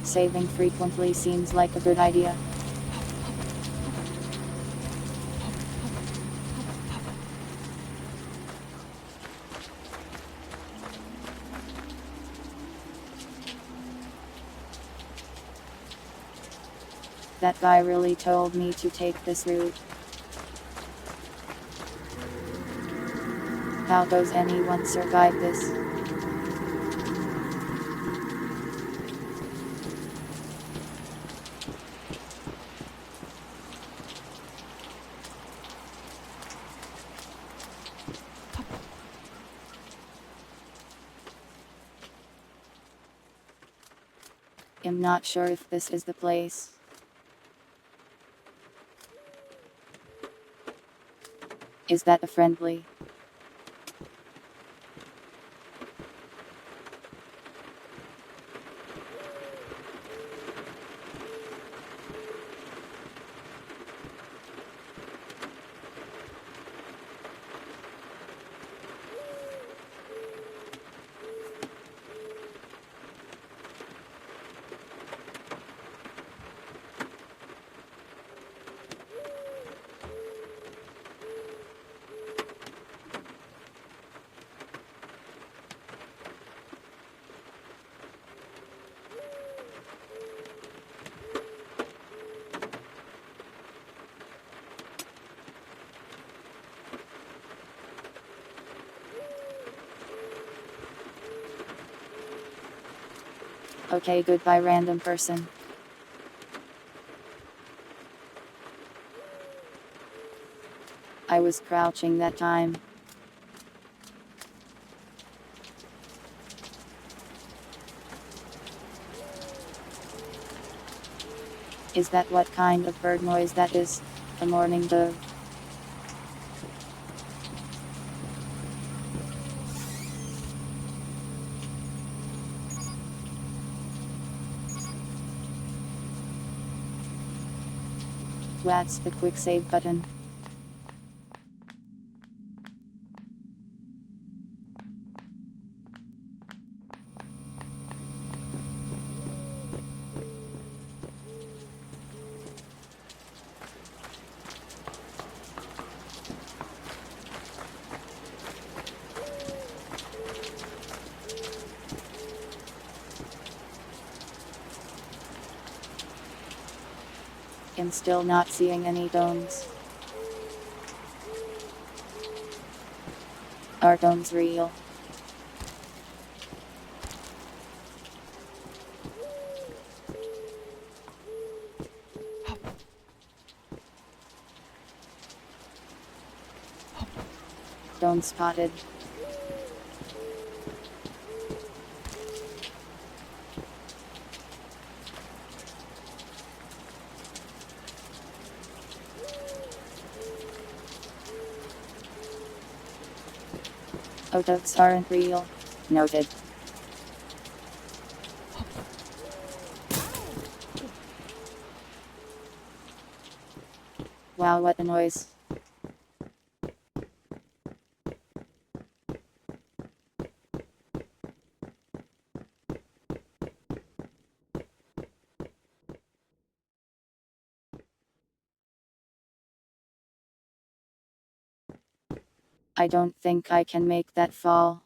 Saving frequently seems like a good idea. That guy really told me to take this route. How does anyone survive this? I'm not sure if this is the place. Is that a friendly? Okay, goodbye, random person. I was crouching that time. Is that what kind of bird noise that is? A morning dove. What's the quick save button? I'm still not seeing any domes. Are domes real? Dome spotted. Oh, doves aren't real. Noted. Wow, what a noise. I don't think I can make that fall.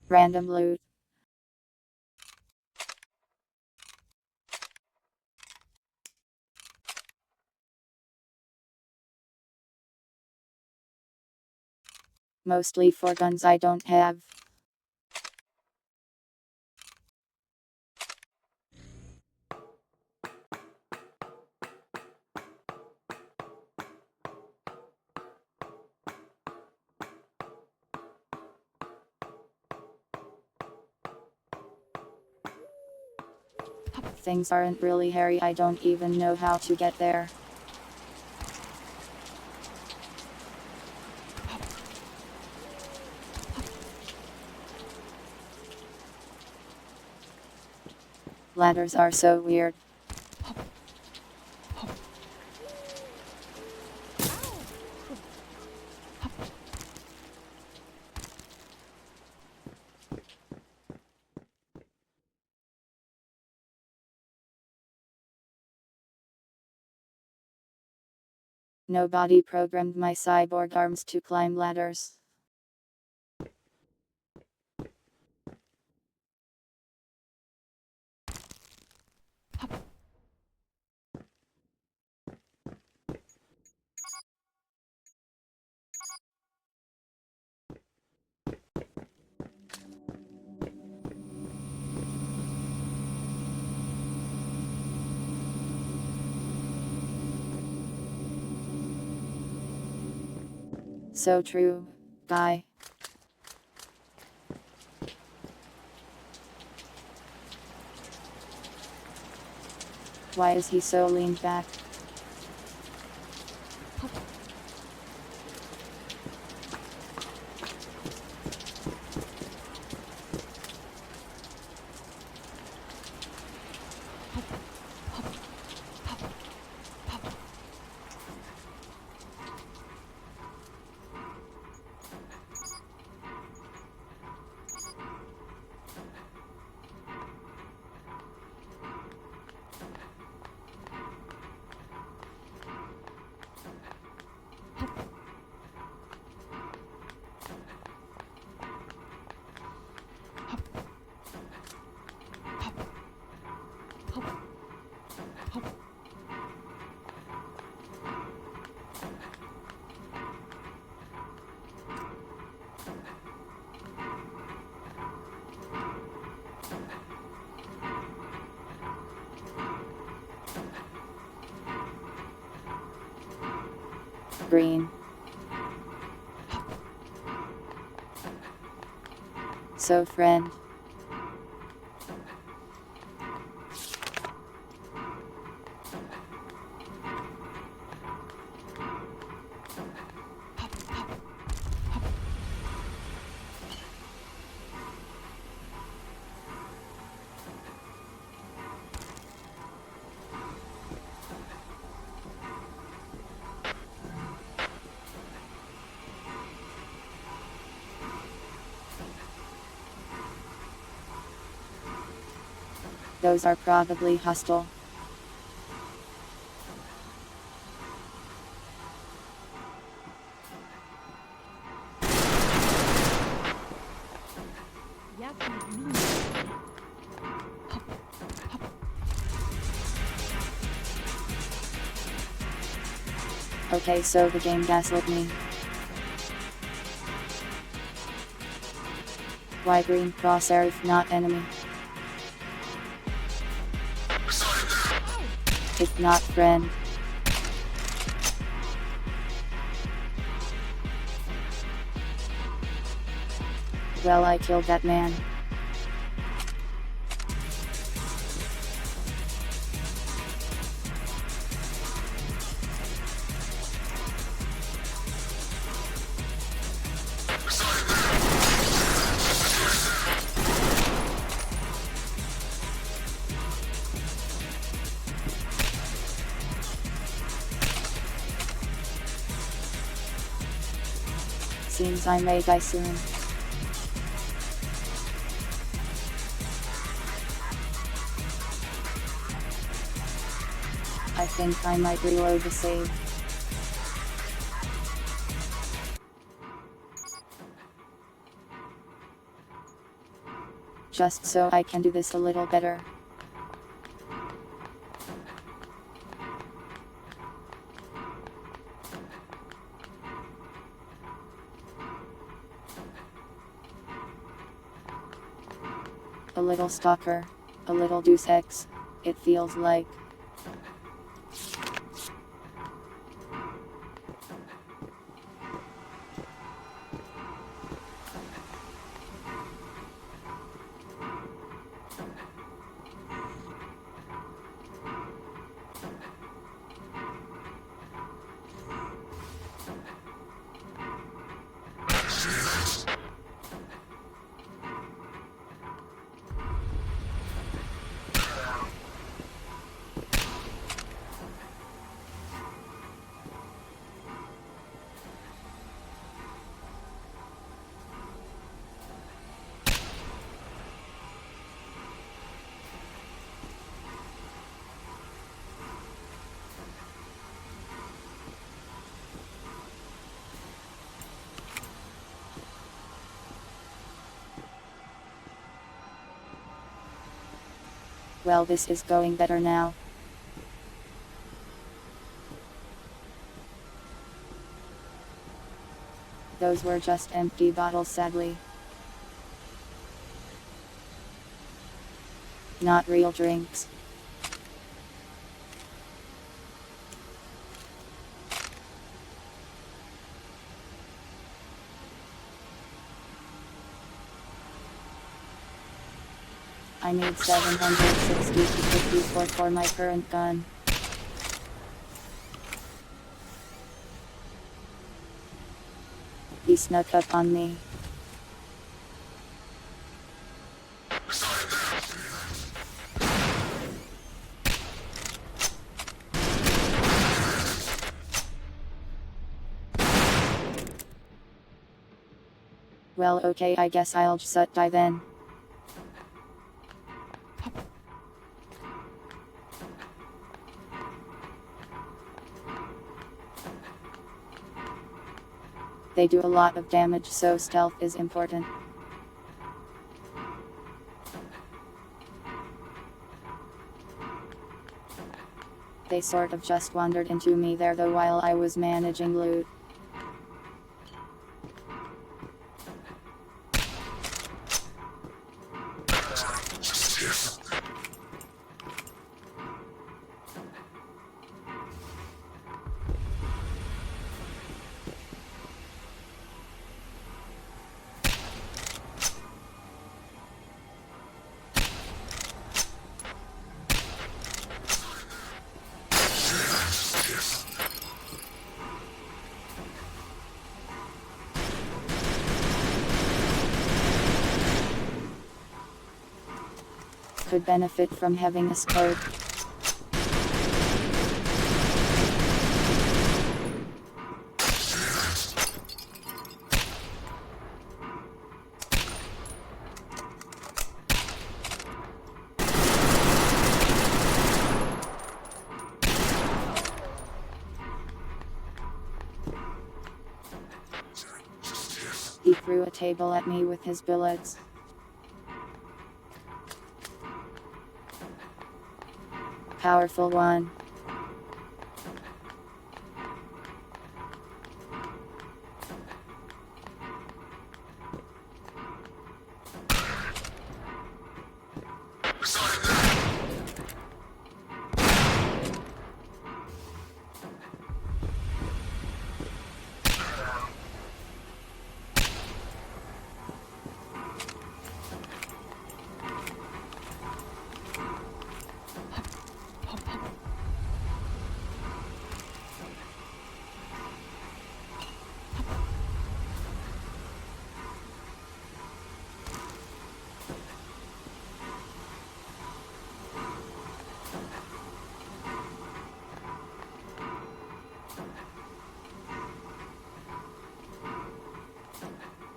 Random loot. Mostly for guns I don't have. Things aren't really hairy, I don't even know how to get there. Ladders are so weird. Nobody programmed my cyborg arms to climb ladders. So true, guy. Why is he so leaned back? Green. So friend. Those are probably hostile. Okay, so the game gaslit me. Why green crosshair if not enemy? If not friend. Well, I killed that man. Seems I may die soon. I think I might reload the save. Just so I can do this a little better. A little stalker, a little Deus Ex, it feels like. Well, this is going better now. Those were just empty bottles, sadly. Not real drinks. I need 760 to 54 for my current gun. He snuck up on me. Well, okay, I guess I'll just die then. They do a lot of damage, so stealth is important. They sort of just wandered into me there though while I was managing loot. Could benefit from having a scope. He threw a table at me with his bullets. Powerful one.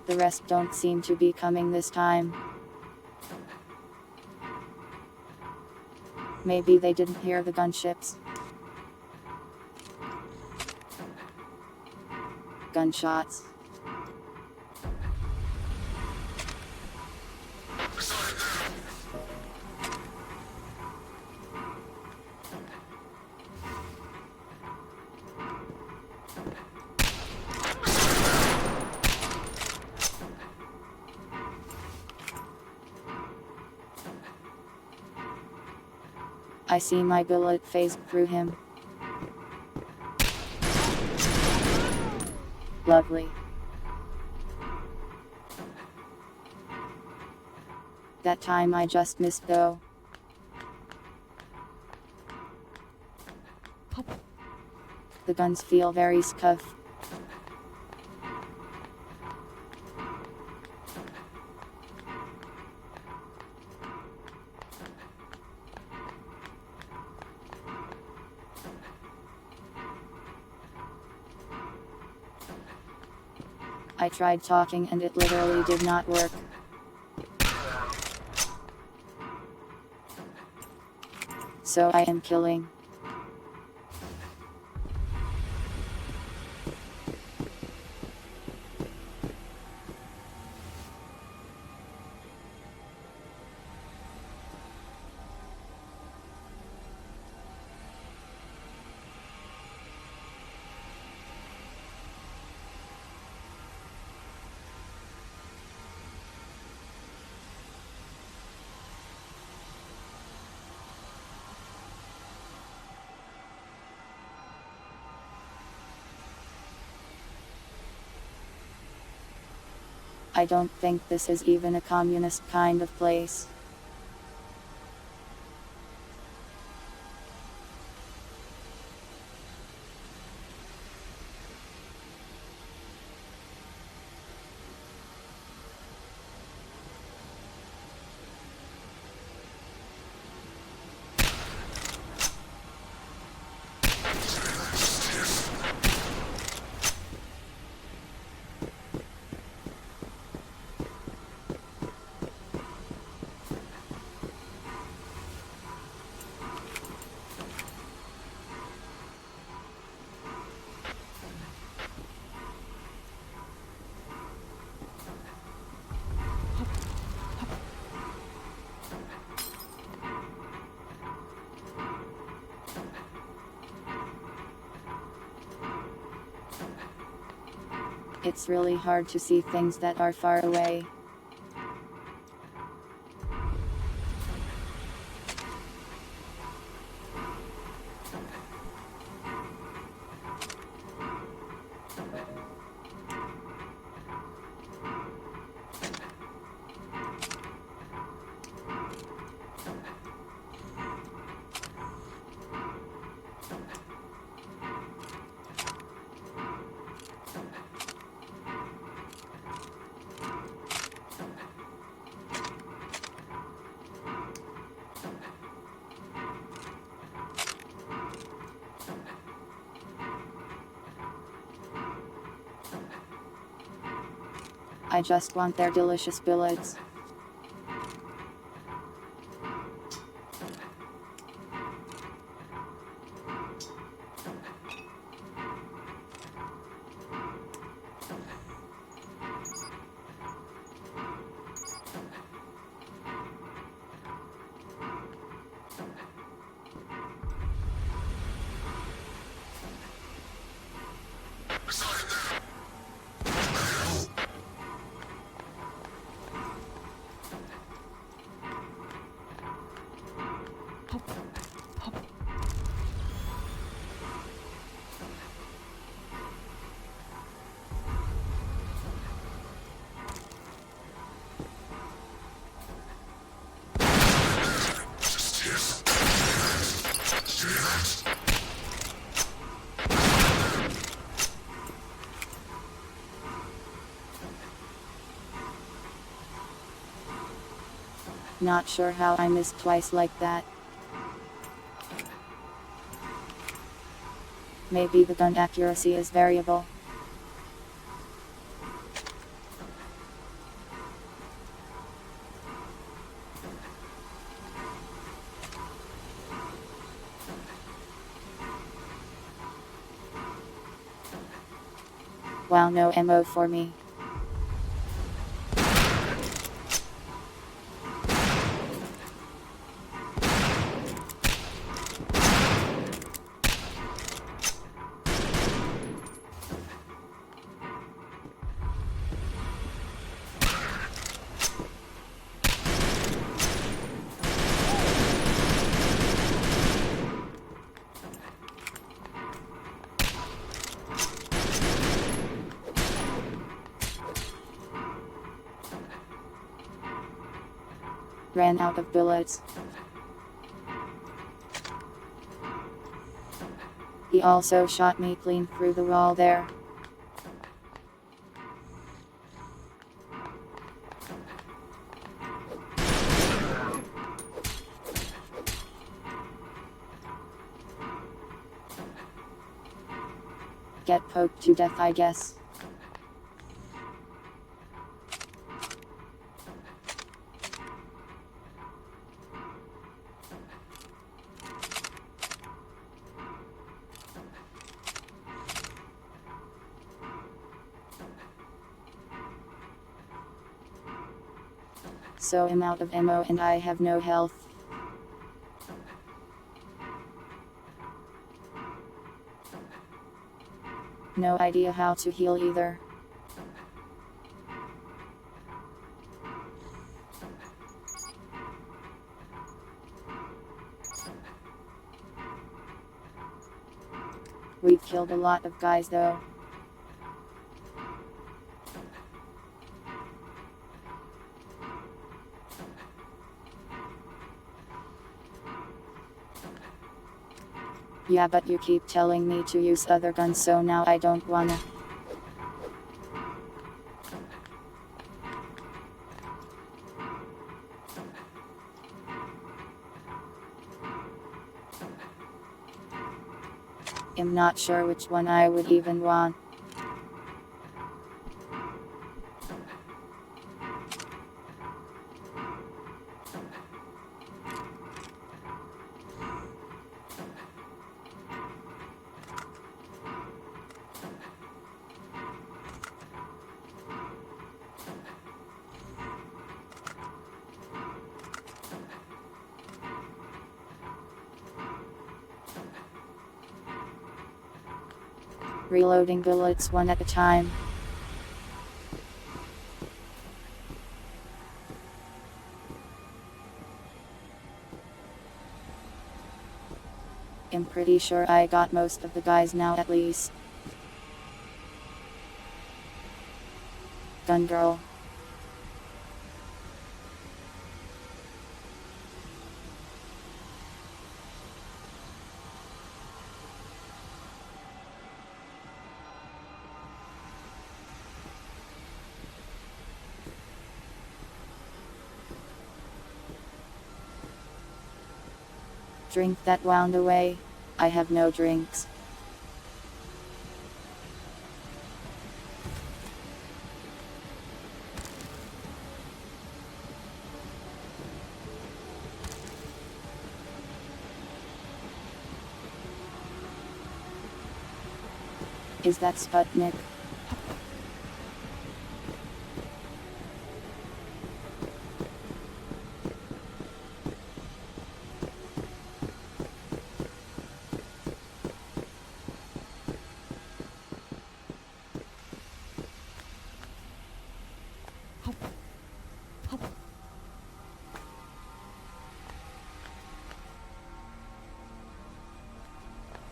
The rest don't seem to be coming this time. Maybe they didn't hear the gunships. Gunshots. I see my bullet phase through him. Lovely. That time I just missed though. The guns feel very scuffed. I tried talking and it literally did not work. So I am killing. I don't think this is even a communist kind of place. It's really hard to see things that are far away. I just want their delicious billets. Not sure how I missed twice like that. Maybe the gun accuracy is variable. Wow, no ammo for me. Ran out of bullets. He also shot me clean through the wall there. Get poked to death, I guess. So I'm out of ammo and I have no health. No idea how to heal either. We've killed a lot of guys though. Yeah, but you keep telling me to use other guns, so now I don't wanna. I'm not sure which one I would even want. Reloading bullets one at a time. I'm pretty sure I got most of the guys now at least. Gun girl. Drink that wound away. I have no drinks. Is that Sputnik?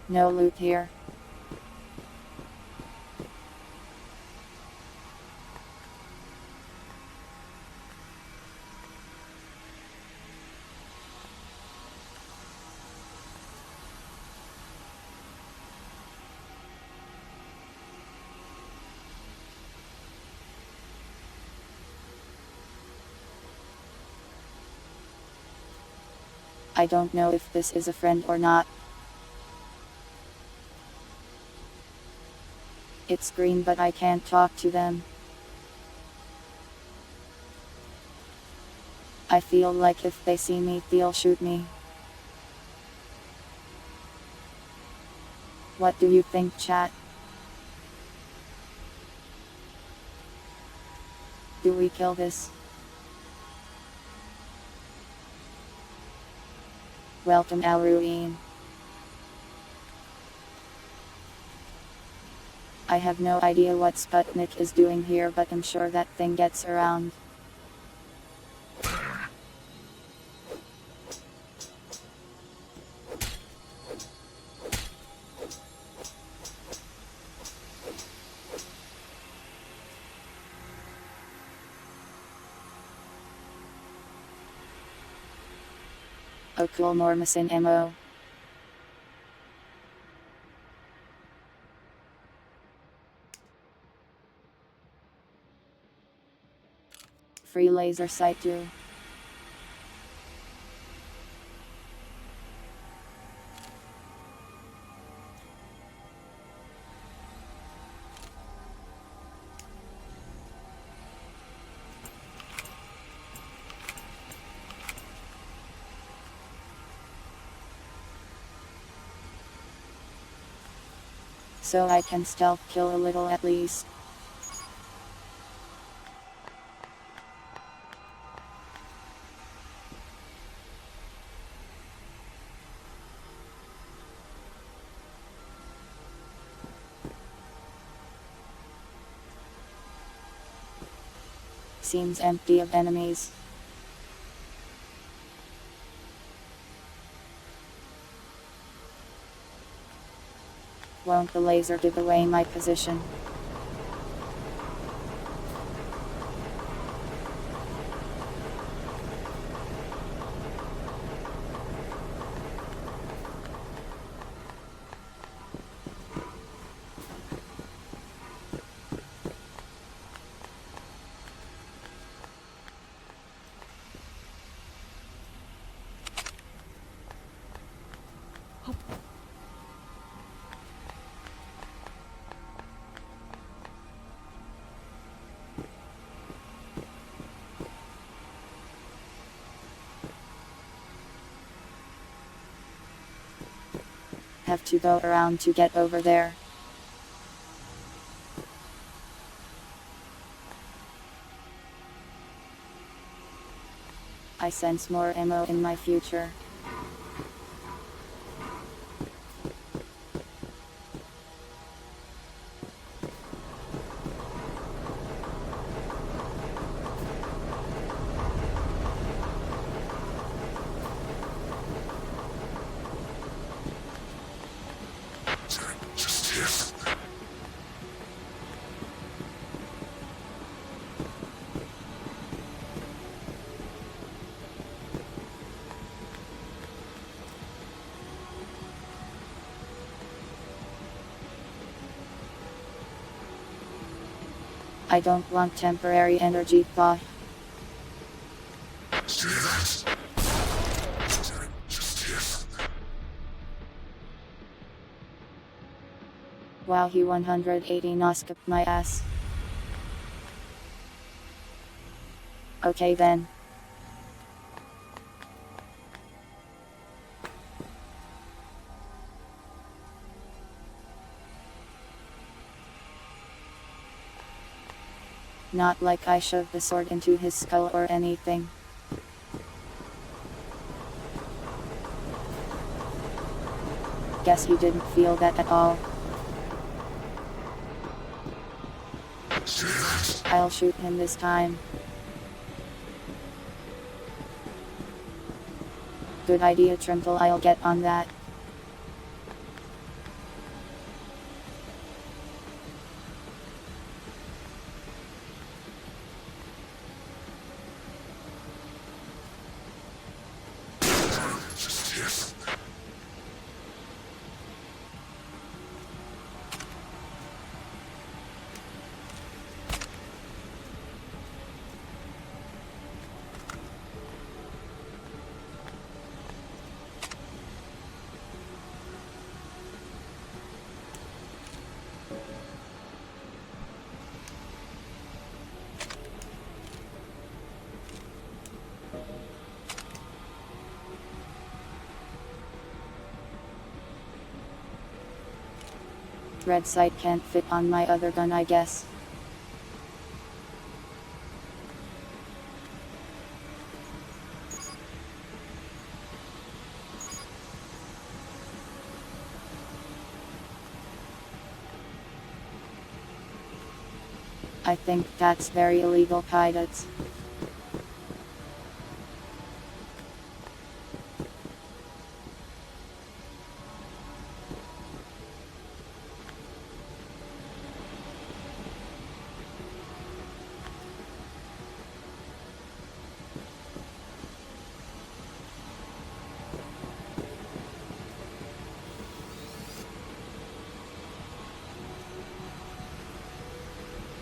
No loot here. I don't know if this is a friend or not. It's green but I can't talk to them. I feel like if they see me they'll shoot me. What do you think, chat? Do we kill this? Welcome Alruin. I have no idea what Sputnik is doing here, but I'm sure that thing gets around. Oh cool, more missing ammo. Free laser sight too. So I can stealth kill a little at least. Seems empty of enemies. Won't the laser give away my position? Have to go around to get over there. I sense more ammo in my future. I don't want temporary energy thaw. Wow, he 180 noscoped my ass. Okay then. Not like I shoved the sword into his skull or anything. Guess he didn't feel that at all. I'll shoot him this time. Good idea, Trimble, I'll get on that. Red sight can't fit on my other gun, I guess. I think that's very illegal, pilots.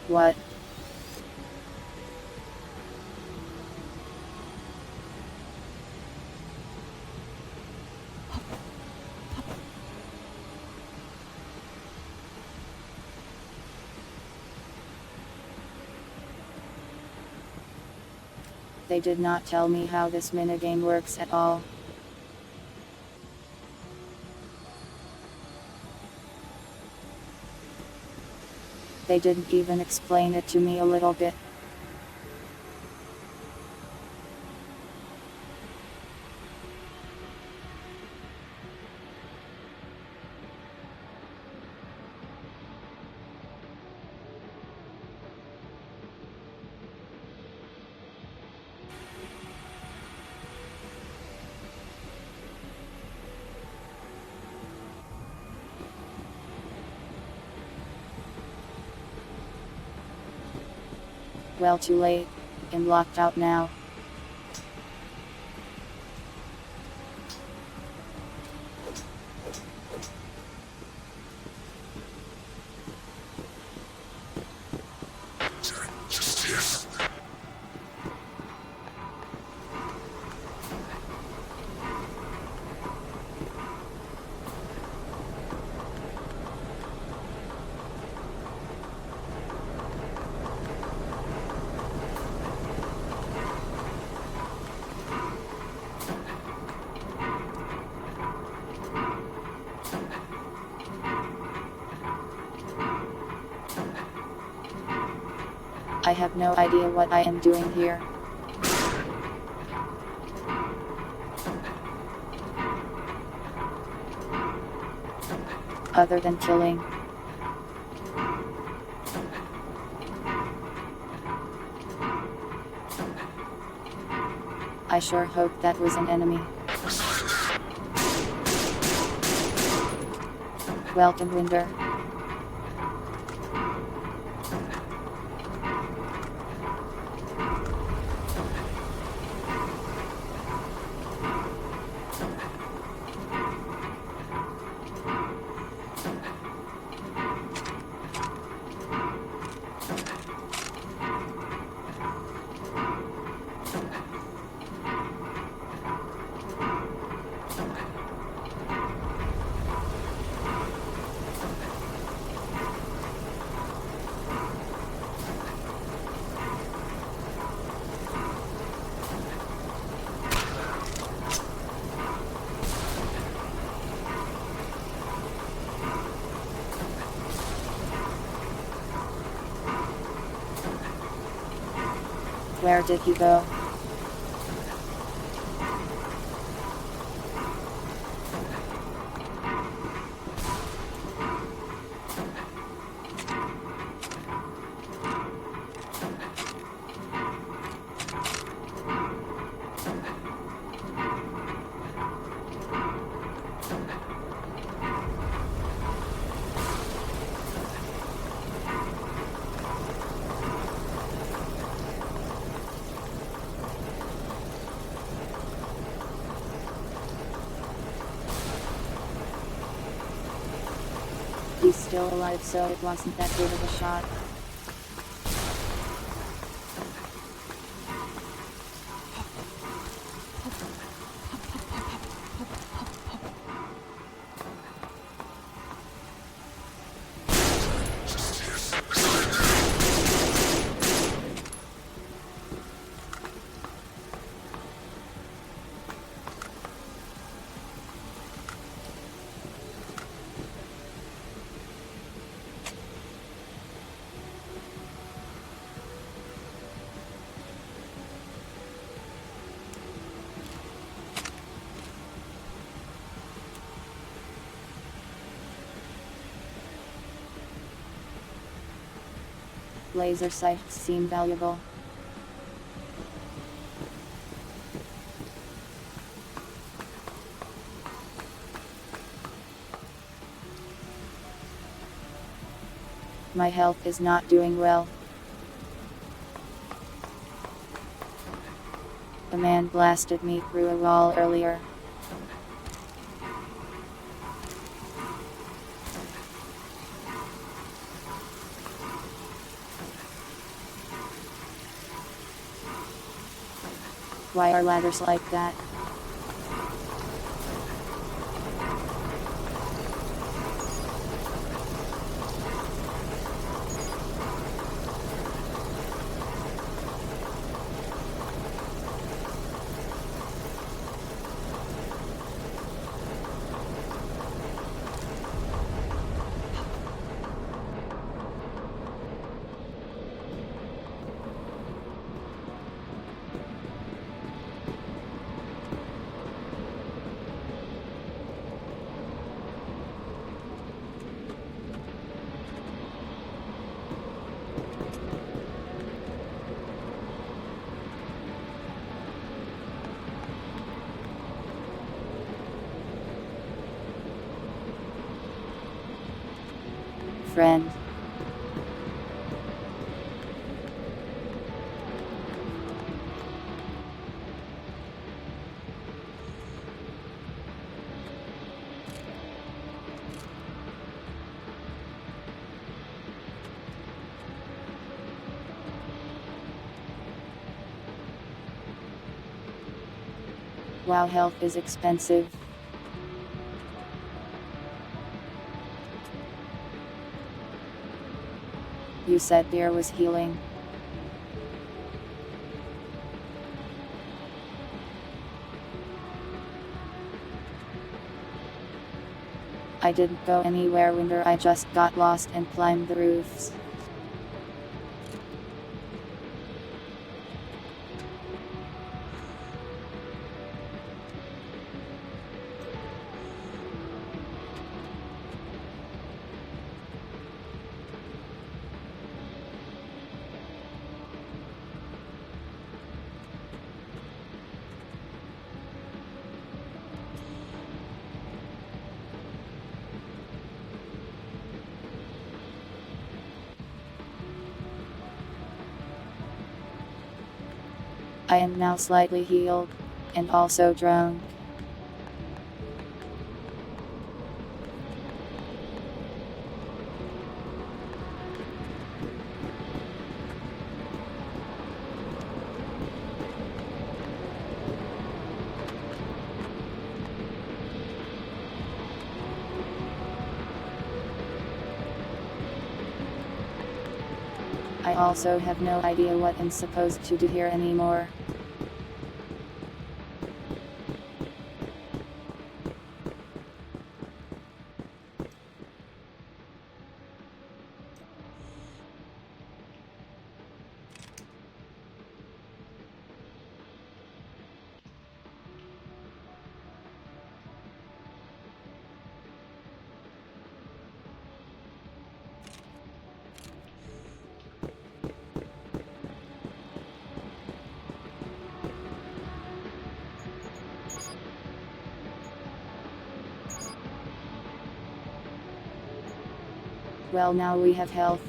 What? They did not tell me how this minigame works at all. They didn't even explain it to me a little bit. Well, too late. I'm locked out now. I have no idea what I am doing here. Other than killing. I sure hope that was an enemy. Welcome, Winder. Where did he go? He's still alive, so it wasn't that good of a shot. Laser sights seem valuable. My health is not doing well. The man blasted me through a wall earlier. Why are ladders like that? Friend. Wow, health is expensive. You said beer was healing. I didn't go anywhere, Winder. I just got lost and climbed the roofs. I am now slightly healed, and also drunk. I also have no idea what I'm supposed to do here anymore. Well, now we have health.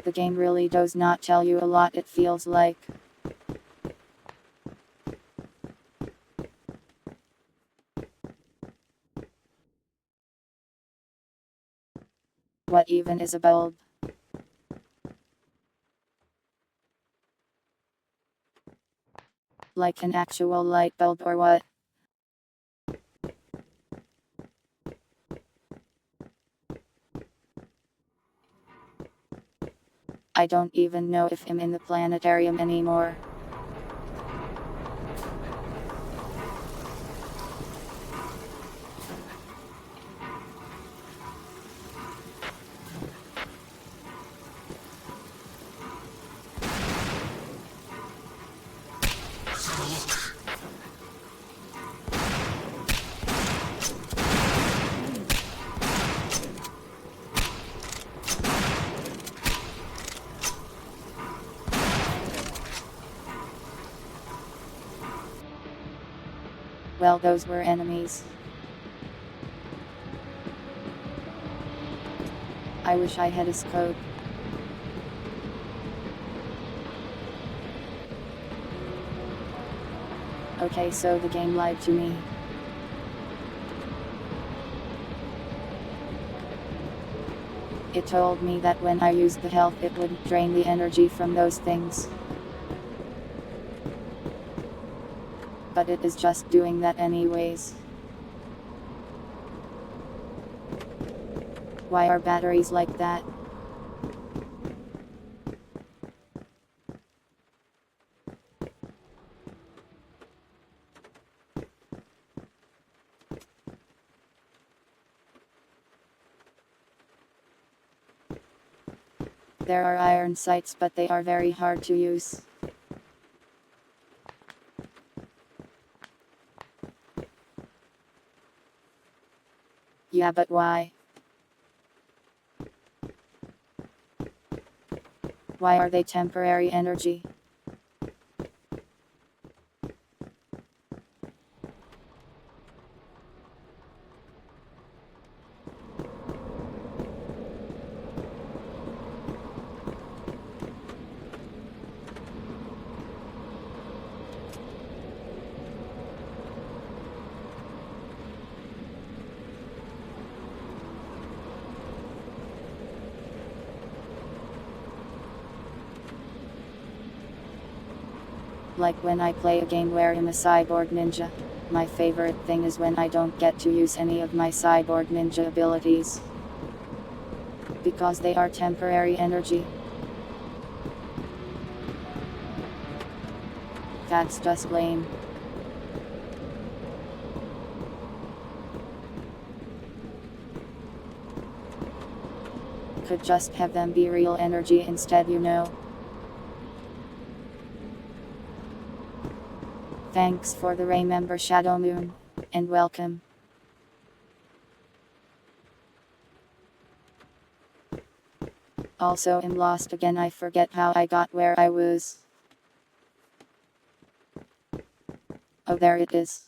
The game really does not tell you a lot, it feels like. What even is a bulb? Like an actual light bulb or what? I don't even know if I'm in the planetarium anymore. Well, those were enemies. I wish I had a scope. Okay, so the game lied to me. It told me that when I used the health it would drain the energy from those things. But it is just doing that anyways. Why are batteries like that? There are iron sights, but they are very hard to use. Yeah, but why? Why are they temporary energy? Like when I play a game where I'm a cyborg ninja. My favorite thing is when I don't get to use any of my cyborg ninja abilities. Because they are temporary energy. That's just lame. Could just have them be real energy instead, you know. Thanks for the remember Shadow Moon, and welcome. Also, I'm lost again, I forget how I got where I was. Oh, there it is.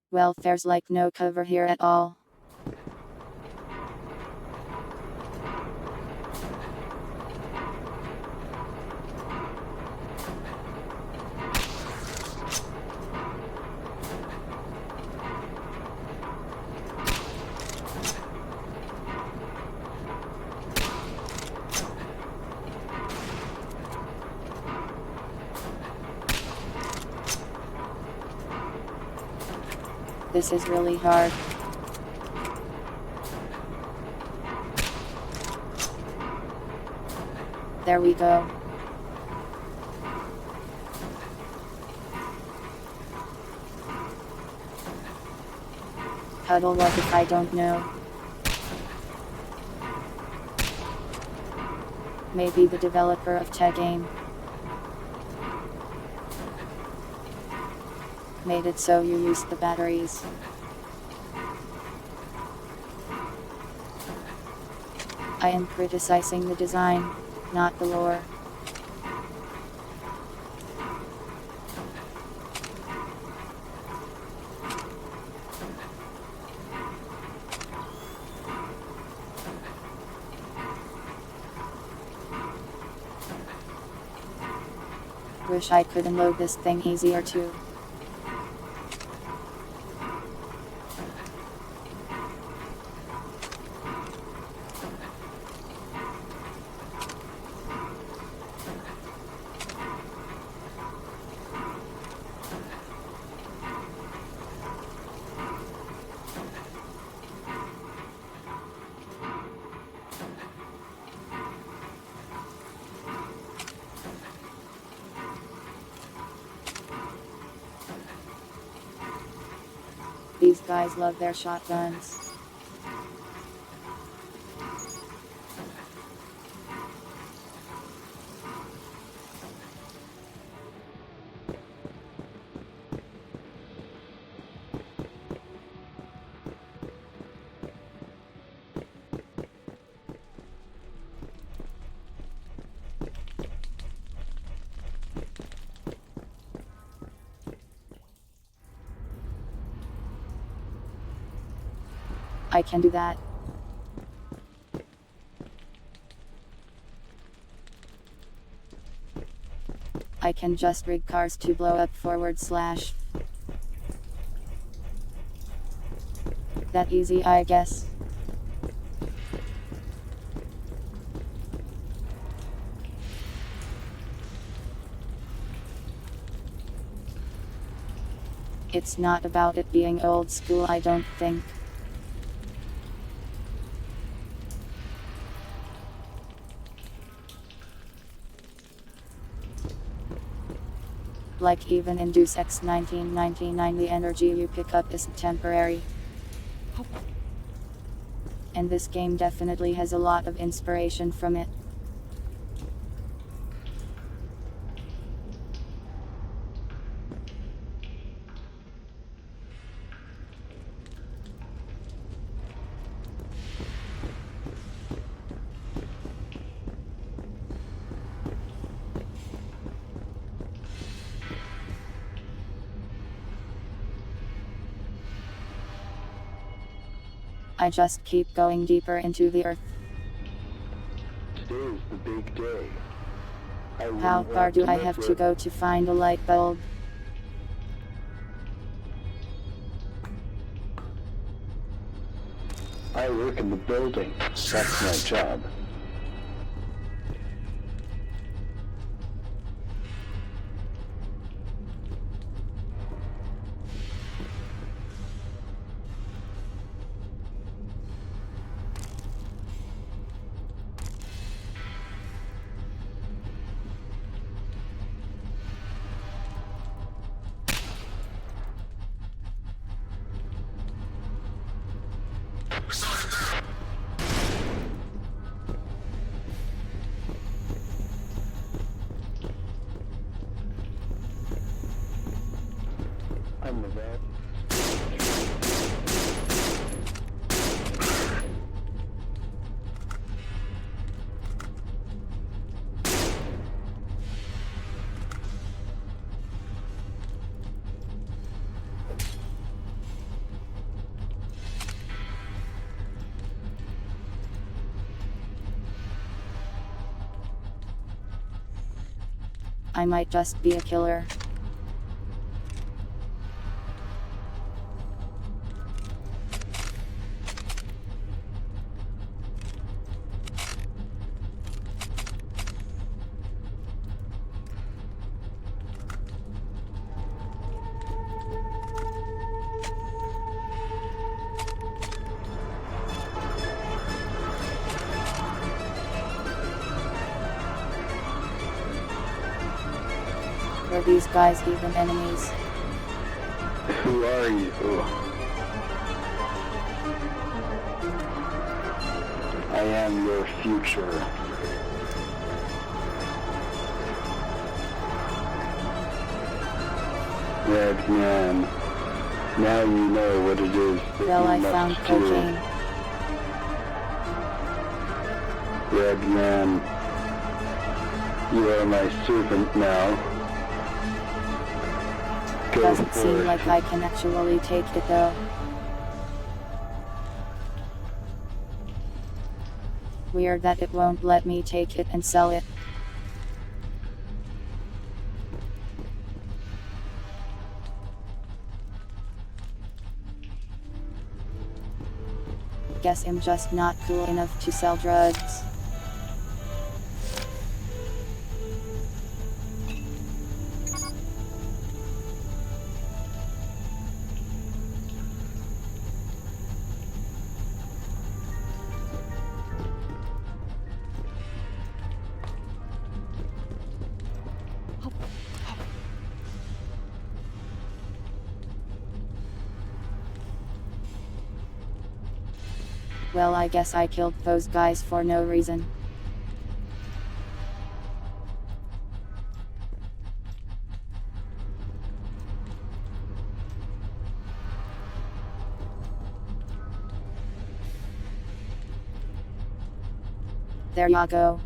Well, there's like no cover here at all. This is really hard. There we go. Huddle, what if I don't know? Maybe the developer of Tech Game made it so you used the batteries. I am criticizing the design, not the lore. Wish I could unload this thing easier too. These guys love their shotguns. I can do that. I can just rig cars to blow up /. That easy, I guess. It's not about it being old school, I don't think. Like even in Deus Ex 1999, the energy you pick up is temporary. And this game definitely has a lot of inspiration from it. I just keep going deeper into the earth. Today's the big day. How far do I have to go to find a light bulb? I work in the building. That's my job. I'm the vet. I might just be a killer. Were these guys even enemies? Who are you? I am your future. Red man, now you know what it is that Well, you I must found do. cocaine. Red man, you are my servant now. Go Doesn't seem forth. like I can actually take it though. Weird that it won't let me take it and sell it. Guess I'm just not cool enough to sell drugs. Well, I guess I killed those guys for no reason. There ya go.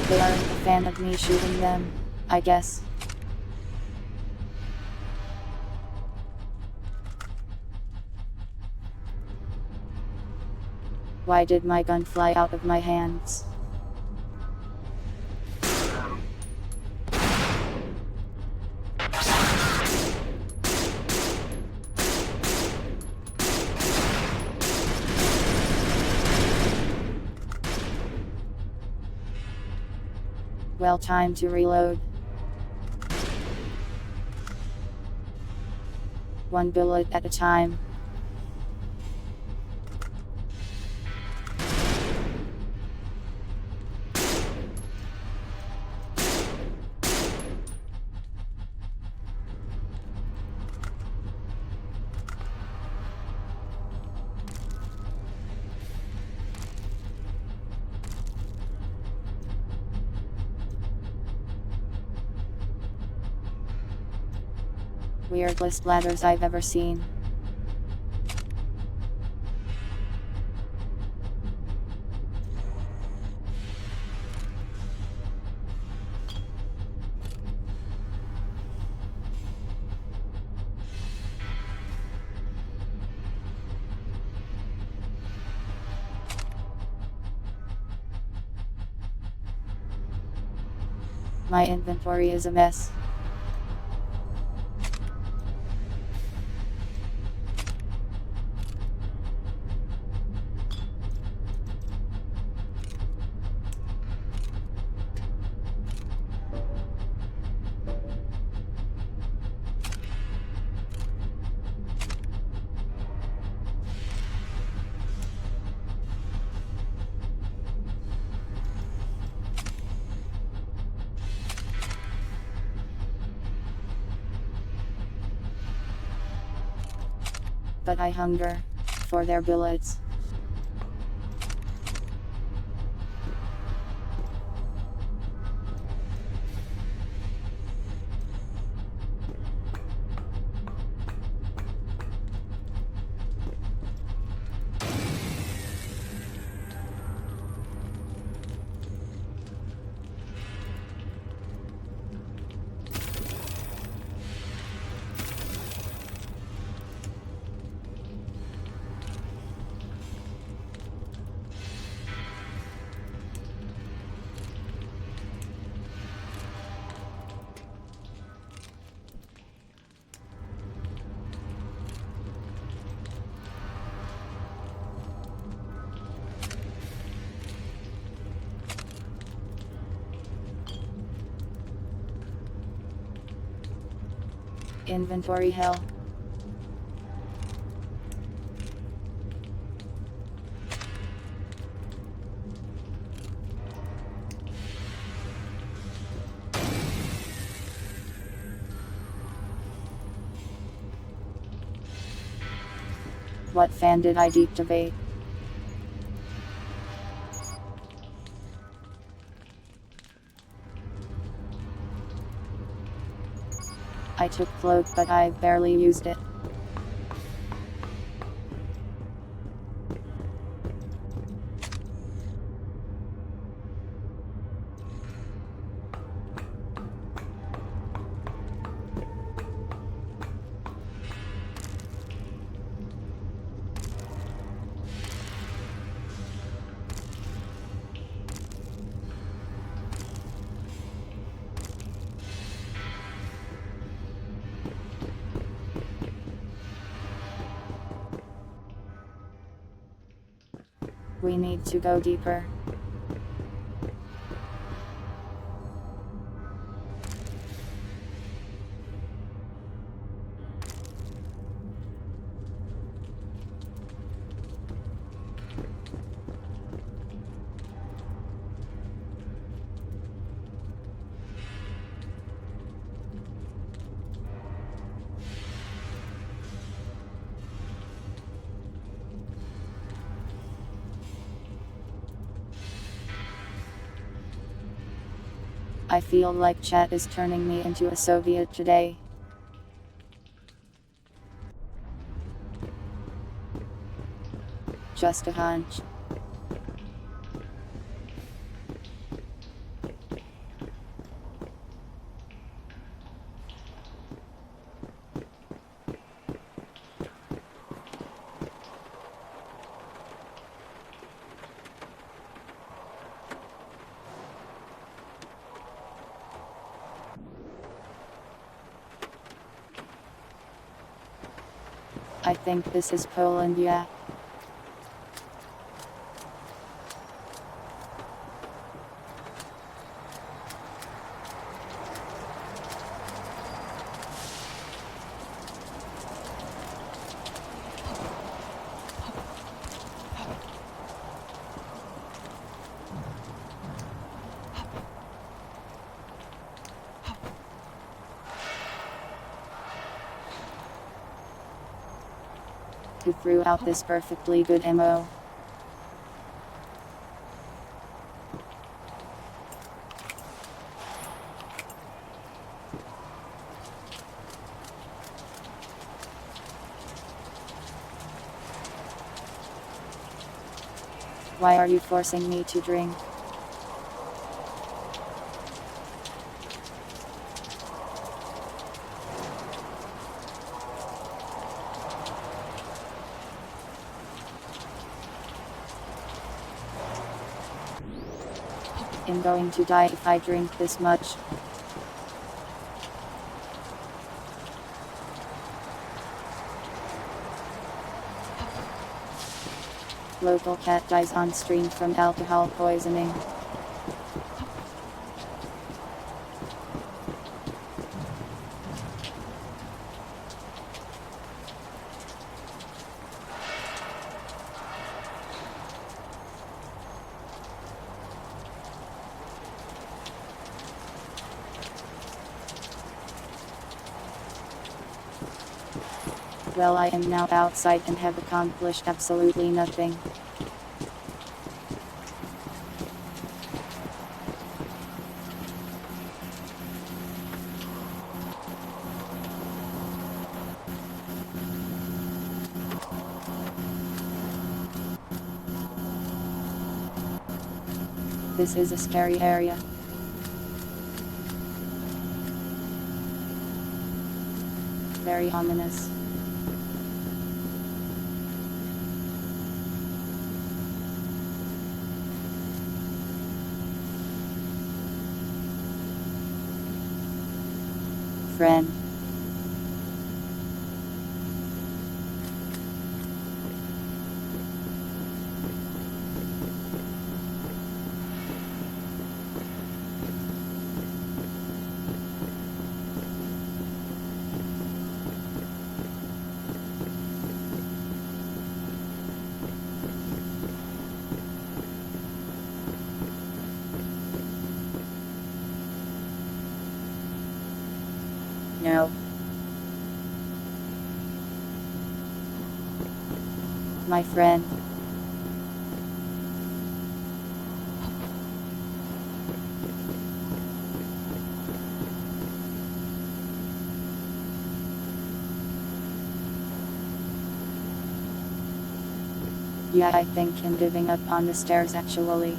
They aren't a fan of me shooting them, I guess. Why did my gun fly out of my hands? Well, time to reload. One bullet at a time. Weirdest ladders I've ever seen. My inventory is a mess. But I hunger for their bullets. inventory hell. What fan did I deactivate? I took cloak, but I barely used it. We need to go deeper. I feel like chat is turning me into a Soviet today. Just a hunch. I think this is Poland, yeah. Who threw out this perfectly good ammo? Why are you forcing me to drink? I'm going to die if I drink this much. Local cat dies on stream from alcohol poisoning. Well, I am now outside and have accomplished absolutely nothing. This is a scary area. Very ominous. Friend. No. My friend. Yeah, I think I'm giving up on the stairs actually.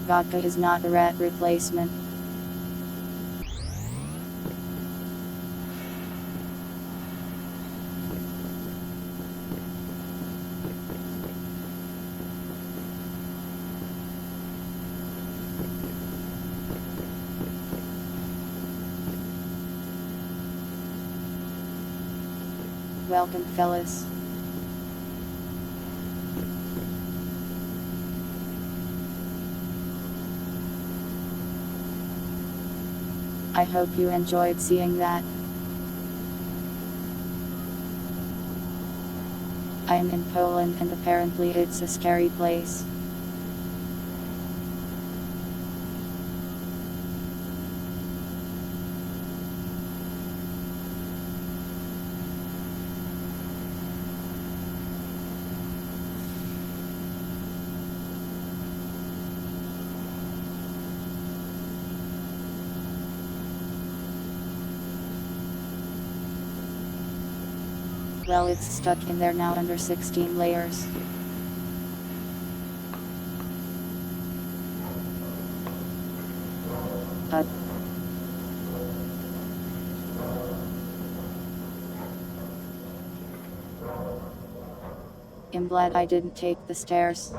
Vodka is not a rat replacement. Welcome, fellas. I hope you enjoyed seeing that. I am in Poland and apparently it's a scary place. Well, it's stuck in there now under 16 layers. I'm glad I didn't take the stairs.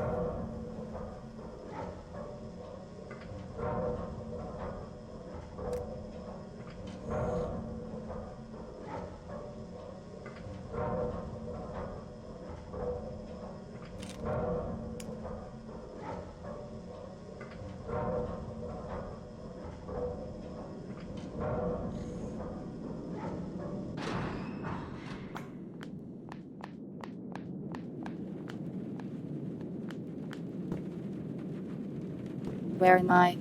Where am I?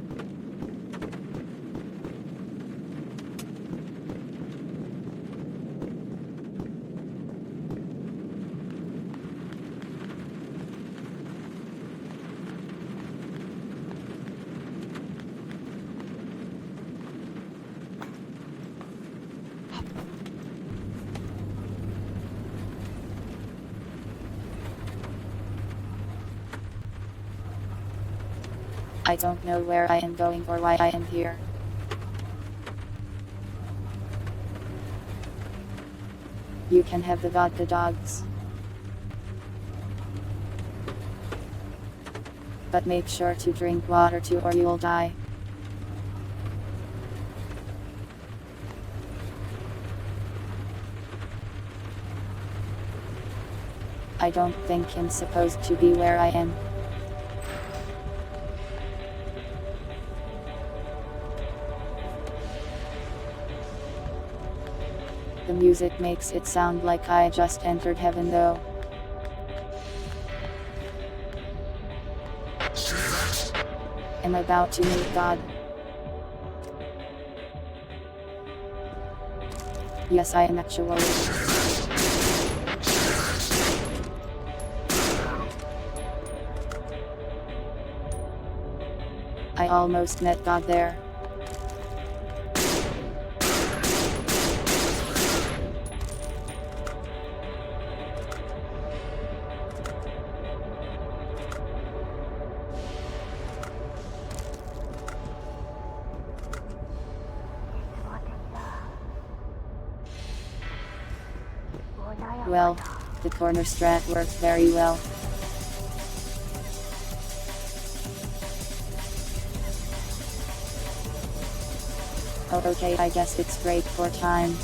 I don't know where I am going or why I am here. You can have the vodka dogs. But make sure to drink water too or you'll die. I don't think I'm supposed to be where I am. The music makes it sound like I just entered heaven though. I'm about to meet God. Yes, I am actually. I almost met God there. Well, the corner strat worked very well. Oh, okay, I guess it's break for time.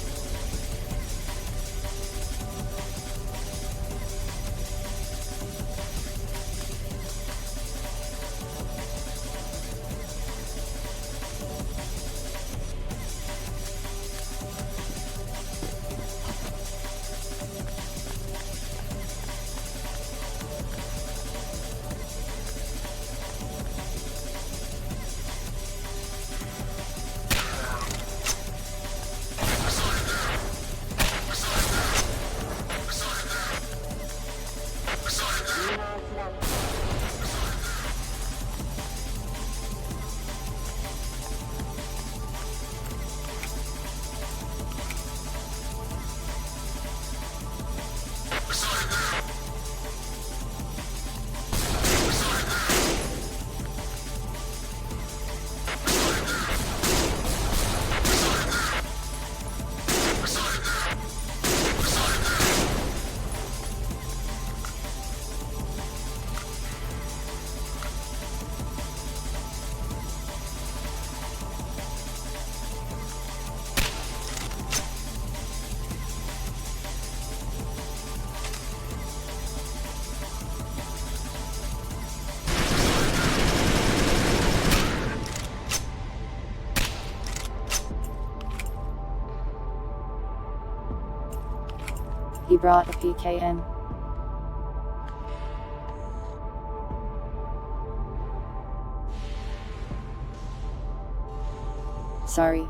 brought a PKM. Sorry.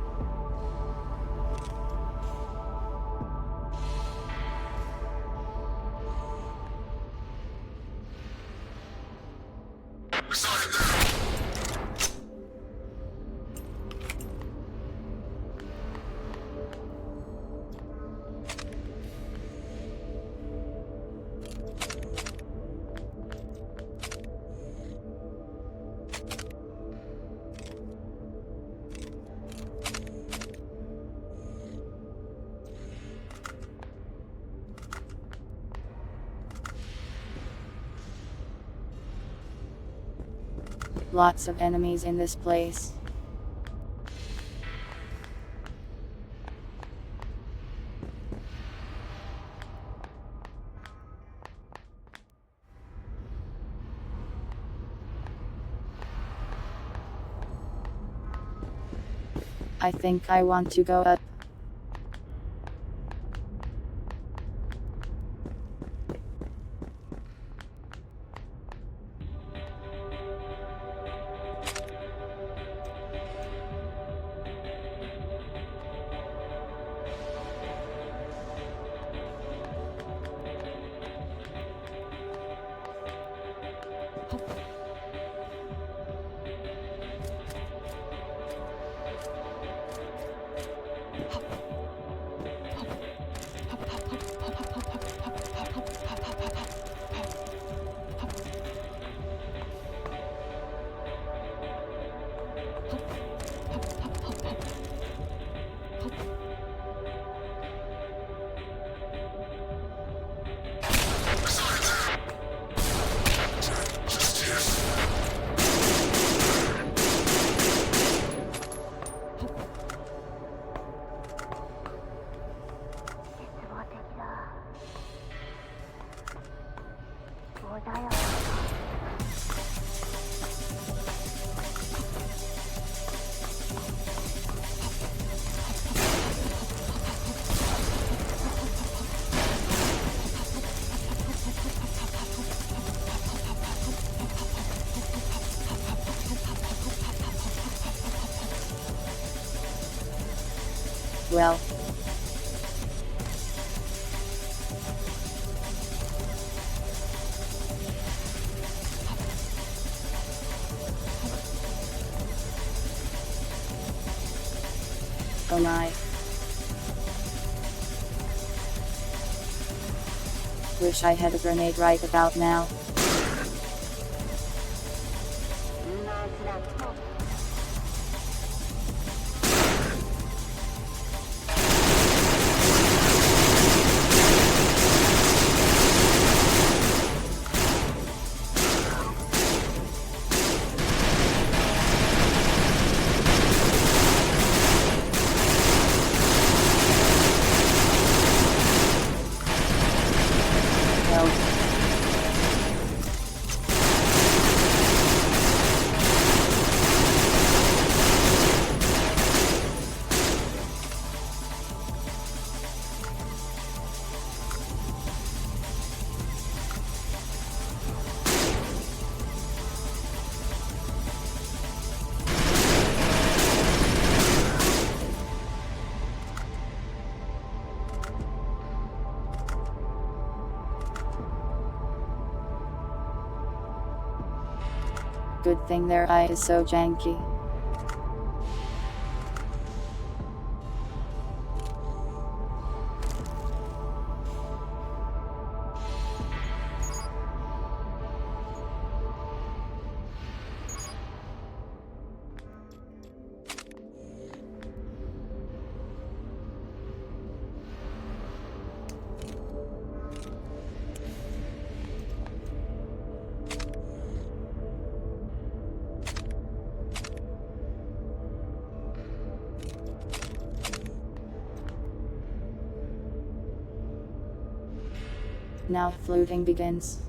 Lots of enemies in this place. I think I want to go up. Well. Oh my. Wish I had a grenade right about now. Good thing their eye is so janky. Now floating begins.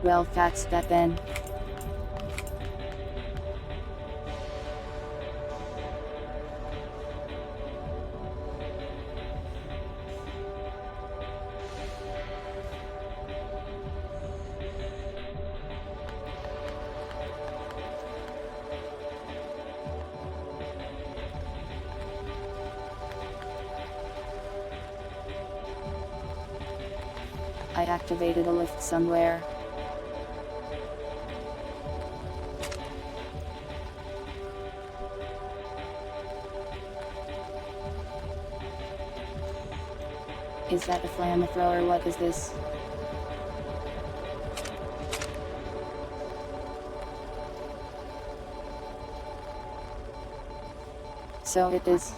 Well, that's that then. I activated a lift somewhere. Is that a flamethrower? What is this? So it is.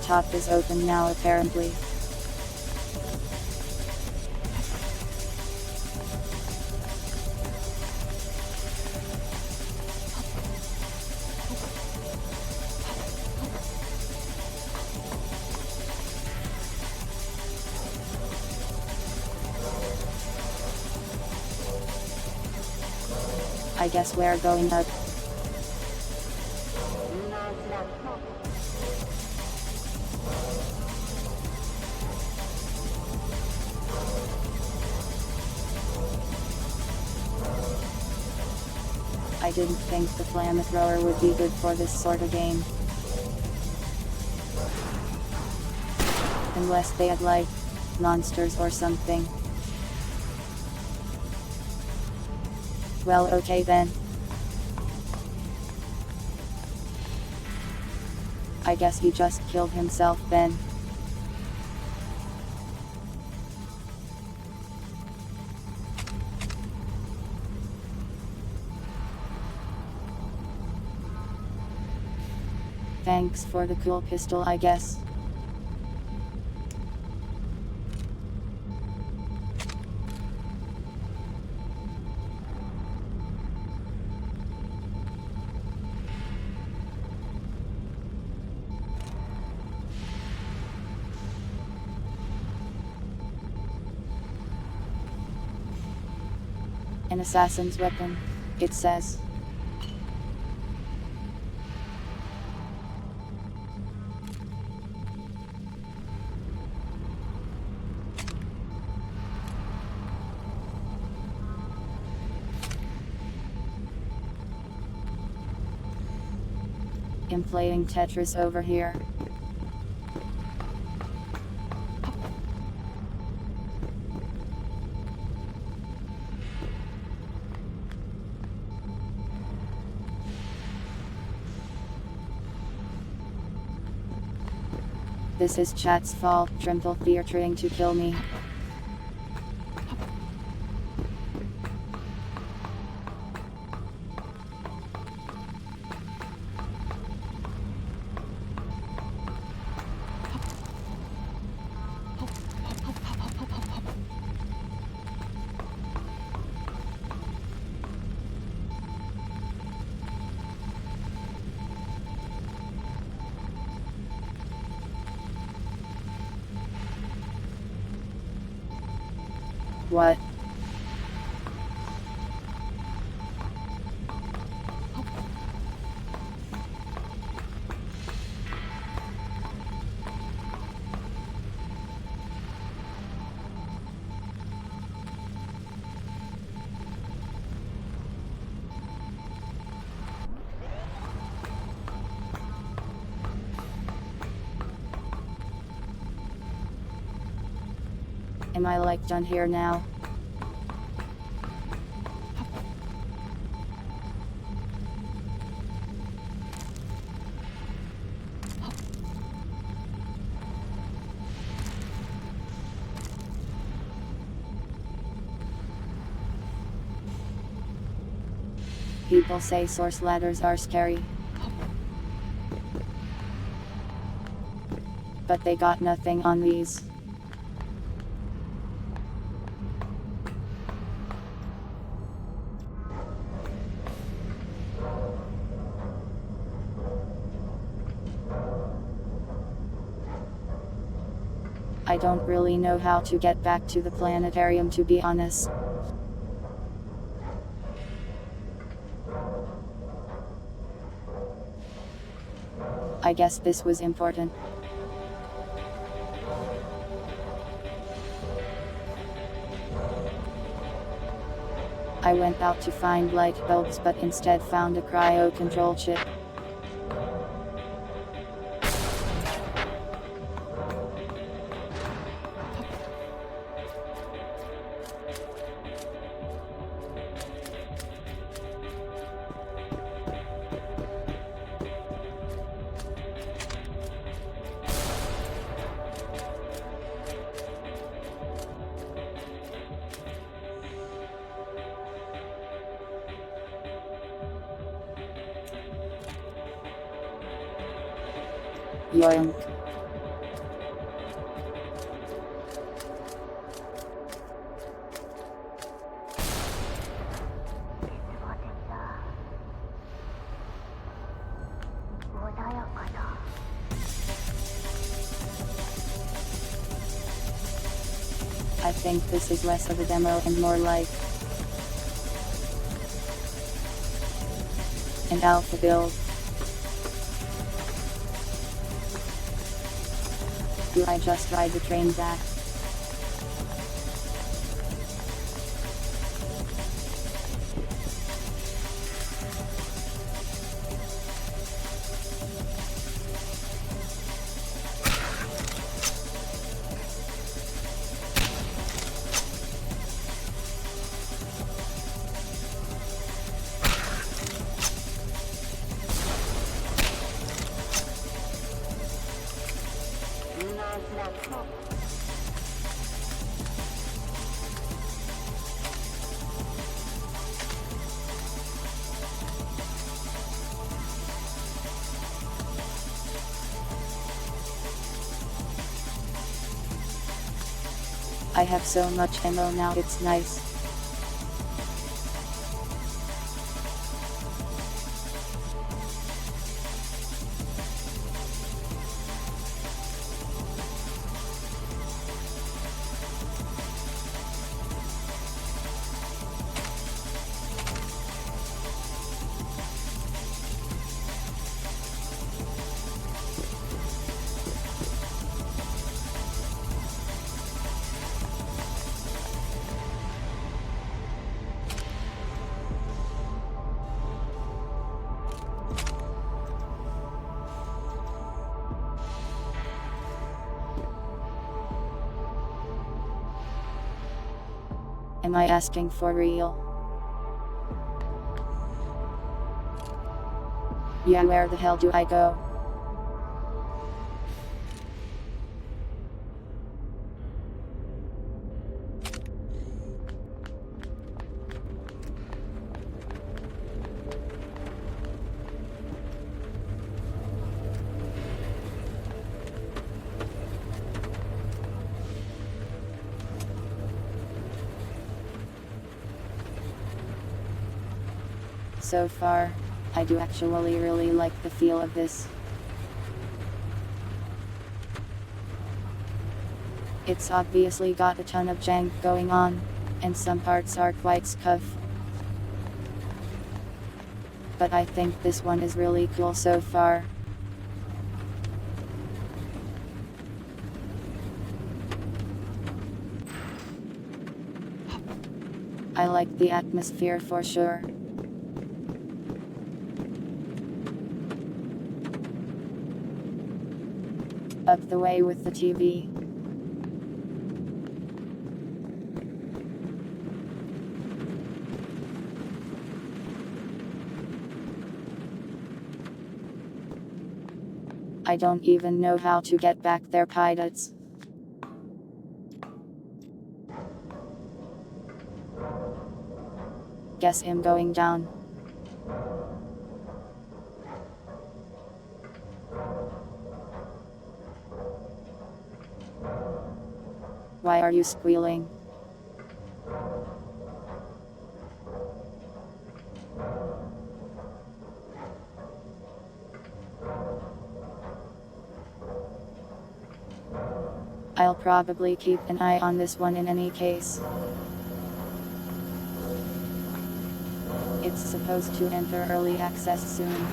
Top is open now apparently. I guess we're going up. I didn't think the flamethrower would be good for this sort of game. Unless they had like monsters or something. Well, okay then. I guess he just killed himself then. Thanks for the cool pistol, I guess. An assassin's weapon, it says. I'm playing Tetris over here. This is chat's fault. Trimple, they're trying to kill me. What? Am I like done here now? People say source ladders are scary. But they got nothing on these. I don't really know how to get back to the planetarium, to be honest. I guess this was important. I went out to find light bulbs but instead found a cryo control chip. Yoink. I think this is less of a demo and more like an alpha build. Do I just ride the train back? I have so much ammo now, it's nice. Am I asking for real? Yeah, where the hell do I go? So far, I do actually really like the feel of this. It's obviously got a ton of jank going on, and some parts are quite scuff. But I think this one is really cool so far. I like the atmosphere for sure. Up the way with the TV. I don't even know how to get back there, pilots. Guess I'm going down. Why are you squealing? I'll probably keep an eye on this one in any case. It's supposed to enter early access soon.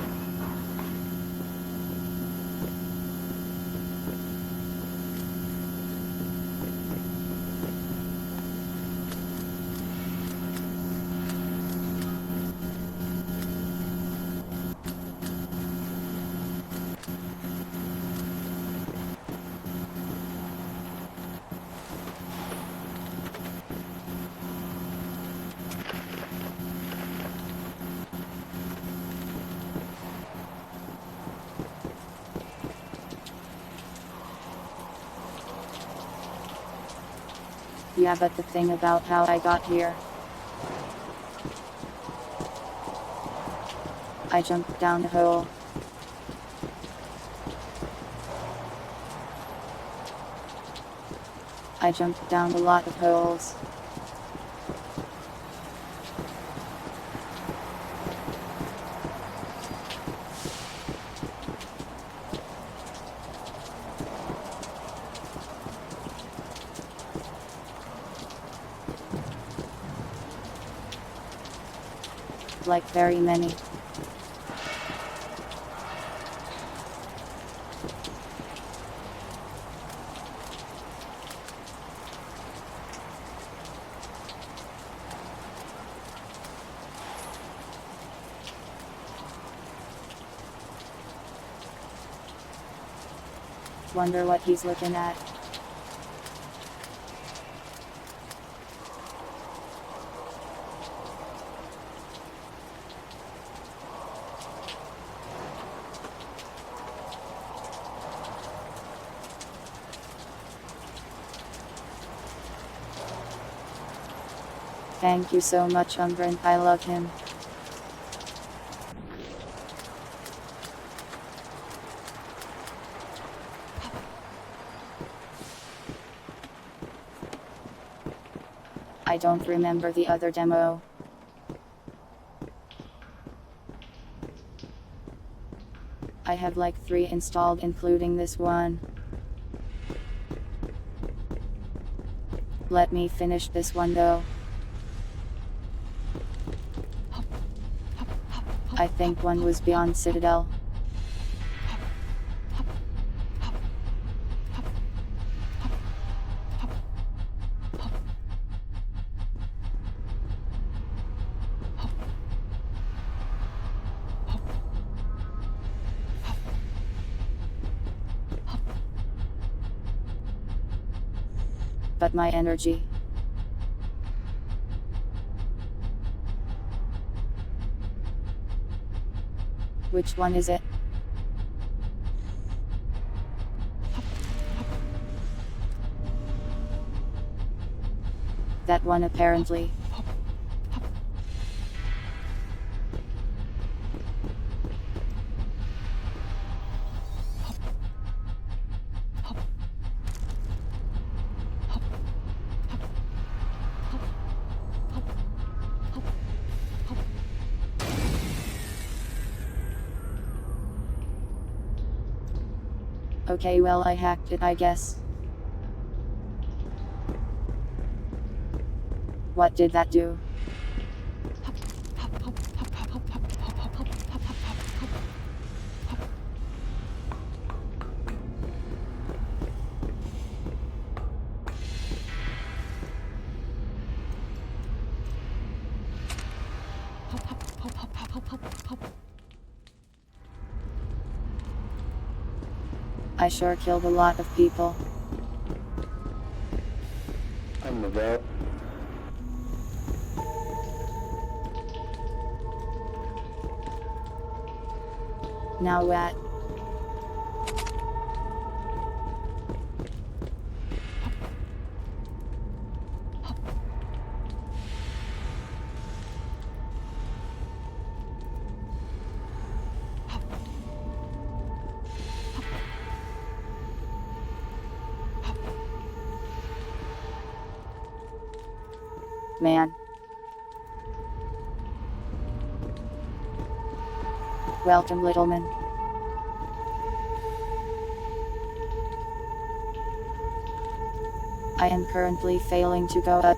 Yeah, but the thing about how I got here. I jumped down a hole. I jumped down a lot of holes. Like very many. Wonder what he's looking at. Thank you so much, Umbran. I love him. I don't remember the other demo. I have like 3 installed, including this one. Let me finish this one though. I think one was Beyond Citadel. But my energy. Which one is it? That one apparently. Okay, well, I hacked it, I guess. What did that do? I sure killed a lot of people. I'm about. Now what? Man. Welcome, little man. I am currently failing to go up.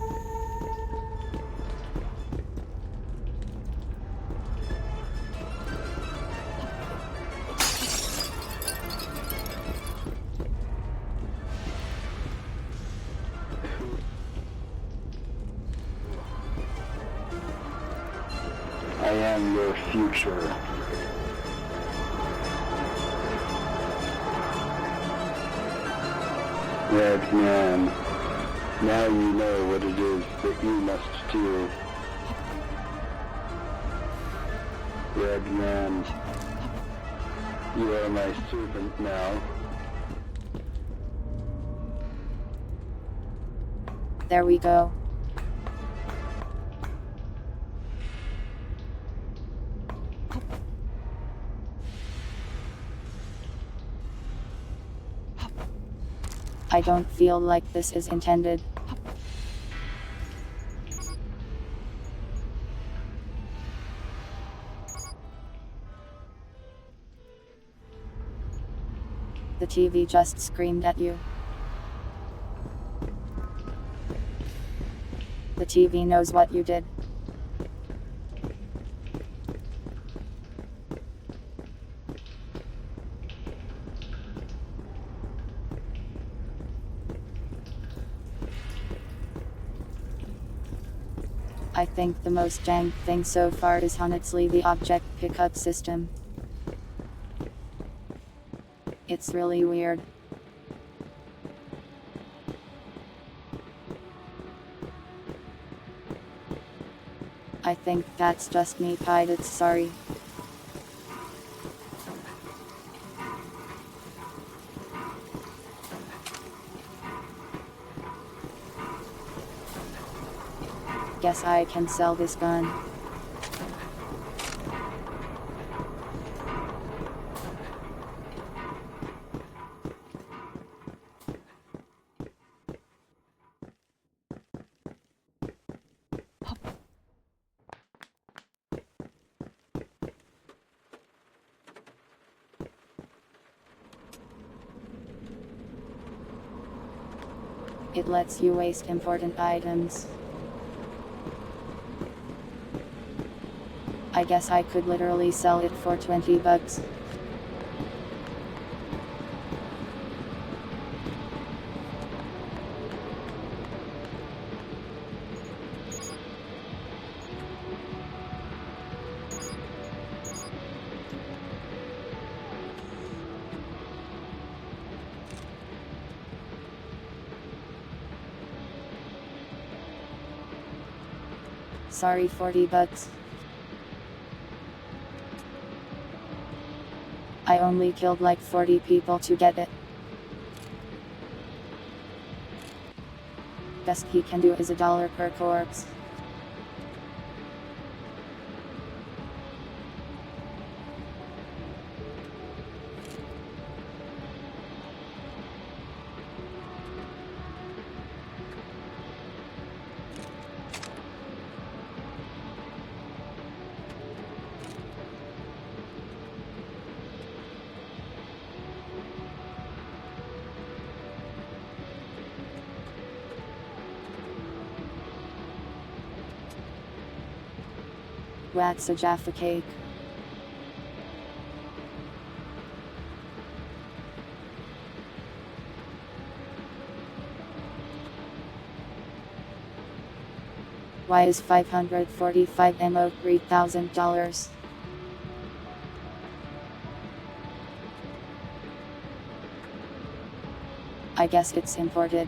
I am your future. Red man, now you know what it is that you must do. Red man, you are my servant now. There we go. I don't feel like this is intended. The TV just screamed at you. The TV knows what you did. I think the most jank thing so far is honestly the object pickup system. It's really weird. I think that's just me, pirates, sorry. Guess I can sell this gun. It lets you waste important items. I guess I could literally sell it for $20. Sorry, $40. I only killed like 40 people to get it. Best he can do is $1 per corpse. What's a Jaffa cake? Why is 545 ammo $3,000? I guess it's imported.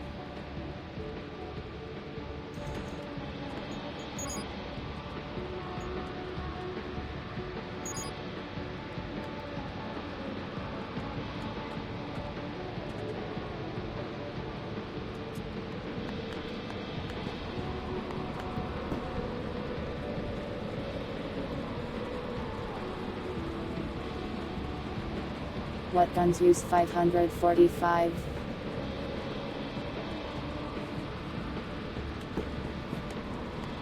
What guns use 545?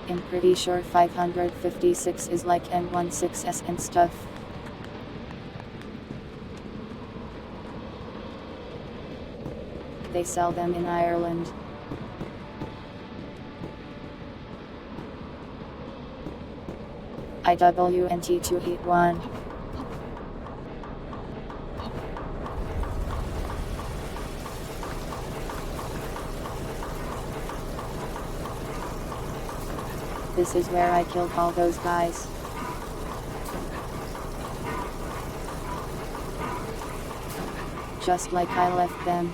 I'm pretty sure 556 is like M16S and stuff. They sell them in Ireland. IWNT281. This is where I killed all those guys. Just like I left them.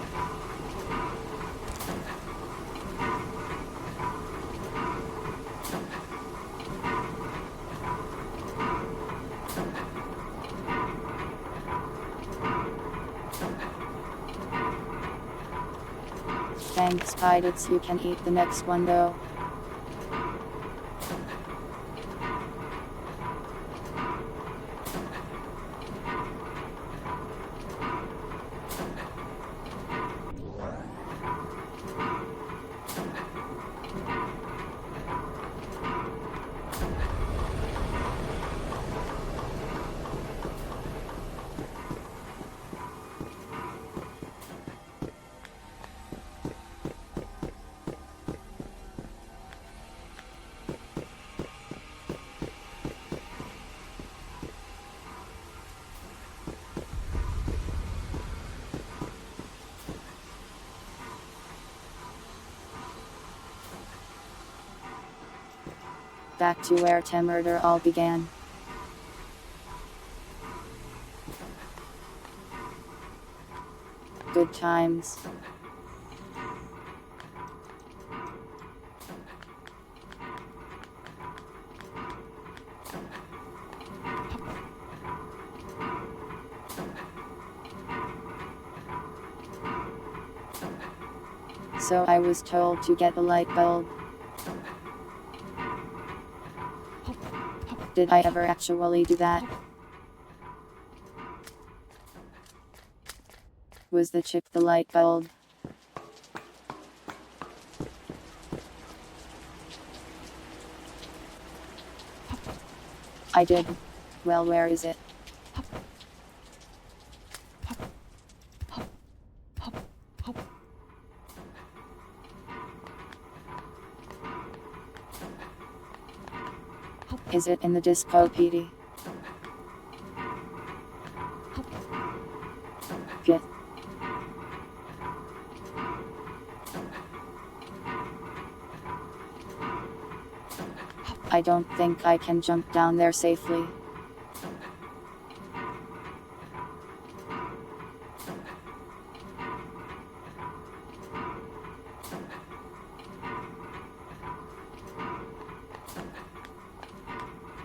Thanks, pilots. You can eat the next one though. Back to where the murder all began. Good times. So I was told to get a light bulb. Did I ever actually do that? Was the chip the light bulb? I did. Well, where is it? Is it in the disco PD? Get. I don't think I can jump down there safely.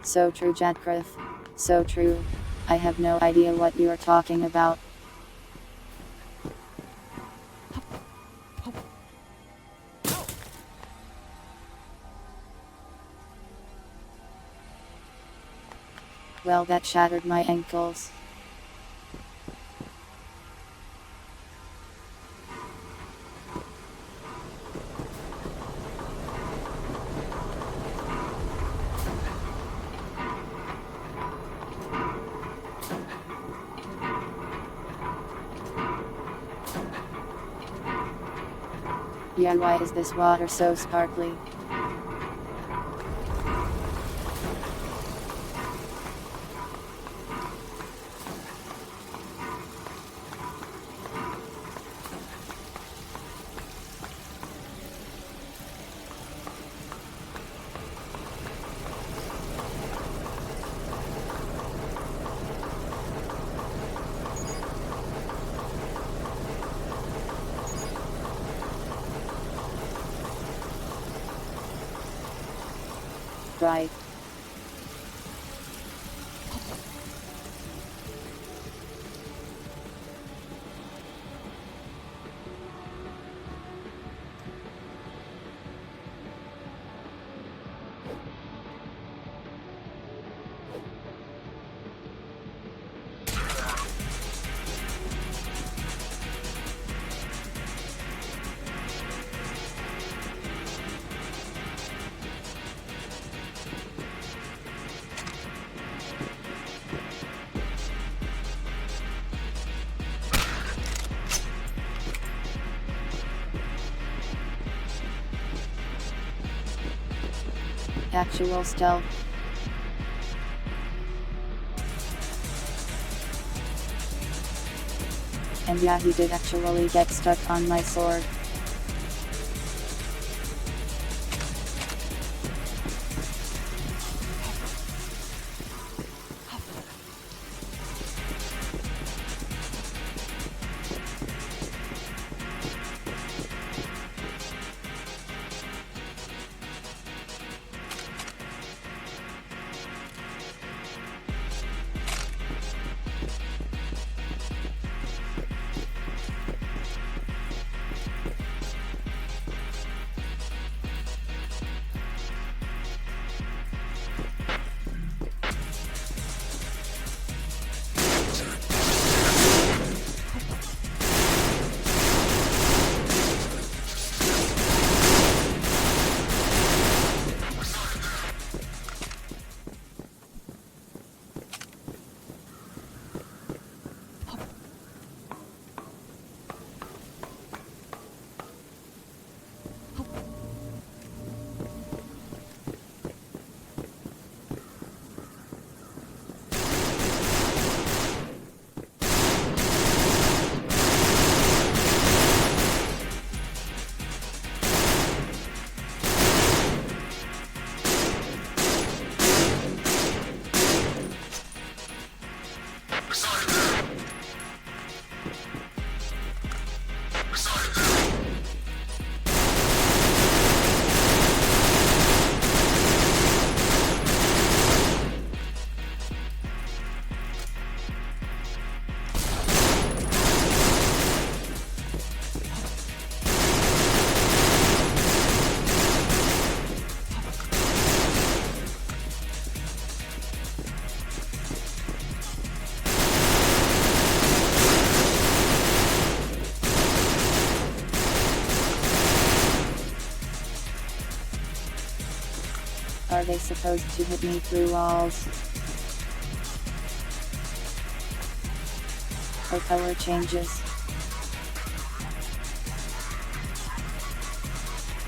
So true, Jadcliff. So true. I have no idea what you are talking about. Well, that shattered my ankles. Yeah, why is this water so sparkly? Right. Actual stealth. And yeah, he did actually get stuck on my sword. Are they supposed to hit me through walls? Or color changes?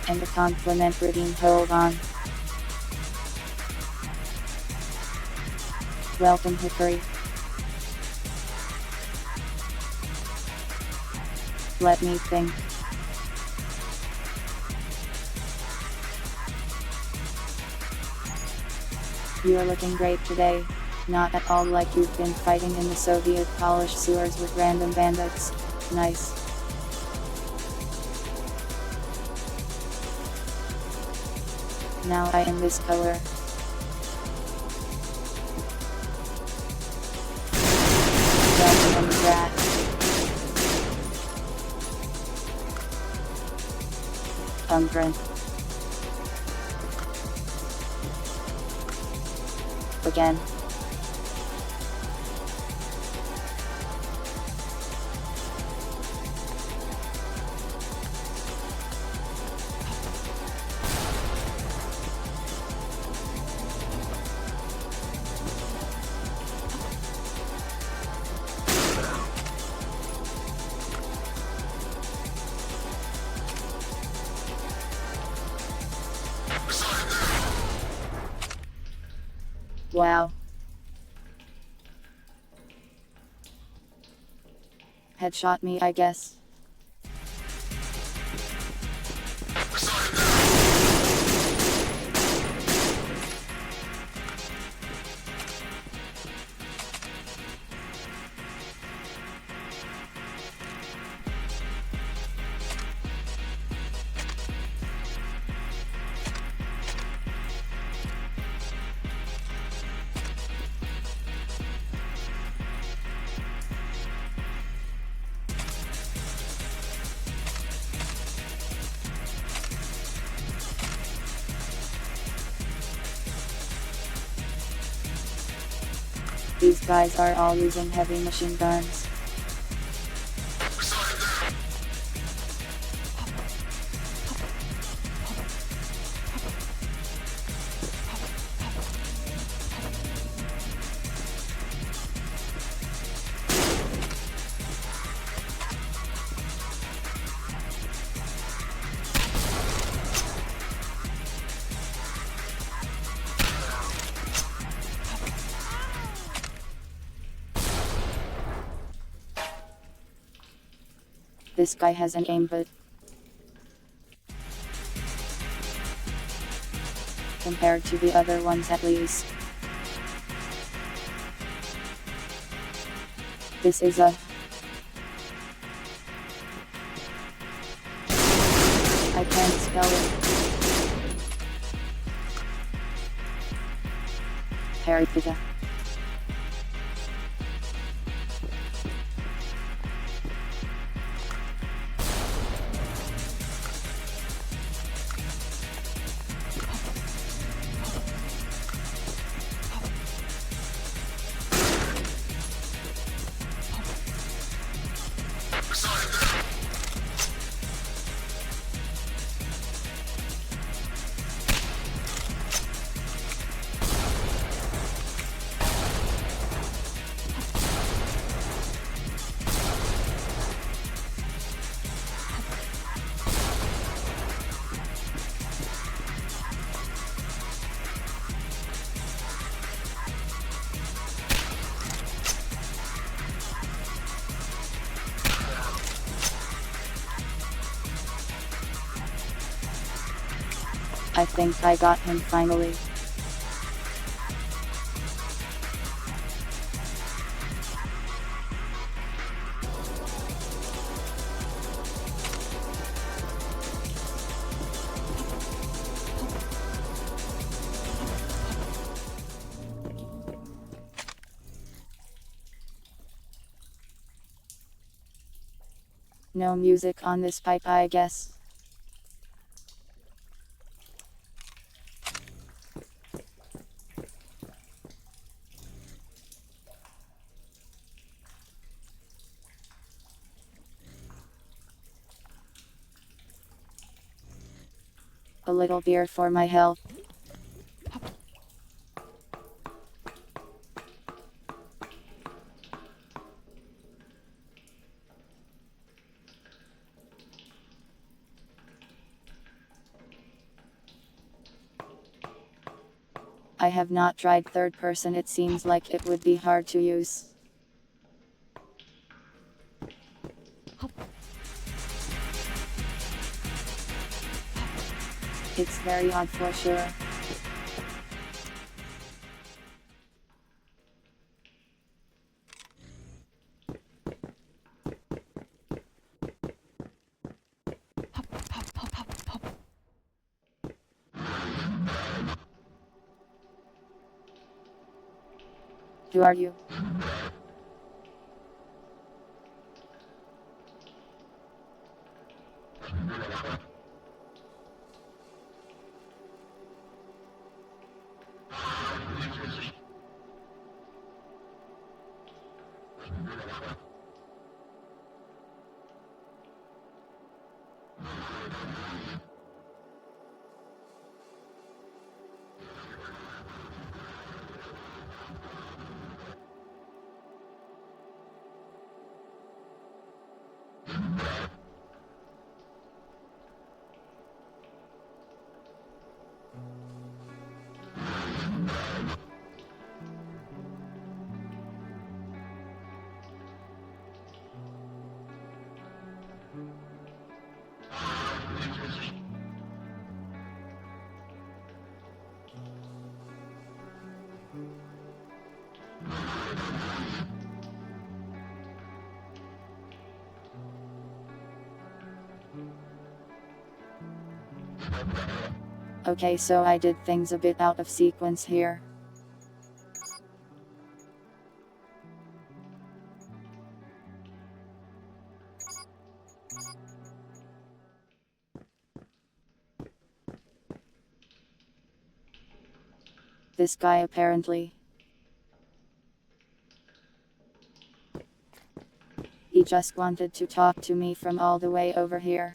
And a compliment redeem, hold on. Welcome, Hickory. Let me think. You're looking great today. Not at all like you've been fighting in the Soviet Polish sewers with random bandits. Nice. Now I am this color. Welcome, rat. Thumbprint. Again. Wow. Headshot me, I guess. These guys are all using heavy machine guns. This guy has an aimbot. Compared to the other ones at least. This is a... I can't spell it. Parapita. I think I got him finally. No music on this pipe, I guess. A little beer for my health. I have not tried third person, it seems like it would be hard to use. It's very odd for sure. Who are you? Okay, so I did things a bit out of sequence here. This guy apparently. He just wanted to talk to me from all the way over here.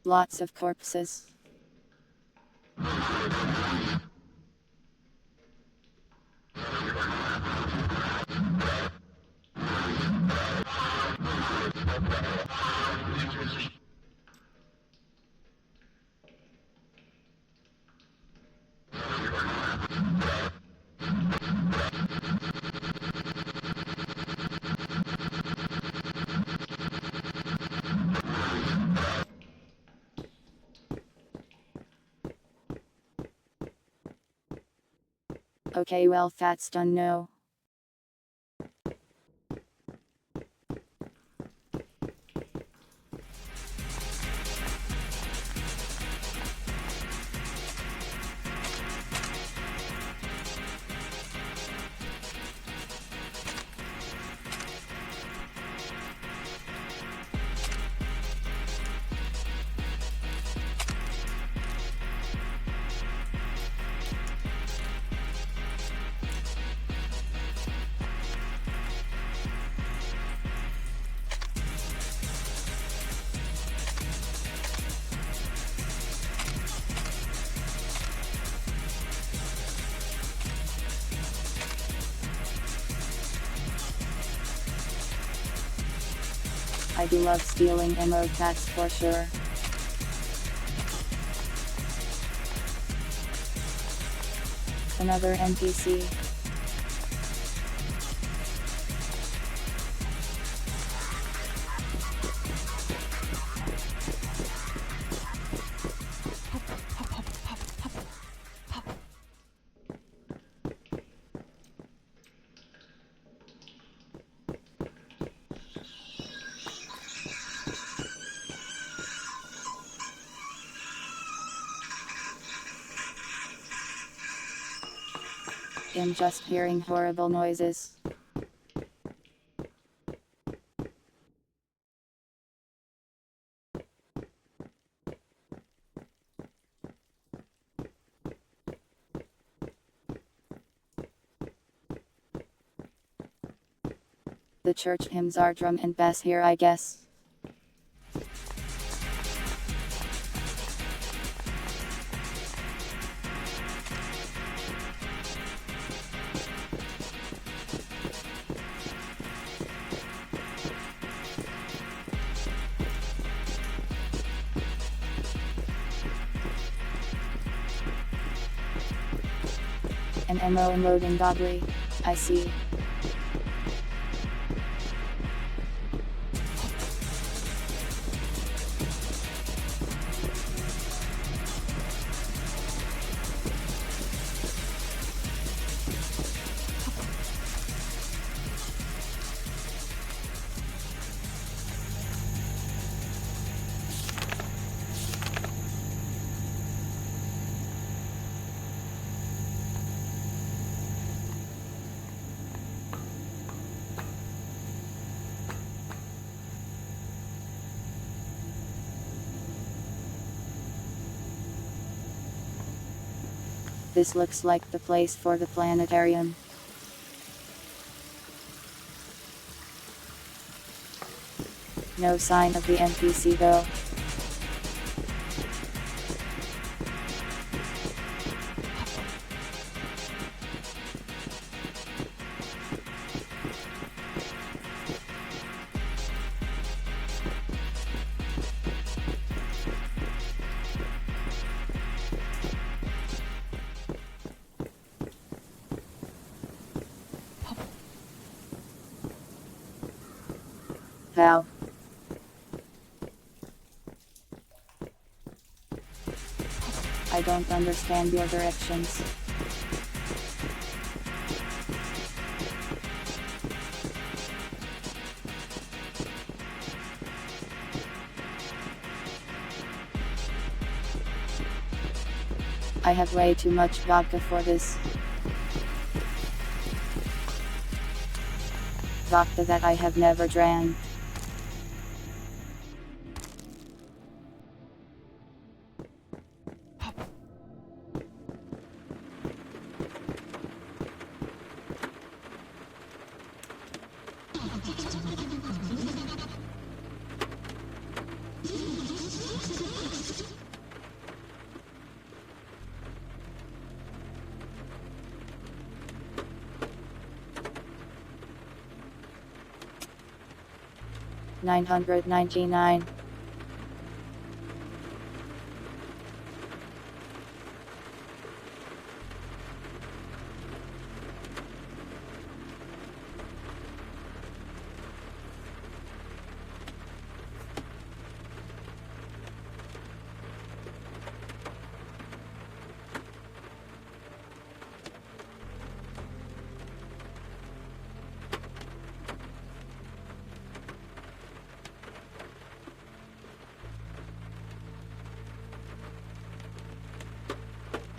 Lots of corpses. Okay, well, that's done now. I do love stealing ammo, that's for sure. Another NPC. I'm just hearing horrible noises. The church hymns are drum and bass here, I guess. An ammo unloading doggery. I see. This looks like the place for the planetarium. No sign of the NPC though. How? I don't understand your directions. I have way too much vodka for this. Vodka that I have never drank. $999.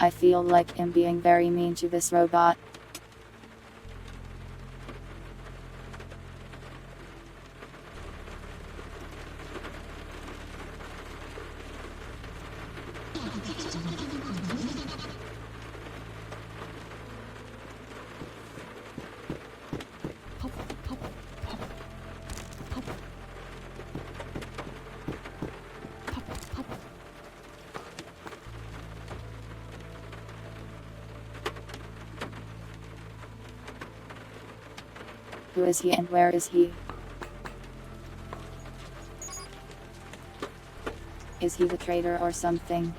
I feel like I'm being very mean to this robot. Who is he and where is he? Is he the traitor or something?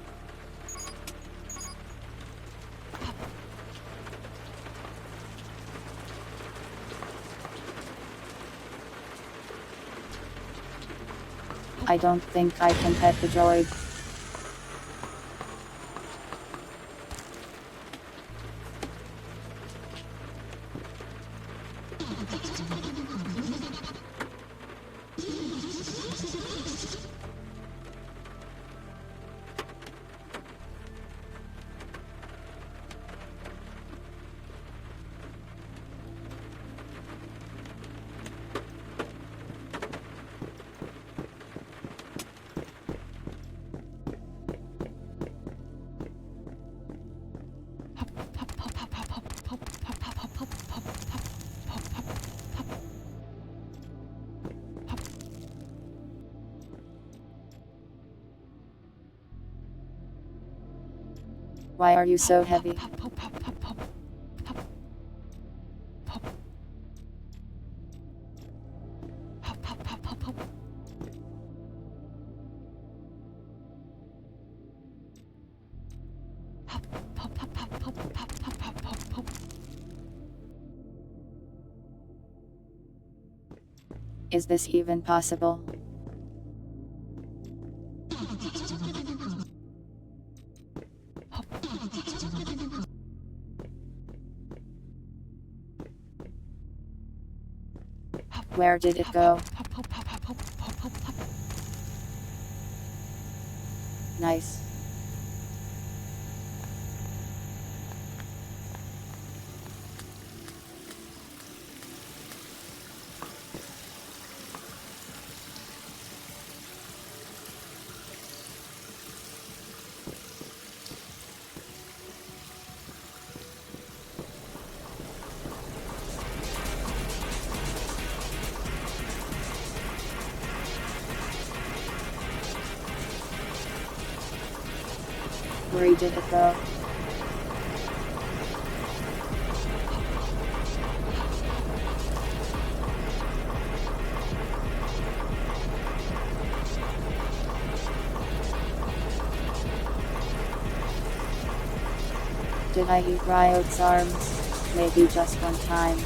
I don't think I can pet the droid. Why are you so heavy? Is this even possible? Where did it go? Nice. Where did it go? Did I eat Riot's arms? Maybe just one time.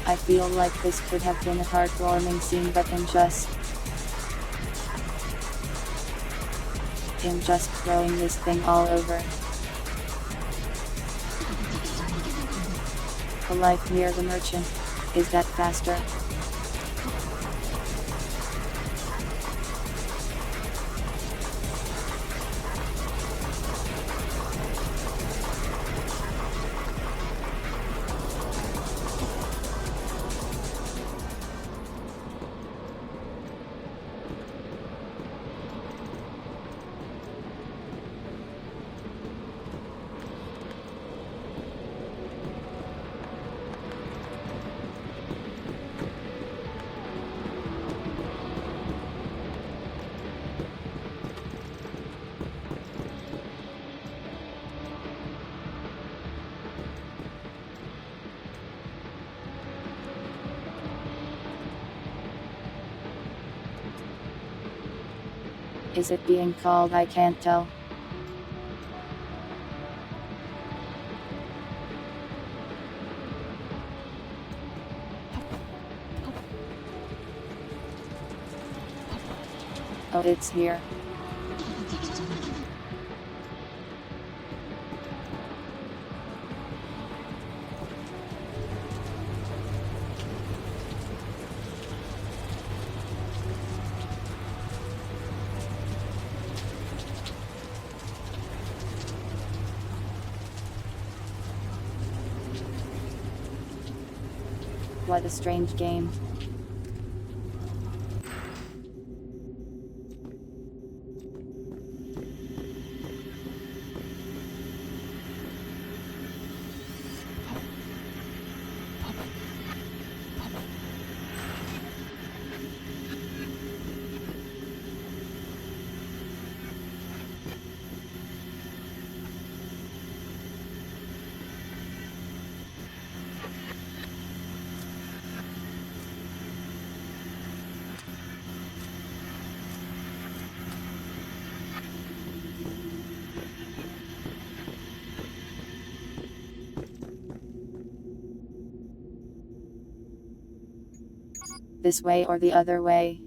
I feel like this could have been a heartwarming scene, but I'm just throwing this thing all over. A life near the merchant. Is that faster? Is it being called? I can't tell. Oh, it's here. What a strange game. This way or the other way?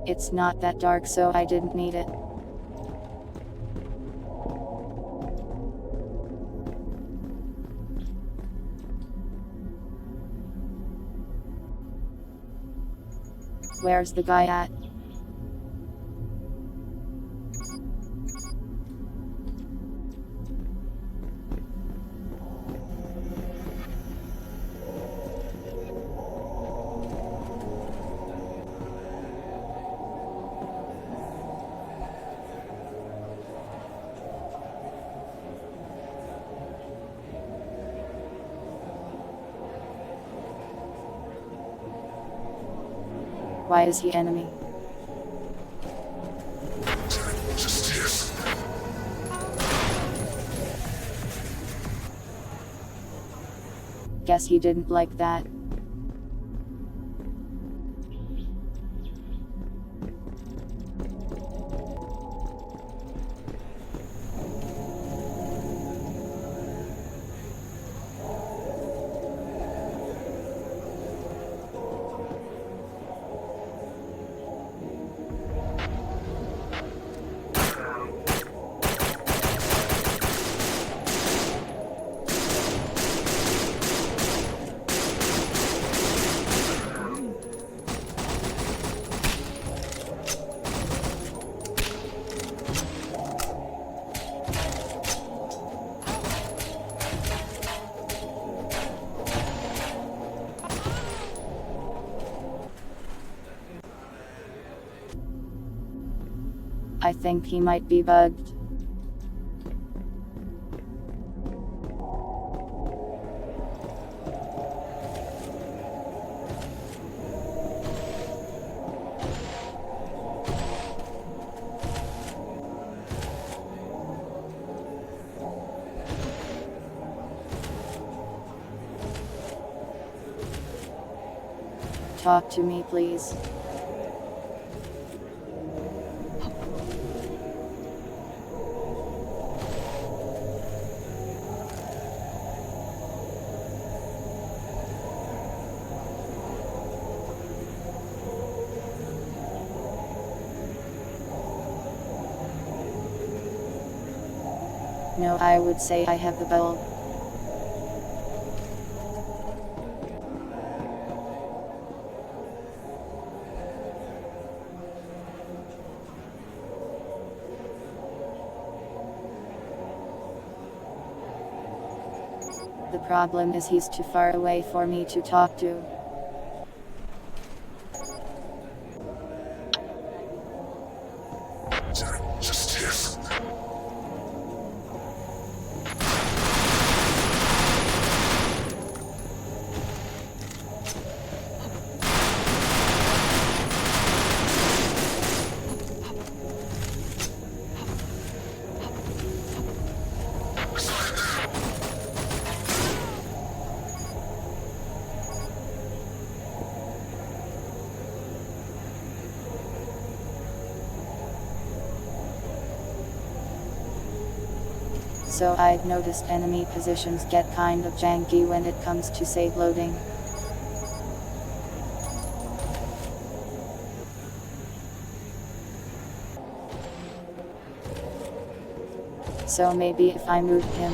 It's not that dark, so I didn't need it. Where's the guy at? Why is he enemy? Guess he didn't like that. I think he might be bugged. Talk to me, please. No, I would say I have the bulb. The problem is he's too far away for me to talk to. So I've noticed enemy positions get kind of janky when it comes to save loading. So maybe if I moved him.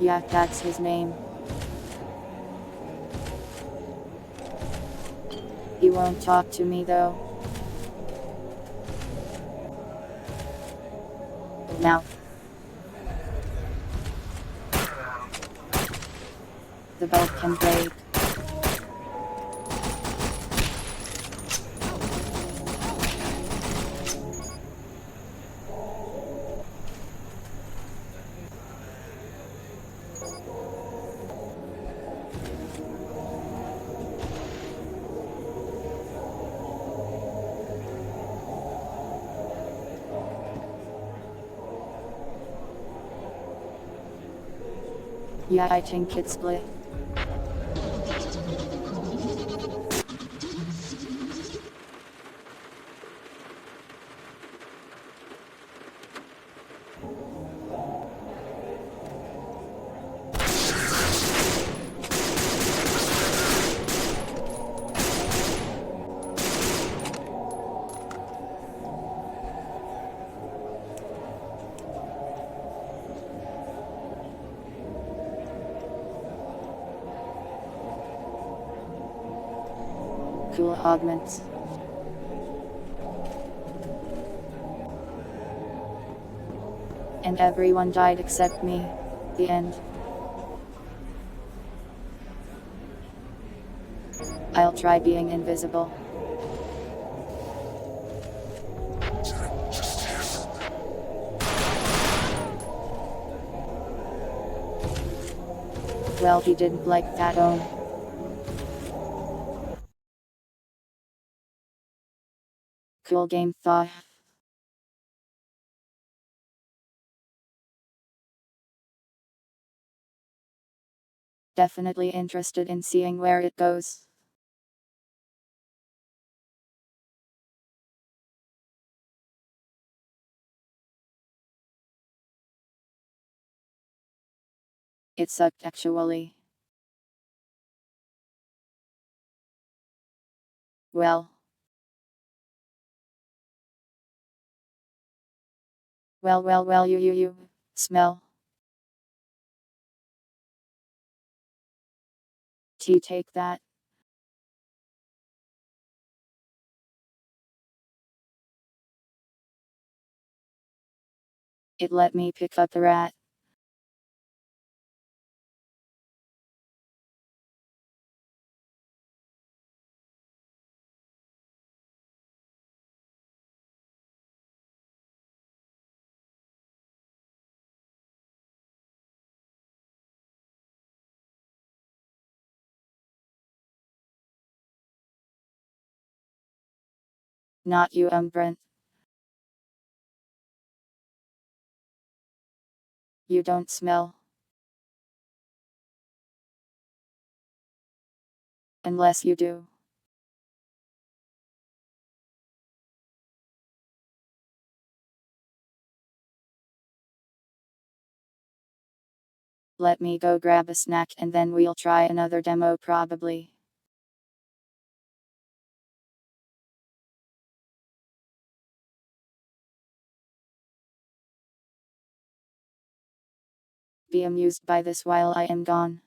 Yeah, that's his name. He won't talk to me though. Now. The boat can break. Yeah, I think it's split. Cool augments. And everyone died except me. The end. I'll try being invisible. Well, he didn't like that own. Cool game thought. Definitely interested in seeing where it goes. It sucked actually. Well, you smell. Tea, take that. It let me pick up the rat. Not you, Brent. You don't smell. Unless you do. Let me go grab a snack and then we'll try another demo probably. Be amused by this while I am gone.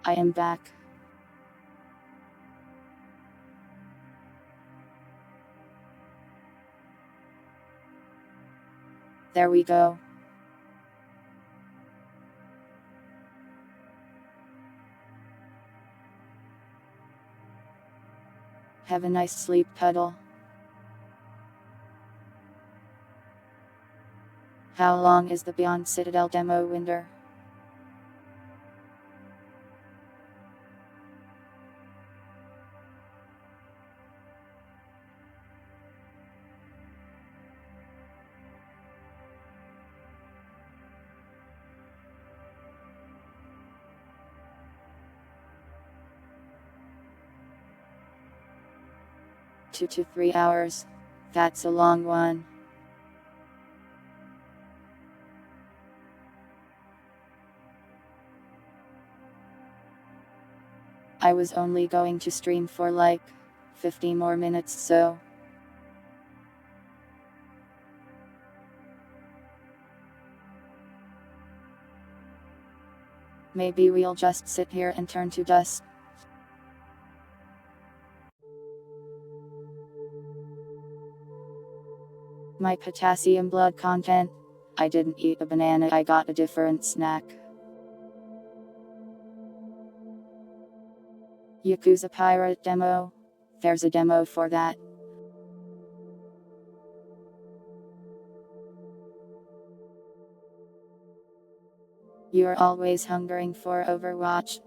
I am back. There we go. Have a nice sleep, Puddle. How long is the Beyond Citadel demo window? Two to 3 hours. That's a long one. I was only going to stream for like 50 more minutes, so Maybe we'll just sit here and turn to dust. My potassium blood content. I didn't eat a banana, I got a different snack. Yakuza Pirate demo. There's a demo for that. You're always hungering for Overwatch.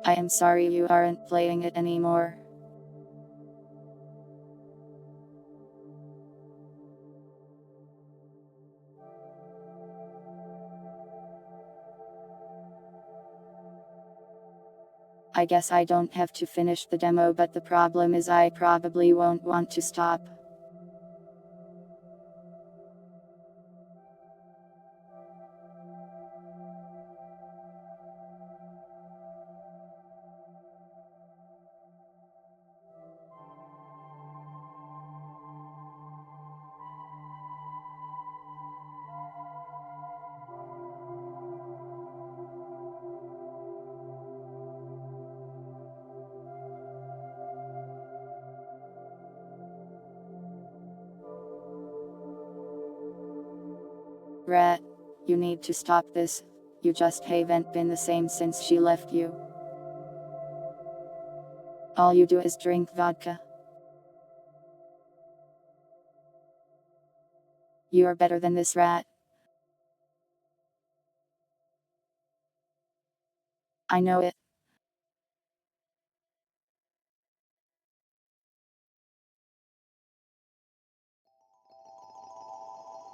I am sorry you aren't playing it anymore. I guess I don't have to finish the demo, but the problem is I probably won't want to stop. Rat, you need to stop this. You just haven't been the same since she left you. All you do is drink vodka. You're better than this, Rat. I know it.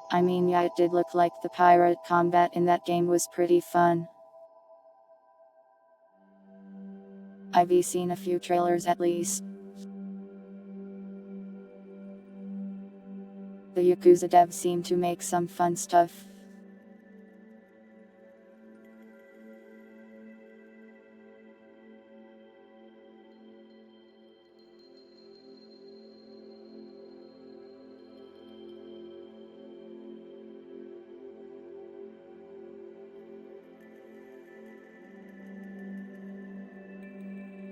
I mean, yeah, it did look like the pirate combat in that game was pretty fun. I've seen a few trailers at least. The Yakuza devs seem to make some fun stuff.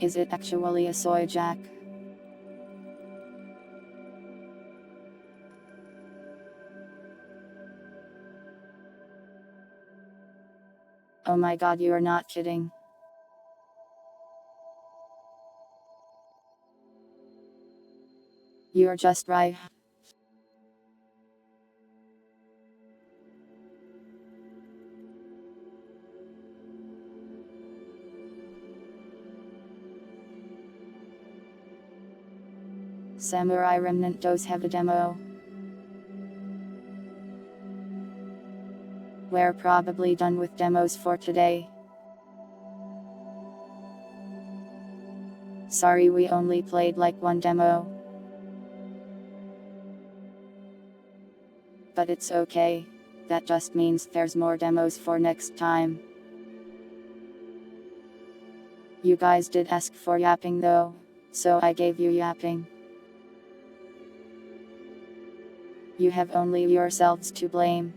Is it actually a soy jack? Oh my god, you're not kidding. You're just right. Samurai Remnant does have a demo. We're probably done with demos for today. Sorry we only played like one demo. But it's okay. That just means there's more demos for next time. You guys did ask for yapping though, so I gave you yapping. You have only yourselves to blame.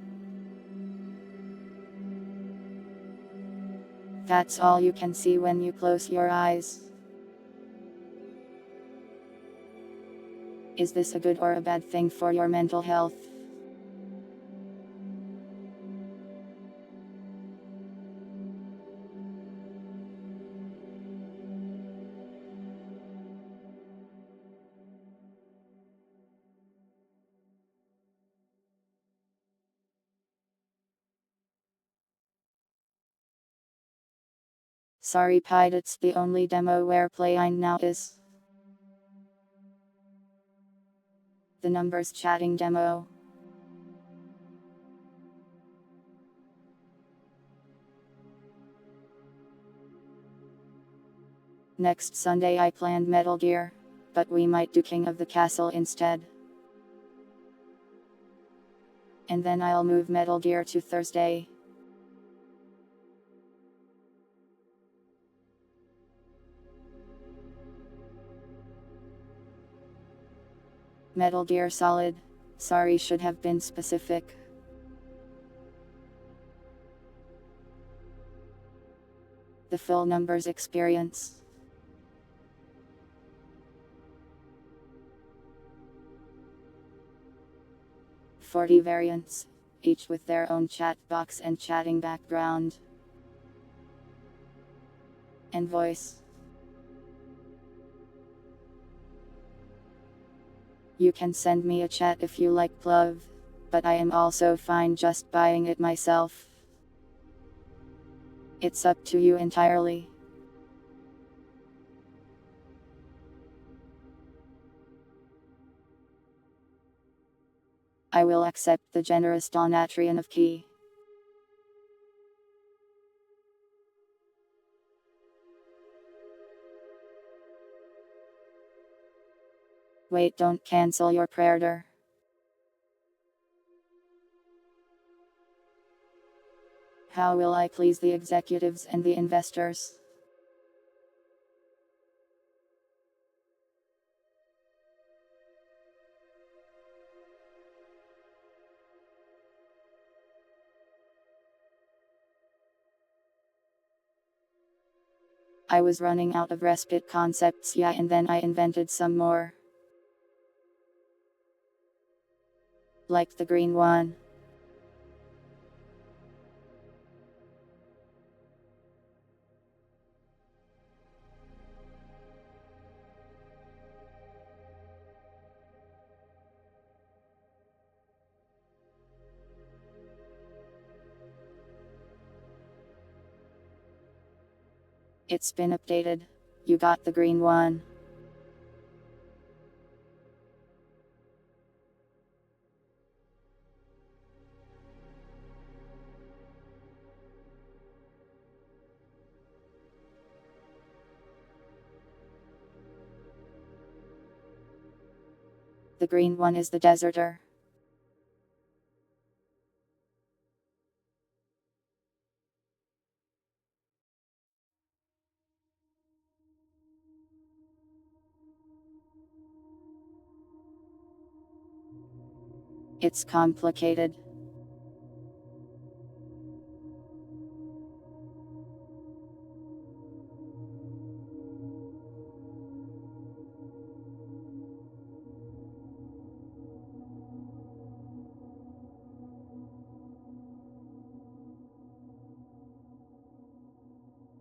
That's all you can see when you close your eyes. Is this a good or a bad thing for your mental health? Sorry Pied, it's the only demo we're playing now is the numbers chatting demo. Next Sunday I planned Metal Gear, but we might do King of the Castle instead. And then I'll move Metal Gear to Thursday. Metal Gear Solid. Sorry, should have been specific. The full numbers experience. "40 variants, each with their own chat box and chatting background and voice. You can send me a chat if you like Plov, but I am also fine just buying it myself. It's up to you entirely." I will accept the generous donatrian of key. Wait, don't cancel your pre-order. How will I please the executives and the investors? I was running out of respite concepts, yeah, and then I invented some more. Like the green one. It's been updated. You got the green one. The green one is the deserter. It's complicated.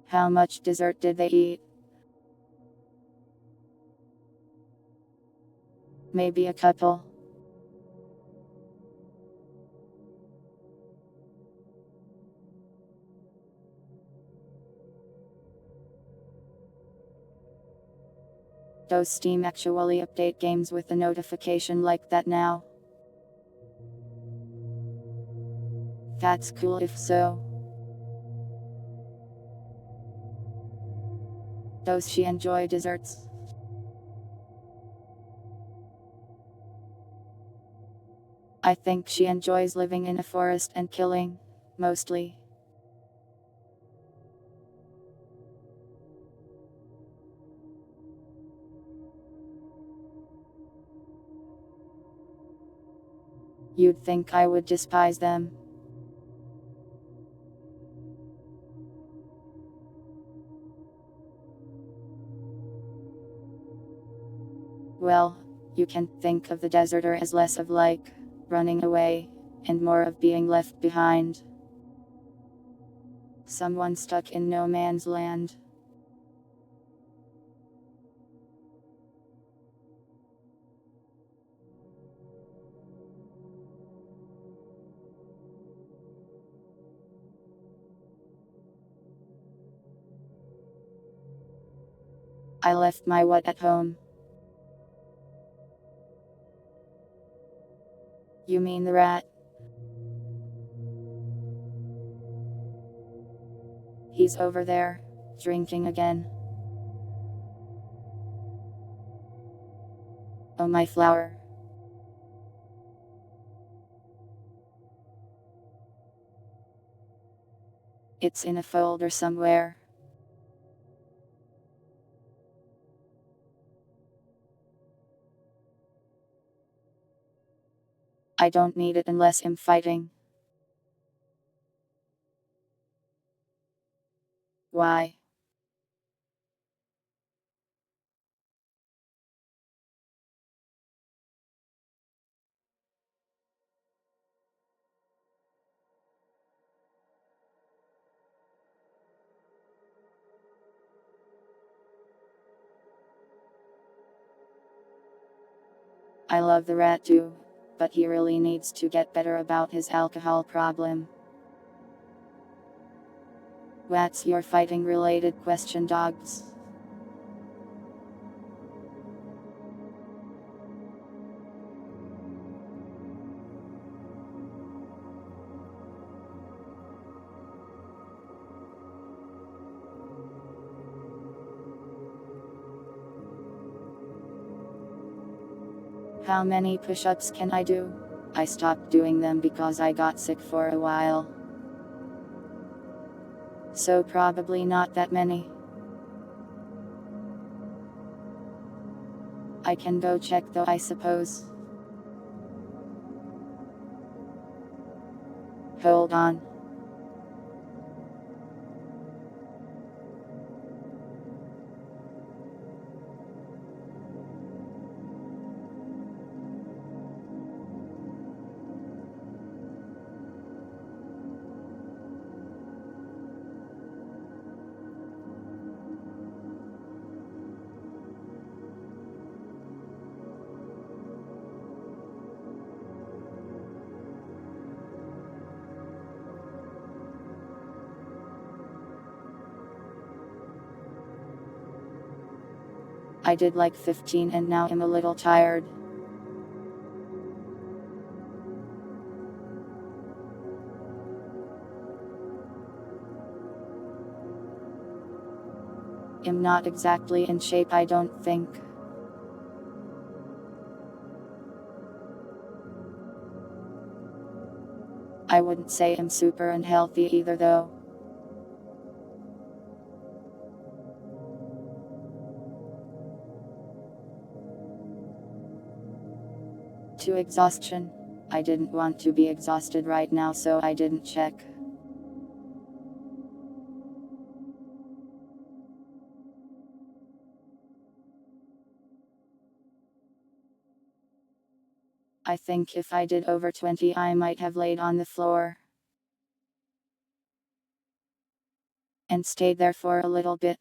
How much dessert did they eat? Maybe a couple. Does Steam actually update games with a notification like that now? That's cool if so. Does she enjoy desserts? I think she enjoys living in a forest and killing, mostly. You'd think I would despise them. Well, you can think of the deserter as less of like running away, and more of being left behind. Someone stuck in no man's land. I left my what at home. You mean the rat? He's over there, drinking again. Oh, my flower. It's in a folder somewhere. I don't need it unless I'm fighting. Why? I love the rat too, but he really needs to get better about his alcohol problem. What's your fighting related question, dogs? How many push-ups can I do? I stopped doing them because I got sick for a while. So probably not that many. I can go check though, I suppose. Hold on. I did like 15 and now I'm a little tired. I'm not exactly in shape, I don't think. I wouldn't say I'm super unhealthy either though. To exhaustion. I didn't want to be exhausted right now, so I didn't check. I think if I did over 20 I might have laid on the floor and stayed there for a little bit.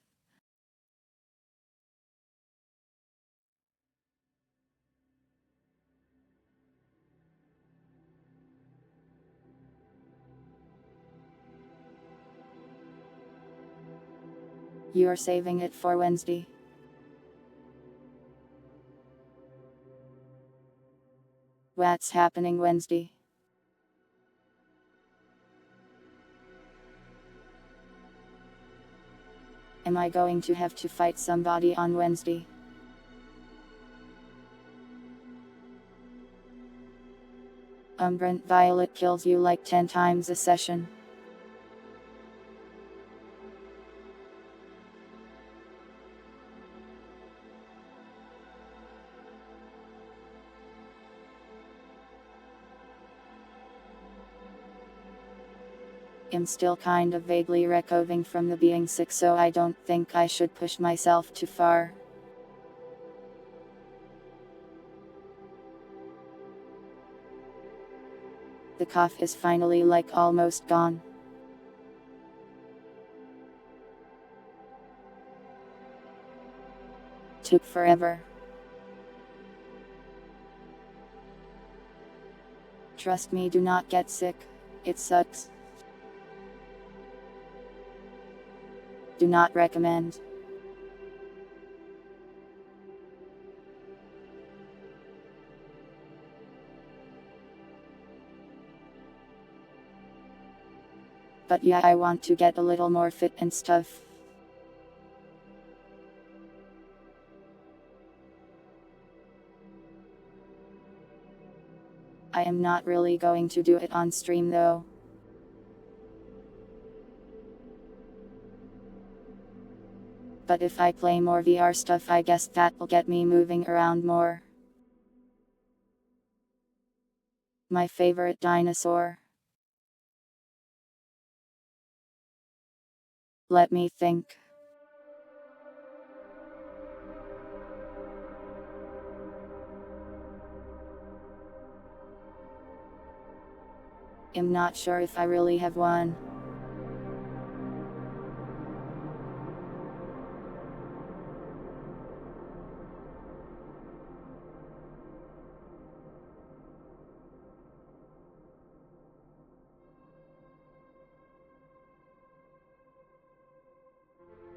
You're saving it for Wednesday. What's happening Wednesday? Am I going to have to fight somebody on Wednesday? Brent Violet kills you like 10 times a session. I'm still kind of vaguely recovering from the being sick, so I don't think I should push myself too far. The cough is finally like almost gone. Took forever. Trust me, do not get sick. It sucks. Do not recommend. But yeah, I want to get a little more fit and stuff. I am not really going to do it on stream though. But if I play more VR stuff, I guess that will get me moving around more. My favorite dinosaur. Let me think. I'm not sure if I really have one.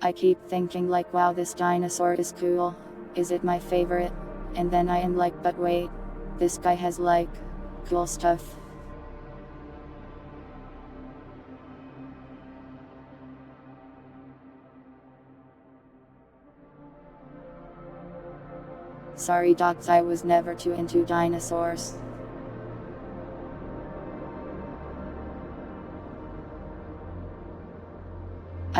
I keep thinking like, wow, this dinosaur is cool. Is it my favorite? And then I am like, but wait, this guy has like, cool stuff. Sorry dogs, I was never too into dinosaurs.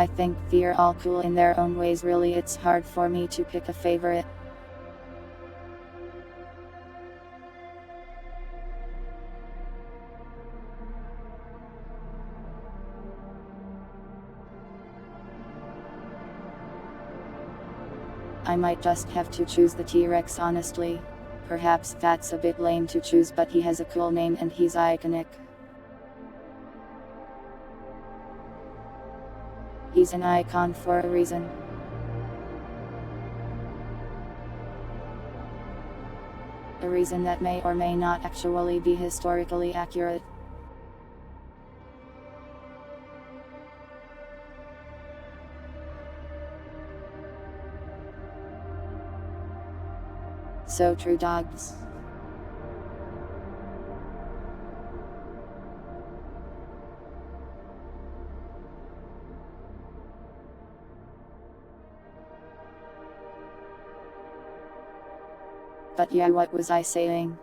I think they're all cool in their own ways, really it's hard for me to pick a favorite. I might just have to choose the T-Rex honestly. Perhaps that's a bit lame to choose, but he has a cool name and he's iconic. He's an icon for a reason. A reason that may or may not actually be historically accurate. So true dogs. But yeah, what was I saying?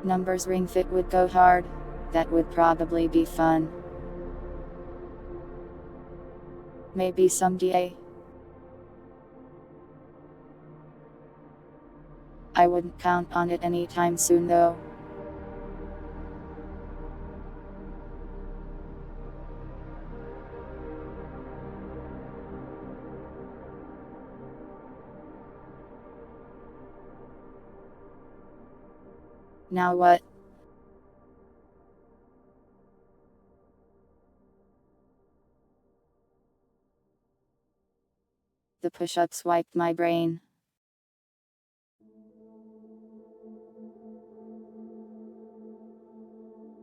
Numbers Ring Fit would go hard. That would probably be fun. Maybe someday. I wouldn't count on it anytime soon though. Now what? The push-ups wiped my brain.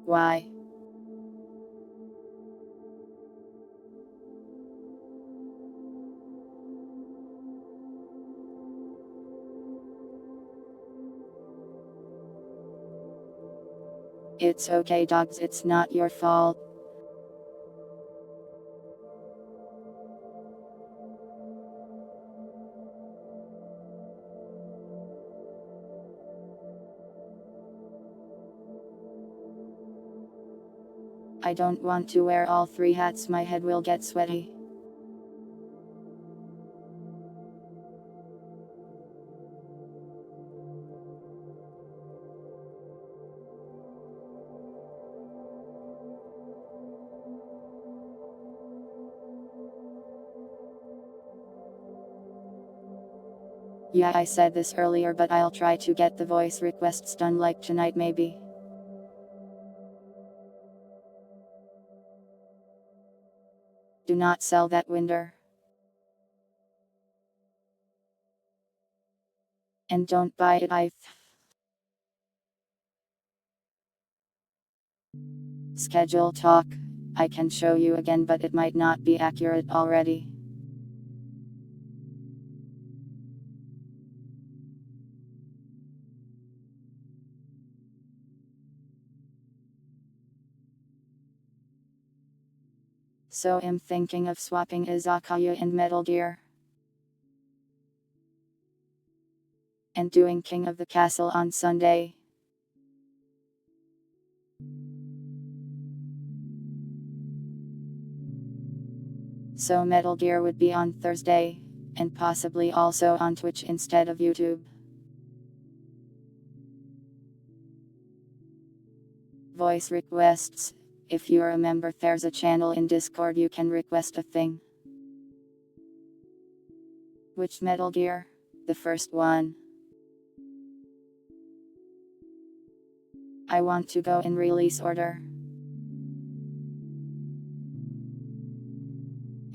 Why? It's okay dogs, it's not your fault. I don't want to wear all three hats, my head will get sweaty. Yeah, I said this earlier, but I'll try to get the voice requests done like tonight maybe. Do not sell that winder. And don't buy it either. Schedule talk. I can show you again, but it might not be accurate already. So I'm thinking of swapping Izakaya and Metal Gear. And doing King of the Castle on Sunday. So Metal Gear would be on Thursday, and possibly also on Twitch instead of YouTube. Voice requests. If you're a member, there's a channel in Discord you can request a thing. Which Metal Gear? The first one. I want to go in release order.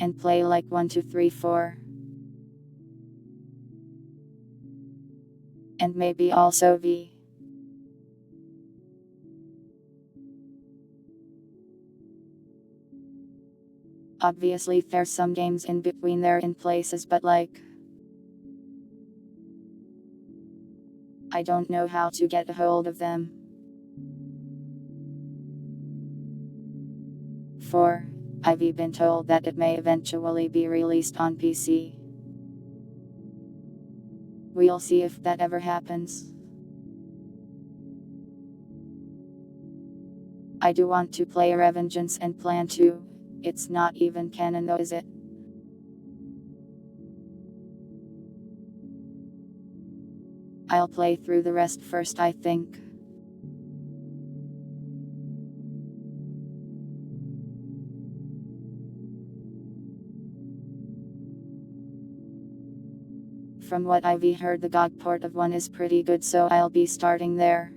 And play like 1, 2, 3, 4. And maybe also V. Obviously there's some games in between there in places, but like, I don't know how to get a hold of them. 4. I've been told that it may eventually be released on PC. We'll see if that ever happens. I do want to play Revengeance and plan to. It's not even canon though, is it? I'll play through the rest first, I think. From what I've heard, the GOG port of 1 is pretty good, so I'll be starting there.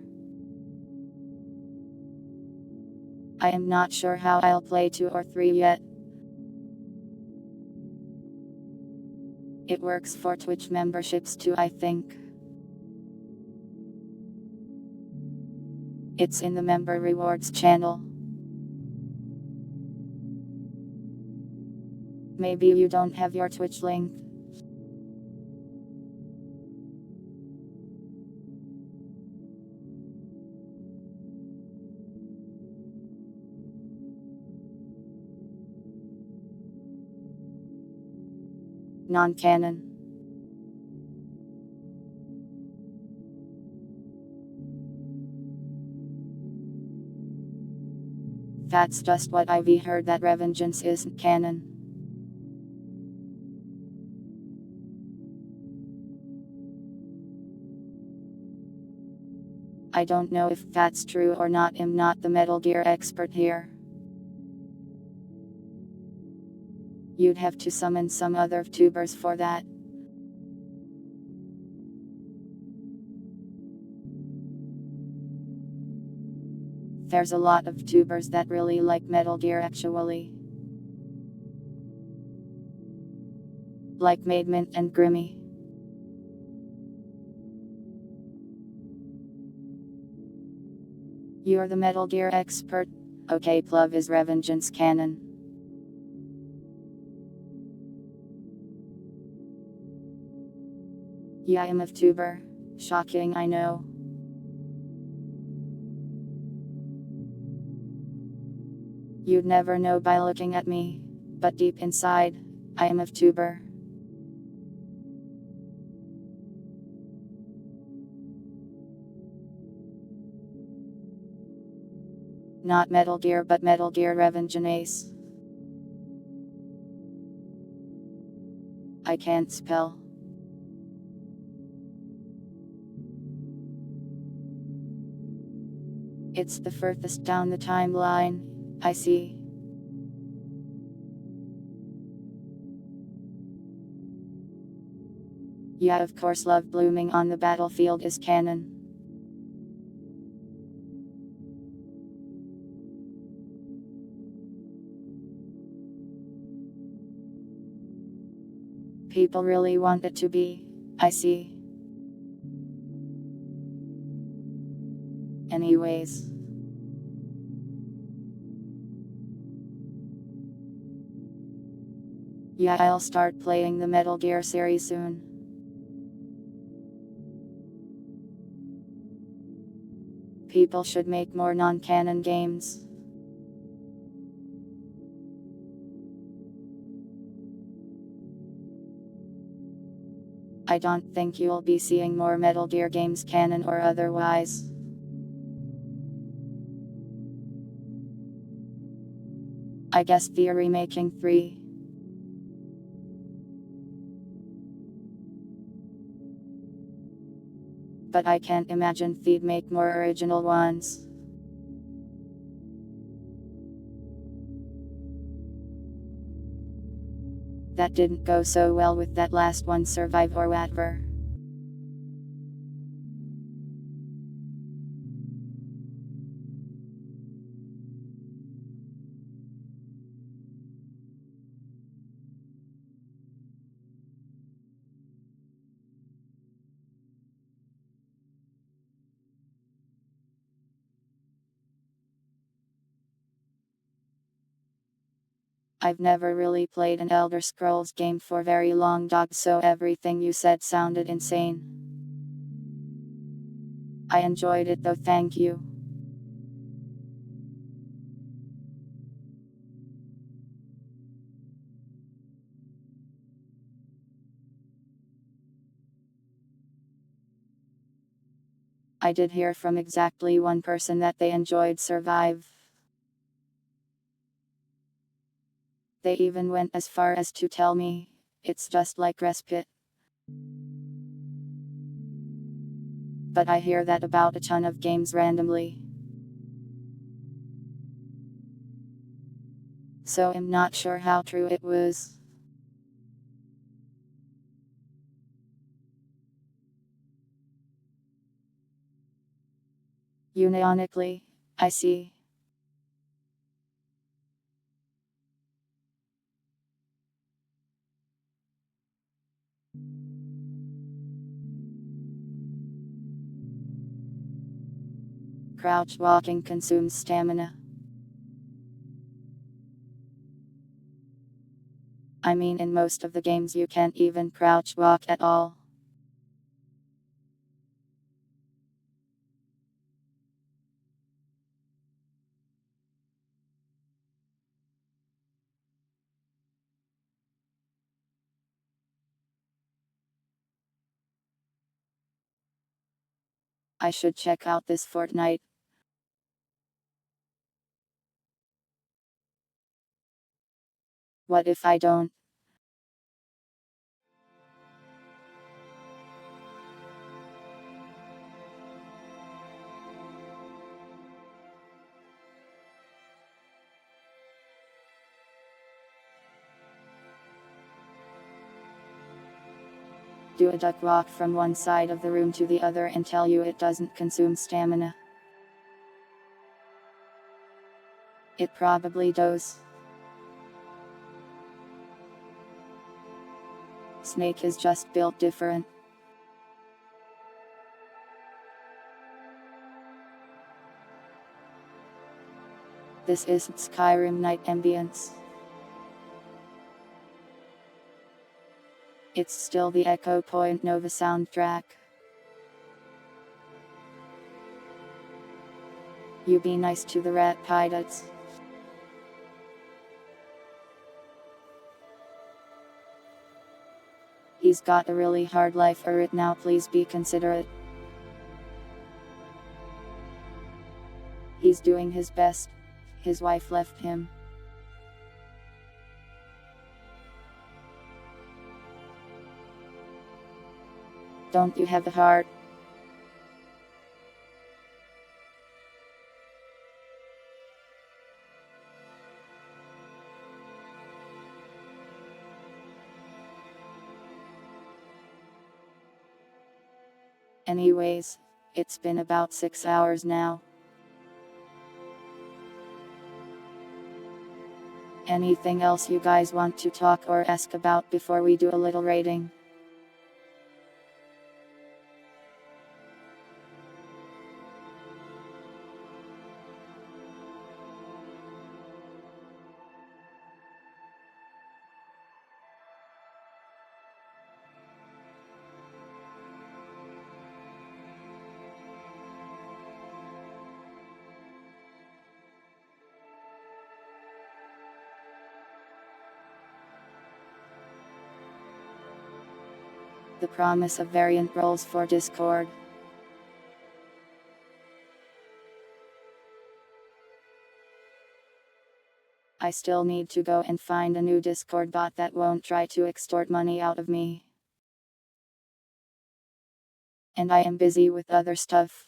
I am not sure how I'll play 2 or 3 yet. It works for Twitch memberships too, I think. It's in the member rewards channel. Maybe you don't have your Twitch link. Non-canon. That's just what I've heard, that Revengeance isn't canon. I don't know if that's true or not. I'm not the Metal Gear expert here. You'd have to summon some other tubers for that. There's a lot of tubers that really like Metal Gear actually. Like Mademint and Grimmy. You're the Metal Gear expert? Okay, Pluv, is Revengeance canon? Yeah, I'm a tuber. Shocking, I know. You'd never know by looking at me, but deep inside, I am a tuber. Not Metal Gear, but Metal Gear Revengeance. I can't spell. It's the furthest down the timeline, I see. Yeah, of course, love blooming on the battlefield is canon. People really want it to be, I see. Anyways. Yeah, I'll start playing the Metal Gear series soon. People should make more non-canon games. I don't think you'll be seeing more Metal Gear games, canon or otherwise. I guess they're remaking 3. But I can't imagine they'd make more original ones. that didn't go so well with that last one, survive or whatever. I've never really played an Elder Scrolls game for very long, dog, so everything you said sounded insane. I enjoyed it though, thank you. I did hear from exactly one person that they enjoyed Survive. They even went as far as to tell me, it's just like Respite. But I hear that about a ton of games randomly. So I'm not sure how true it was. Unionically, I see. Crouch walking consumes stamina. I mean, in most of the games you can't even crouch walk at all. I should check out this Fortnite. What if I don't? Do a duck walk from one side of the room to the other and tell you it doesn't consume stamina? It probably does. Snake is just built different. This isn't Skyrim night ambience. It's still the Echo Point Nova soundtrack. You be nice to the rat pilots. He's got a really hard life for it now, please be considerate. He's doing his best. His wife left him. Don't you have a heart? Anyways, it's been about 6 hours now. Anything else you guys want to talk or ask about before we do a little rating? The promise of variant roles for Discord. I still need to go and find a new Discord bot that won't try to extort money out of me. And I am busy with other stuff.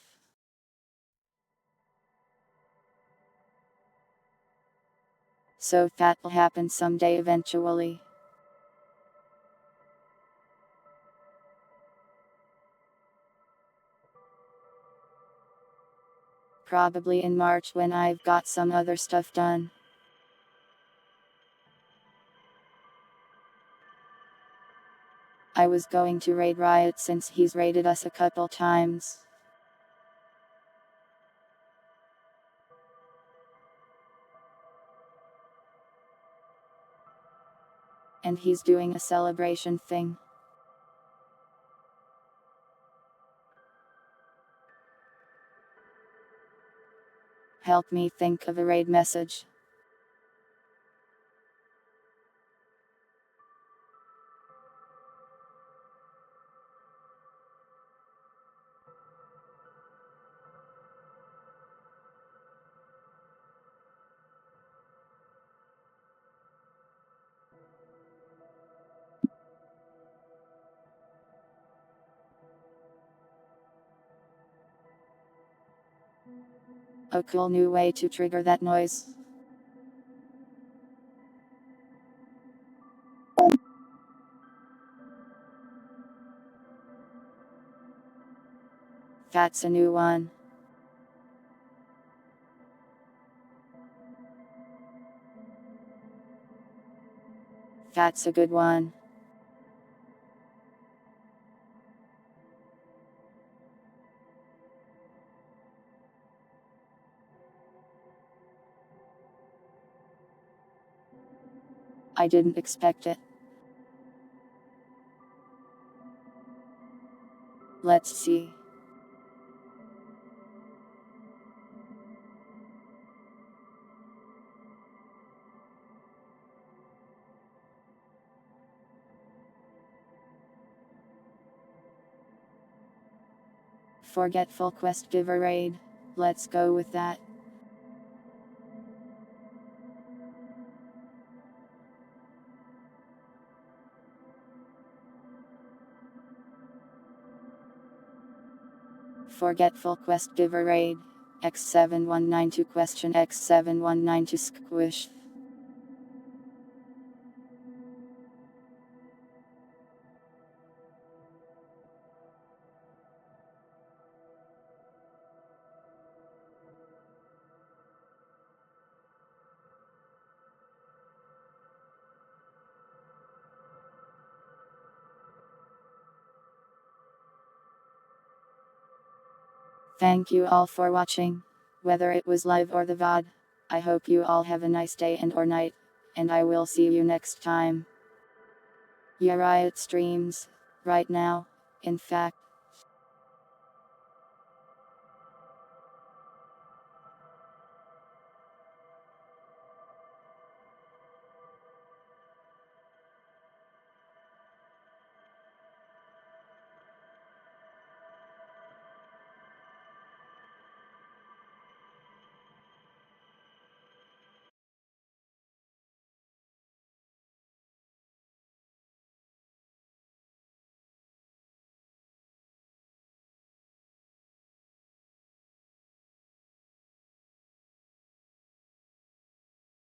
So that'll happen someday eventually. Probably in March when I've got some other stuff done. I was going to raid Riot since he's raided us a couple times. And he's doing a celebration thing. Help me think of a raid message. A cool new way to trigger that noise. That's a new one. That's a good one. I didn't expect it. Let's see. Forgetful quest giver raid. Let's go with that. Forgetful quest giver raid. X7192 question X7192 squish. Thank you all for watching. Whether it was live or the VOD. I hope you all have a nice day and or night. And I will see you next time. Yeah, Riot streams. Right now. In fact.